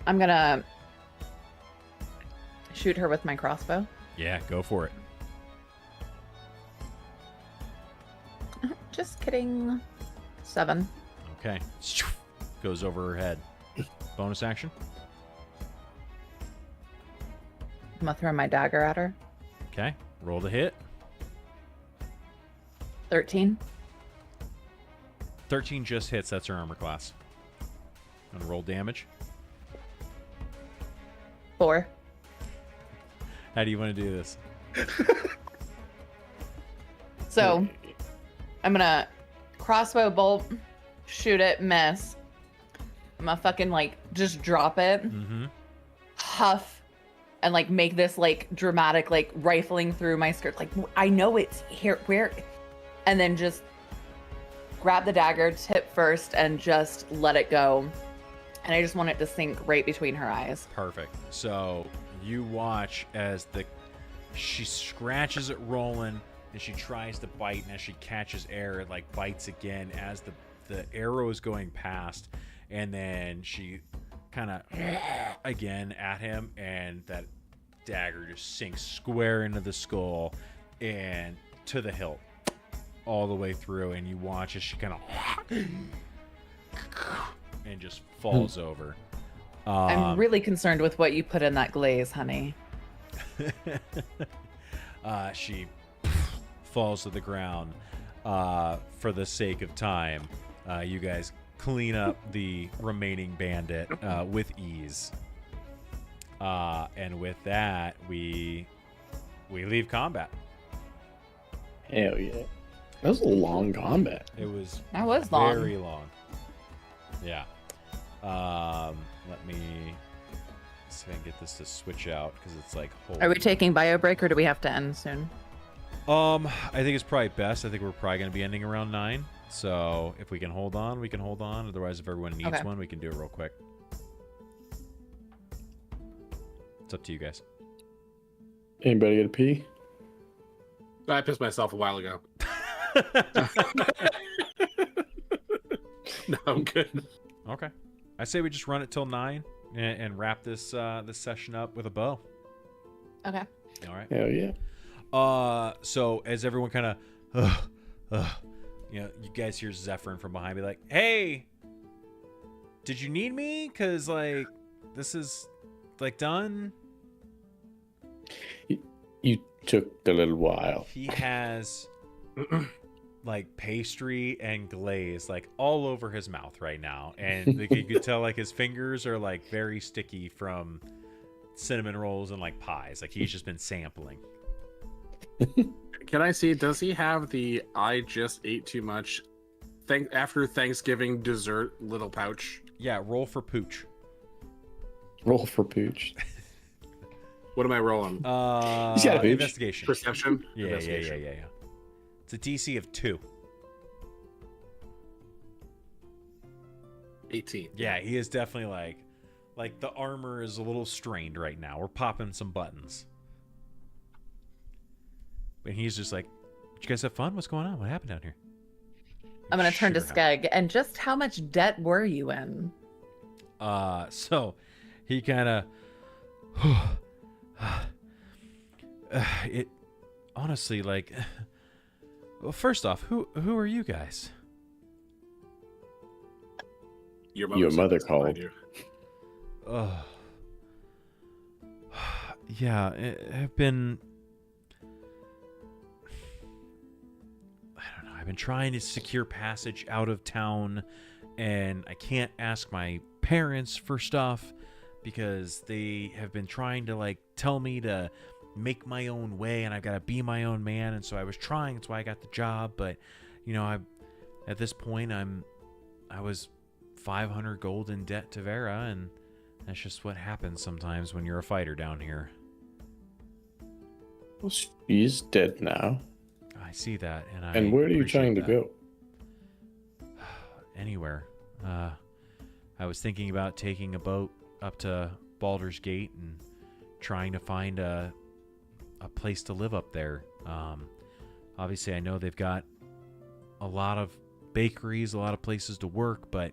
I'm gonna shoot her with my crossbow. Yeah, go for it. Just kidding. 7. Okay. Goes over her head. Bonus action. I'm gonna throw my dagger at her. Okay. Roll the hit. 13. 13 just hits. That's her armor class. Gonna roll damage. 4. How do you want to do this? So I'm gonna crossbow bolt, shoot it, miss. I'm gonna fucking like just drop it, Mm-hmm. huff, and like make this like dramatic like rifling through my skirt. Like I know it's here, where, and then just grab the dagger, tip first, and just let it go. And I just want it to sink right between her eyes. Perfect. So you watch as she scratches at Roland, and she tries to bite, and as she catches air, it like bites again as the arrow is going past, and then she kind of again at him, and that dagger just sinks square into the skull and to the hilt all the way through, and you watch as she kind of and just falls over. I'm really concerned with what you put in that glaze, honey. She falls to the ground. For the sake of time, you guys clean up the remaining bandit with ease. And with that, we leave combat. Hell yeah. That was a long combat. It was That was long. very long. Yeah. Let me see if I can get this to switch out because it's like. Are we taking bio break or do we have to end soon? I think it's probably best. I think we're probably going to be ending around 9. So if we can hold on, we can hold on. Otherwise, if everyone needs one, we can do it real quick. It's up to you guys. Anybody get a pee? I pissed myself a while ago. No, I'm good. Okay. I say we just run it till 9 and wrap this this session up with a bow. Okay. All right. Hell yeah. So as everyone kind of, you know, you guys hear Zephyrin from behind be like, "Hey, did you need me? Cause like this is like done." You took a little while. He has like pastry and glaze like all over his mouth right now, and like, you could tell like his fingers are like very sticky from cinnamon rolls and like pies. Like he's just been sampling. Can I see? Does he have the "I just ate too much" after Thanksgiving dessert little pouch? Yeah, roll for pooch. Roll for pooch. What am I rolling? He's got a pooch. Investigation. Perception. Yeah. Investigation. It's a DC of 2. 18. Yeah, he is definitely like the armor is a little strained right now. We're popping some buttons. And he's just like, "Did you guys have fun? What's going on? What happened down here?" I'm going to turn to Sure Skeg. And just how much debt were you in? So he kind of it honestly like well, first off, who are you guys? Your mother said called. you. Yeah, I've been I've been trying to secure passage out of town, and I can't ask my parents for stuff because they have been trying to like tell me to make my own way, and I've got to be my own man. And so I was trying. That's why I got the job. But you know, at this point I was 500 gold in debt to Vera, and that's just what happens sometimes when you're a fighter down here. Well, she's dead now. I see that, and And where are you appreciate trying to that. go? Anywhere. I was thinking about taking a boat up to Baldur's Gate and trying to find a place to live up there. Obviously, I know they've got a lot of bakeries, a lot of places to work, but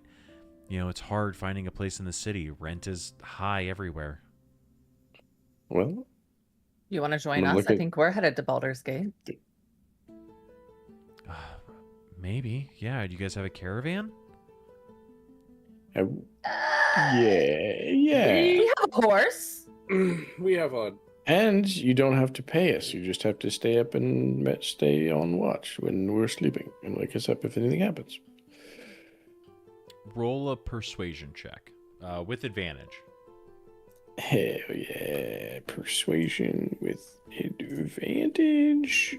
you know, it's hard finding a place in the city. Rent is high everywhere. Well, You want to join I'm us? I looking- think we're headed to Baldur's Gate. Maybe. Yeah. Do you guys have a caravan? yeah. We have a horse. We have a. And you don't have to pay us. You just have to stay up and stay on watch when we're sleeping and wake us up if anything happens. Roll a persuasion check with advantage. Hell yeah. Persuasion with advantage.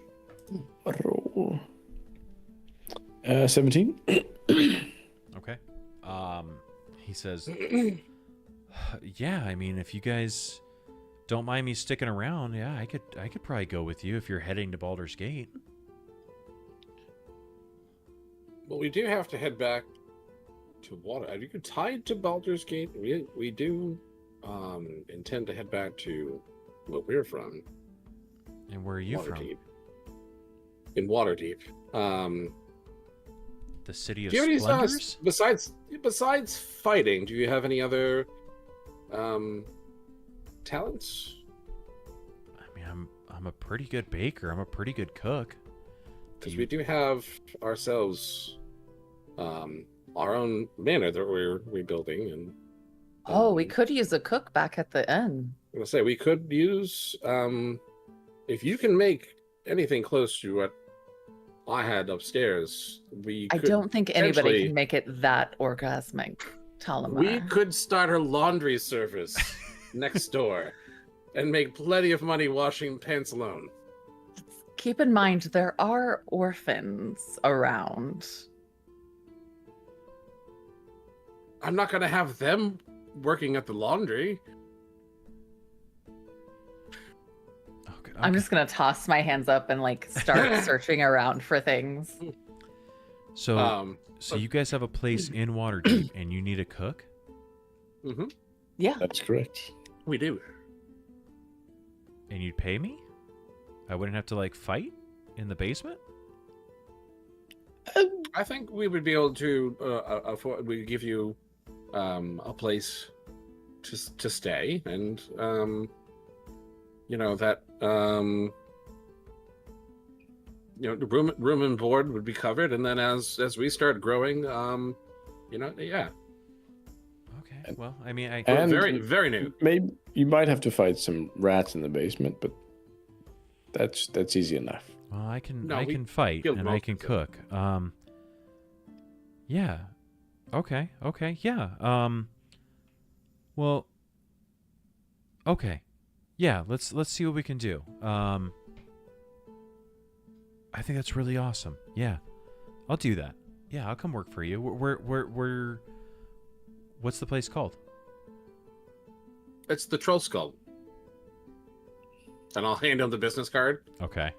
Roll. 17. Okay. He says, "Yeah, I mean, if you guys don't mind me sticking around, yeah, I could probably go with you if you're heading to Baldur's Gate." Well, we do have to head back to water. Are you tied to Baldur's Gate? We do intend to head back to where we're from. And where are you Waterdeep. In Waterdeep. from? The city of Do you have any splendors? besides fighting? Do you have any other talents? I mean, I'm a pretty good baker. I'm a pretty good cook. Because we do have ourselves our own manor that we're rebuilding, and Oh, we could use a cook back at the inn. I'm gonna say we could use if you can make anything close to what I had upstairs, I don't think anybody potentially- can make it that orgasmic, Talamar. We could start a laundry service next door and make plenty of money washing pants alone. Keep in mind, there are orphans around. I'm not going to have them working at the laundry. Okay, I'm just gonna toss my hands up and like start searching around for things. So But- you guys have a place in Waterdeep, and you need a cook. Mm-hmm. Yeah. That's correct. We do. And you'd pay me? I wouldn't have to like fight in the basement? I think we would be able to afford. We give you a place to stay, and that the room and board would be covered, and then as we start growing, yeah, Okay. Well, I mean, we're And- very very new. Maybe you might have to fight some rats in the basement, but that's easy enough. well, I can No, I we can fight killed and I most can of them. cook. Yeah. Okay. Yeah. Well. Okay. Yeah. Let's see what we can do. I think that's really awesome. Yeah. I'll do that. Yeah, I'll come work for you. Where what's the place called? It's the troll skull, and I'll hand him the business card, Okay.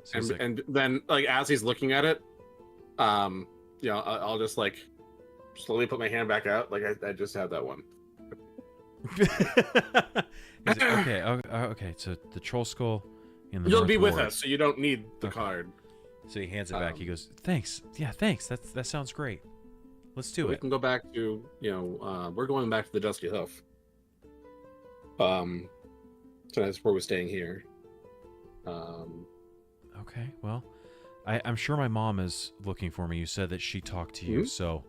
So it's like- and then like as he's looking at it, I'll just like slowly put my hand back out, like I just had that one. He's like, okay, okay. So the troll skull in the You'll North be with Ward. us, so you don't need the Okay. card. So he hands it back. He Um, goes, "Thanks. Yeah, thanks. That sounds great. Let's do We it." can go back to we're going back to the Dusty Hoof. So that's where we're staying here. Okay. Well, I'm sure my mom is looking for me. You said that she talked to you, Mhm. so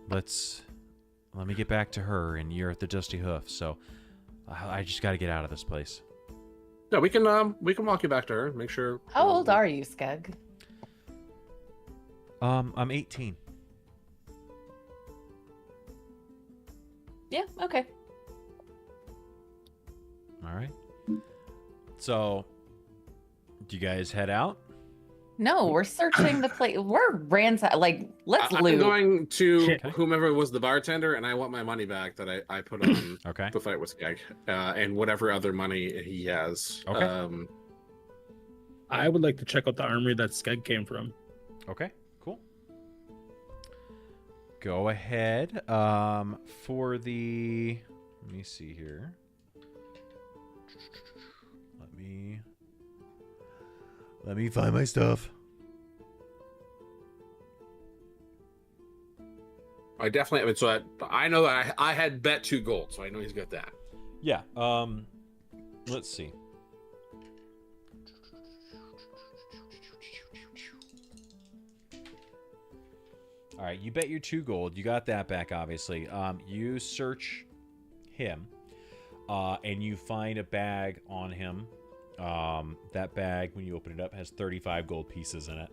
let me get back to her. And you're at the Dusty Hoof, so I just got to get out of this place. Yeah, we can walk you back to her. Make sure. How old are you, Skeg? I'm 18. Yeah. Okay. All right. So, do you guys head out? No, we're searching the place. We're ransack. Like, let's I'm loot. going to Okay. whomever was the bartender, and I want my money back that I put on Okay. the fight with Skeg, and whatever other money he has. Okay. I would like to check out the armory that Skeg came from. Okay, cool. Go ahead. For the, let me see here. Let me find my stuff. I definitely. I mean, so I know that I had bet 2 gold, so I know he's got that. Yeah. Let's see. All right, you bet your 2 gold. You got that back, obviously. You search him, and you find a bag on him. That bag, when you open it up, has 35 gold pieces in it.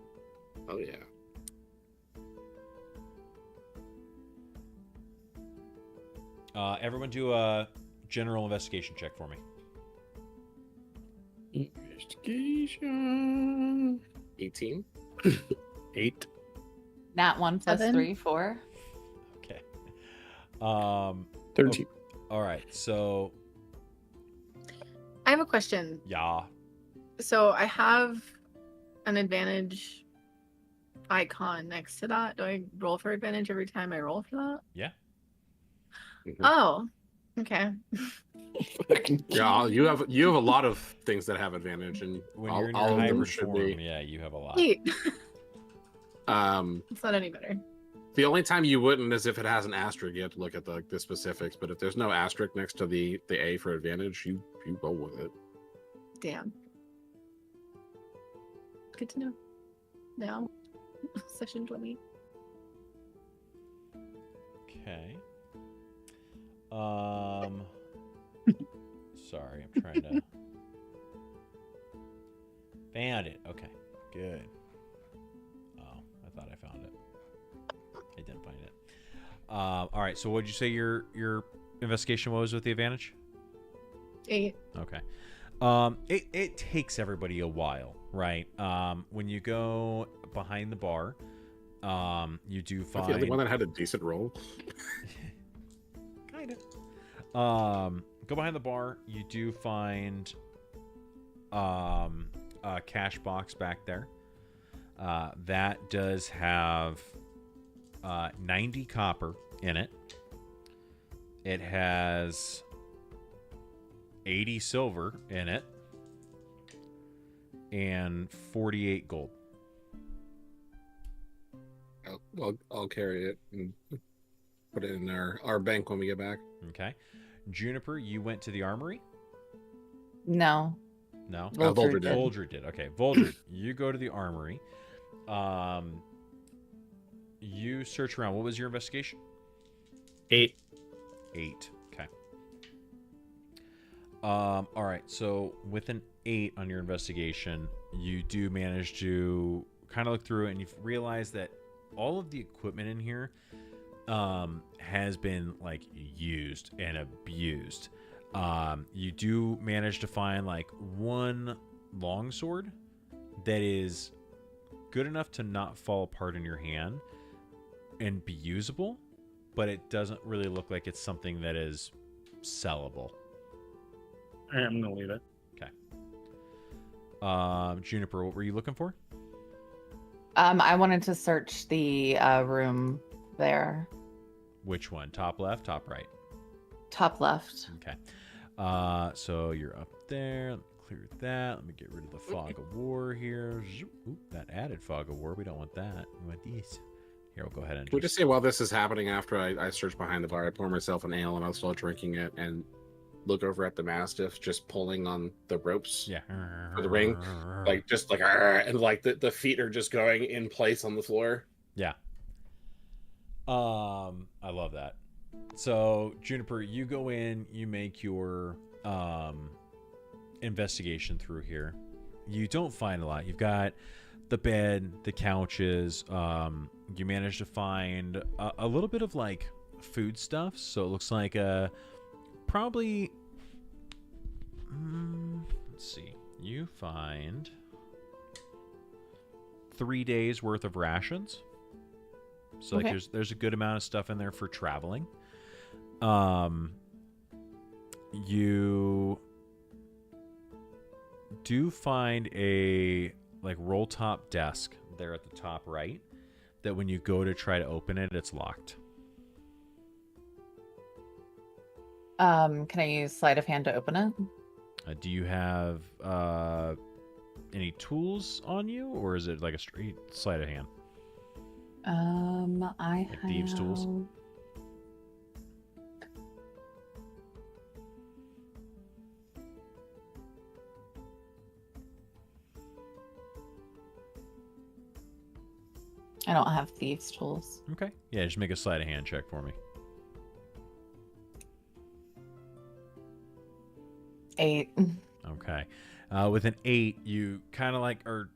Oh yeah. Everyone do a general investigation check for me. Investigation. 18. 8. Nat 1 plus 7. 3, 4. Okay. 13. All right. So, I have a question. yeah. So I have an advantage icon next to that. Do I roll for advantage every time I roll for that? Yeah. Oh, okay. Yeah, you have a lot of things that have advantage, and When all, you're in all your of them hybrid should form, be. yeah, you have a lot. Wait, Um, it's not any better. the only time you wouldn't is if it has an asterisk. You have to look at the specifics. But if there's no asterisk next to the A for advantage, you roll with it. Damn. Good to know. Now, session 20. Okay. Sorry, I'm trying to. Found it. Okay, good. All right. So what did you say your investigation was with the advantage? 8. Okay. It takes everybody a while, right? When you go behind the bar, you do I'm the find only one that had a decent roll. kind of. Go behind the bar. You do find a cash box back there. That does have 90 copper in it. It has 80 silver in it and 48 gold. I'll carry it and put it in our bank when we get back. Okay. Juniper, you went to the armory? No. No? Voldred did. Voldred did. Okay. Voldred, you go to the armory. You search around. What was your investigation? 8. 8. Okay. All right. So with an 8 on your investigation, you do manage to kind of look through it, and you realize that all of the equipment in here has been like used and abused. You do manage to find like one longsword that is good enough to not fall apart in your hand and be usable, but it doesn't really look like it's something that is sellable. I'm gonna leave it. Okay. Juniper, what were you looking for? I wanted to search the room there. Which one? Top left, top right? Top left. Okay. So you're up there. Let me clear that. Let me get rid of the fog of war here. Ooh, that added fog of war. We don't want that. We want these. Here, we'll go ahead and Can we just say while this is happening, after I search behind the bar, I pour myself an ale and I'll start drinking it and look over at the Mastiff just pulling on the ropes yeah. for the ring. Like, just like, and like the feet are just going in place on the floor. Yeah. I love that. So, Juniper, you go in, you make your investigation through here. You don't find a lot. You've got the bed, the couches. You manage to find a little bit of like food stuff. So it looks like probably. Let's see. You find 3 days worth of rations. So Okay. like there's a good amount of stuff in there for traveling. You do find a like roll top desk there at the top right that when you go to try to open it, it's locked. Can I use sleight of hand to open it? Do you have any tools on you, or is it like a straight sleight of hand? I Like thieves' tools? I don't have thieves' tools. Okay. Yeah, just make a sleight of hand check for me. 8. Okay. With an 8, you kind of like are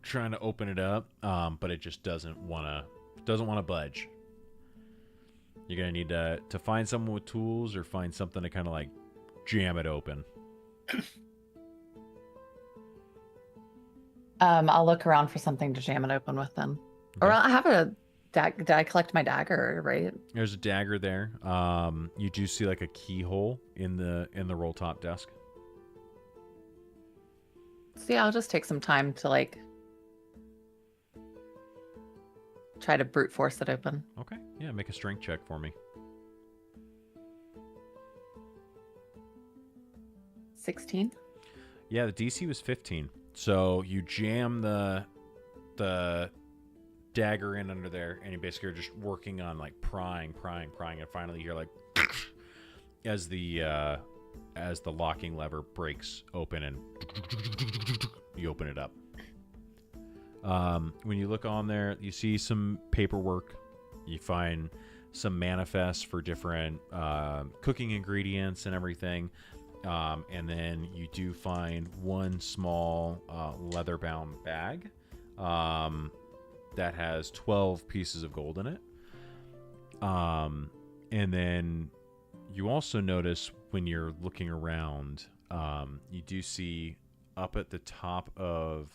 trying to open it up, but it just doesn't want to budge. You're gonna need to find someone with tools or find something to kind of like jam it open. I'll look around for something to jam it open with then. Or Okay. I have a did I collect my dagger, right? There's a dagger there. You do see like a keyhole in the roll top desk. See, I'll just take some time to like try to brute force it open. Okay. Yeah, make a strength check for me. 16. Yeah, the DC was 15. So you jam the dagger in under there, and you basically are just working on like prying, and finally you're like as the locking lever breaks open and you open it up. When you look on there, you see some paperwork. You find some manifests for different cooking ingredients and everything. And then you do find one small leather-bound bag that has 12 pieces of gold in it. And then you also notice when you're looking around, you do see up at the top of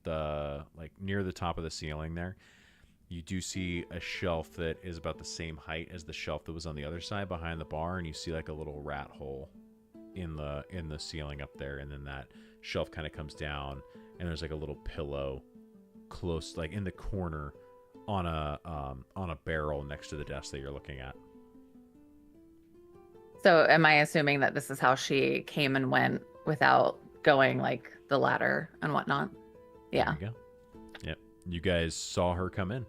the, like near the top of the ceiling there, you do see a shelf that is about the same height as the shelf that was on the other side behind the bar, and you see like a little rat hole in the ceiling up there, and then that shelf kind of comes down, and there's like a little pillow close, like in the corner, on a barrel next to the desk that you're looking at. So am I assuming that this is how she came and went without going like the ladder and whatnot? Yeah. There you go. Yep. You guys saw her come in.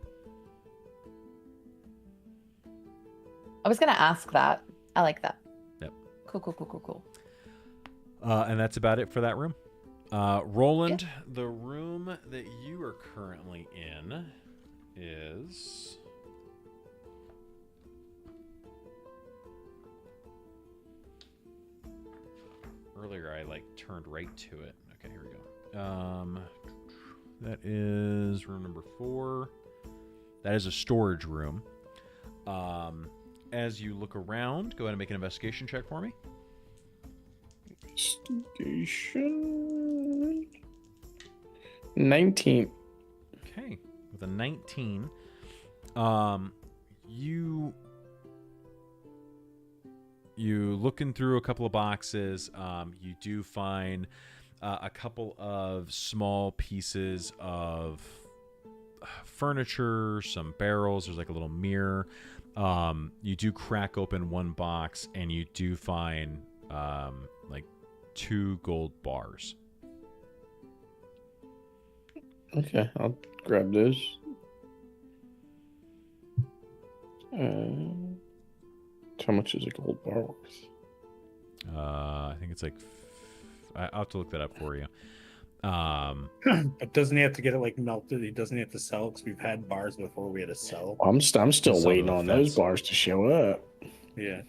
I was gonna ask that. I like that. Yep. Cool. And that's about it for that room. Roland, the room that you are currently in is... Earlier I like turned right to it. Okay, here we go. That is room number 4. That is a storage room. As you look around, go ahead and make an investigation check for me. Investigation. 19. Okay, with a 19, you looking through a couple of boxes, you do find a couple of small pieces of furniture, some barrels. There's like a little mirror. You do crack open one box, and you do find like 2 gold bars. Okay, I'll grab those. How much is a gold bar worth? I think it's like... I'll have to look that up for you. But doesn't he have to get it like melted? He doesn't have to sell, because we've had bars before we had to sell. I'm still Some waiting of the on those fence. bars to show up. Yeah.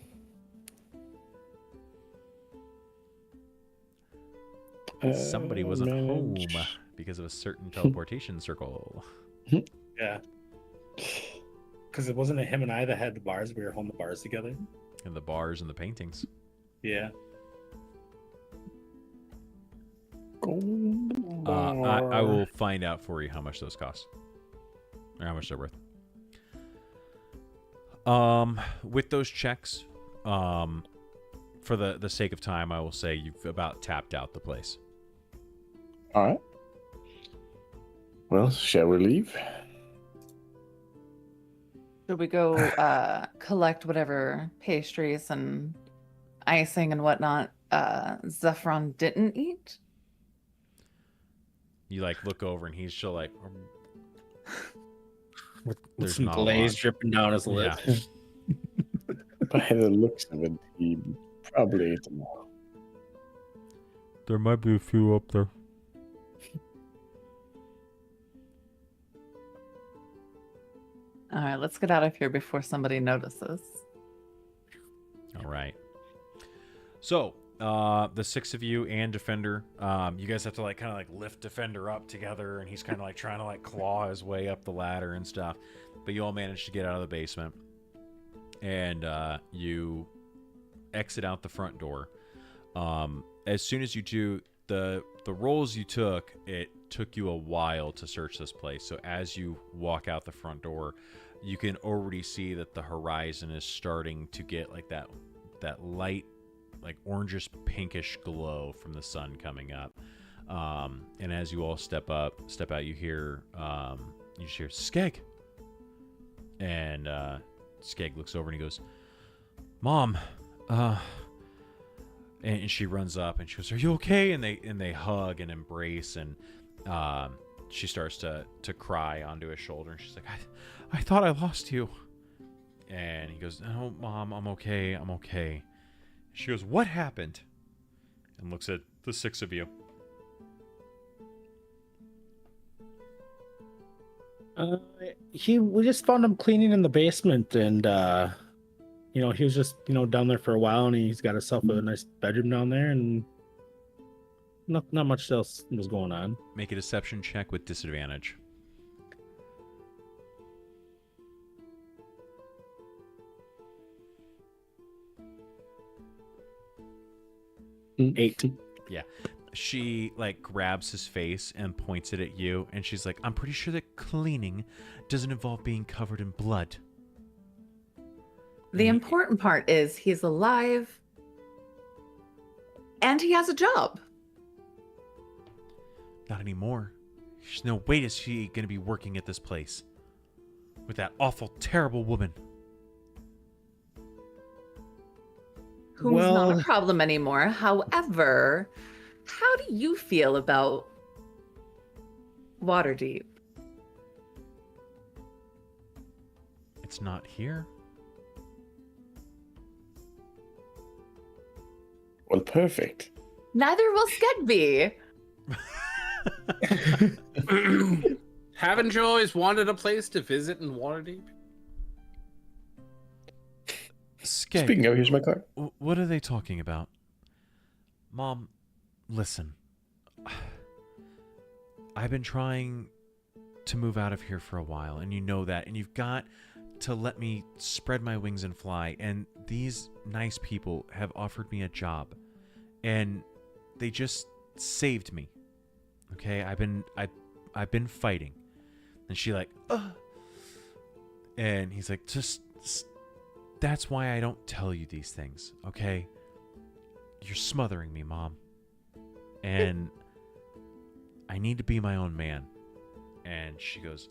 Somebody wasn't home manage. because of a certain teleportation circle. Yeah. Because it wasn't him and I that had the bars. We were holding the bars together. And the bars and the paintings. Yeah. Gold I bar. will find out for you how much those cost. Or how much they're worth. With those checks, for the sake of time, I will say you've about tapped out the place. All right. Well, shall we leave? Should we go collect whatever pastries and icing and whatnot Zephyron didn't eat? You like look over and he's still like, With There's some not a glaze lot. dripping down his lip. yeah. By the looks of it, he probably ate them all. There might be a few up there. All right, let's get out of here before somebody notices. All right. So, the 6 of you and Defender, you guys have to like kind of like lift Defender up together, and he's kind of like trying to like claw his way up the ladder and stuff. But you all manage to get out of the basement, and you exit out the front door. As soon as you do, the rolls you took, it took you a while to search this place. So as you walk out the front door, you can already see that the horizon is starting to get like that light, like orangish pinkish glow from the sun coming up. And as you all step out, you hear you just hear Skeg. And Skeg looks over and he goes, "Mom," and she runs up and she goes, "Are you okay?" And they hug and embrace, and she starts to cry onto his shoulder, and she's like, I thought I lost you." And he goes, "No, Mom, I'm okay. I'm okay." She goes, "What happened?" And looks at the 6 of you. We just found him cleaning in the basement, and he was just down there for a while, and he's got himself a nice bedroom down there, and not much else was going on. Make a deception check with disadvantage. 8. Yeah. She like grabs his face and points it at you, and she's like, I'm pretty sure that cleaning doesn't involve being covered in blood. The important part is he's alive and he has a job. Not anymore. There's no way is she going to be working at this place with that awful, terrible woman. Who's not a problem anymore. However, how do you feel about Waterdeep? It's not here. Well, perfect. Neither will Skeg be. Haven't you always wanted a place to visit in Waterdeep? Skeg, Speaking of, here's my card. what are they talking about? Mom, listen. I've been trying to move out of here for a while, and you know that, and you've got to let me spread my wings and fly, and these nice people have offered me a job, and they just saved me. Okay, I've been fighting. And she like, ugh. And he's like, just that's why I don't tell you these things, okay? You're smothering me, Mom. And I need to be my own man. And she goes,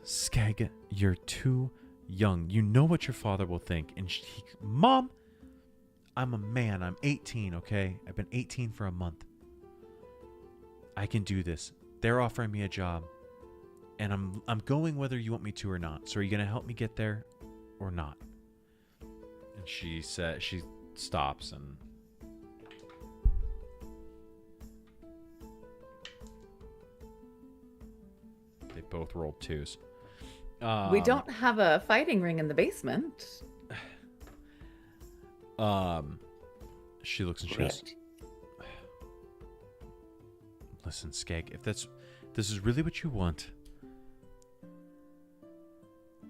Skeg, you're too young. You know what your father will think. And Mom, I'm a man. I'm 18, okay? I've been 18 for a month. I can do this. They're offering me a job. And I'm going whether you want me to or not. So are you going to help me get there or not? And she stops and they both rolled 2s. We don't have a fighting ring in the basement. She looks and she goes, listen, Skeg, if this is really what you want,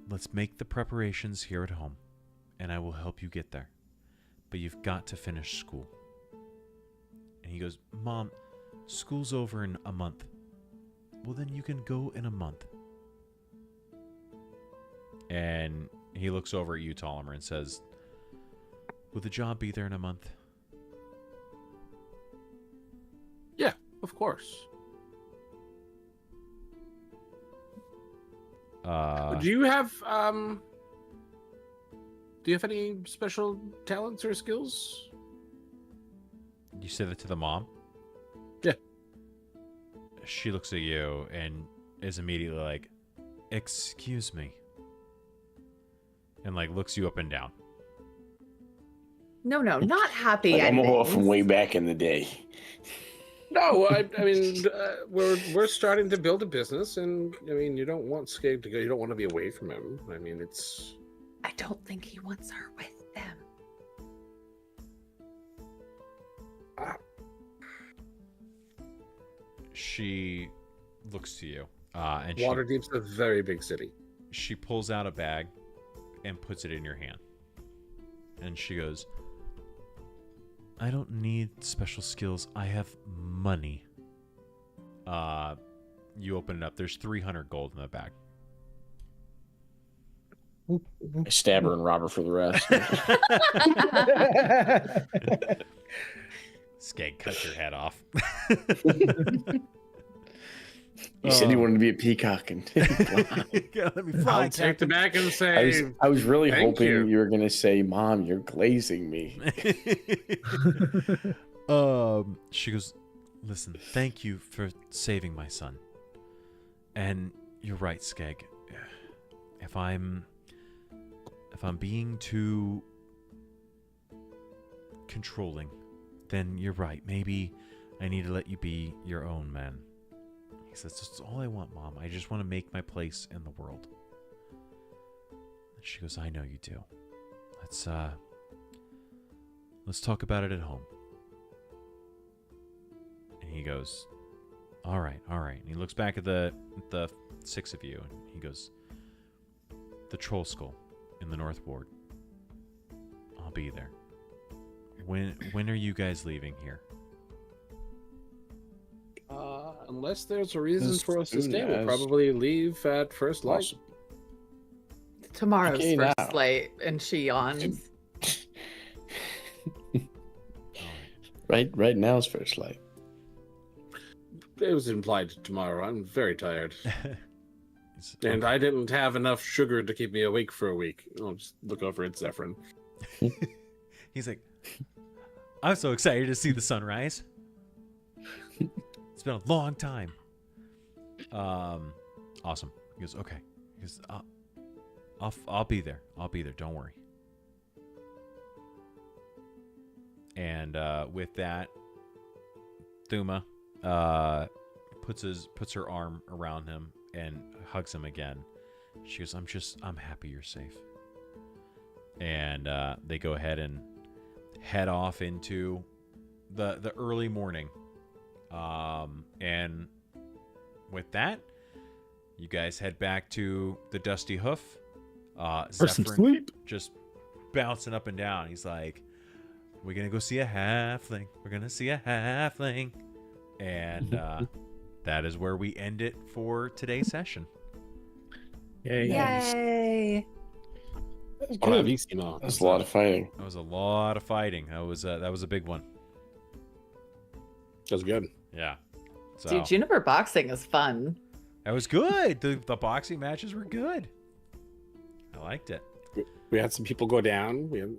let's make the preparations here at home, and I will help you get there. But you've got to finish school. And he goes, Mom, school's over in a month. Well, then you can go in a month. And he looks over at you, Tollimer, and says, will the job be there in a month? Yeah, of course. Do you have any special talents or skills? You say that to the mom? Yeah. She looks at you and is immediately like, excuse me. And like looks you up and down. No, not happy Like, I'm endings. from way back in the day. No, I mean, we're starting to build a business, and I mean, you don't want Skeg to go. You don't want to be away from him. I mean, it's. I don't think he wants her with them. She looks to you, and Waterdeep's a very big city. She pulls out a bag and puts it in your hand. And she goes, I don't need special skills. I have money. You open it up. There's 300 gold in the bag. I stab her and rob her for the rest. Skeg, cut your head off. You said you wanted to be a peacock and Let me fly. I'll take the back and say. I was really Thank hoping you. you were gonna say, Mom, you're glazing me. She goes, listen, thank you for saving my son. And you're right, Skeg. If I'm being too controlling, then you're right. Maybe I need to let you be your own man. He says, that's all I want, Mom. I just want to make my place in the world. And she goes, I know you do. Let's talk about it at home. And he goes, all right. And he looks back at the 6 of you, and he goes, the Troll Skull in the North Ward. I'll be there. When are you guys leaving here? Unless there's a reason As for us to soon stay, we'll as probably leave at first light. possible. Tomorrow's Okay, first now. light, and she yawns. Right now is first light. It was implied tomorrow. I'm very tired. It's- And I didn't have enough sugar to keep me awake for a week. I'll just look over at Zephyrin. He's like, I'm so excited to see the sunrise. It's been a long time. Awesome. He goes, okay. He goes, I'll be there. I'll be there. Don't worry. And with that, Thuma puts her arm around him and hugs him again. She goes, I'm happy you're safe. And they go ahead and head off into the early morning. And with that, you guys head back to the Dusty Hoof. For some Zephyrin sleep. just bouncing up and down. He's like, we're going to go see a halfling. We're going to see a halfling. And that is where we end it for today's session. Yay. Yay! Bravissimo. That's a lot of fighting. That was a lot of fighting. That was a big one. That was good. Yeah. So Dude, Juniper boxing is fun. that was good. The boxing matches were good. I liked it. We had some people go down. We had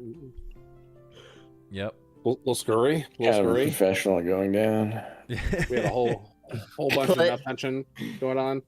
Yep. little scurry. Kind Little of scurry. professional going down. We had a whole bunch of nut punching going on.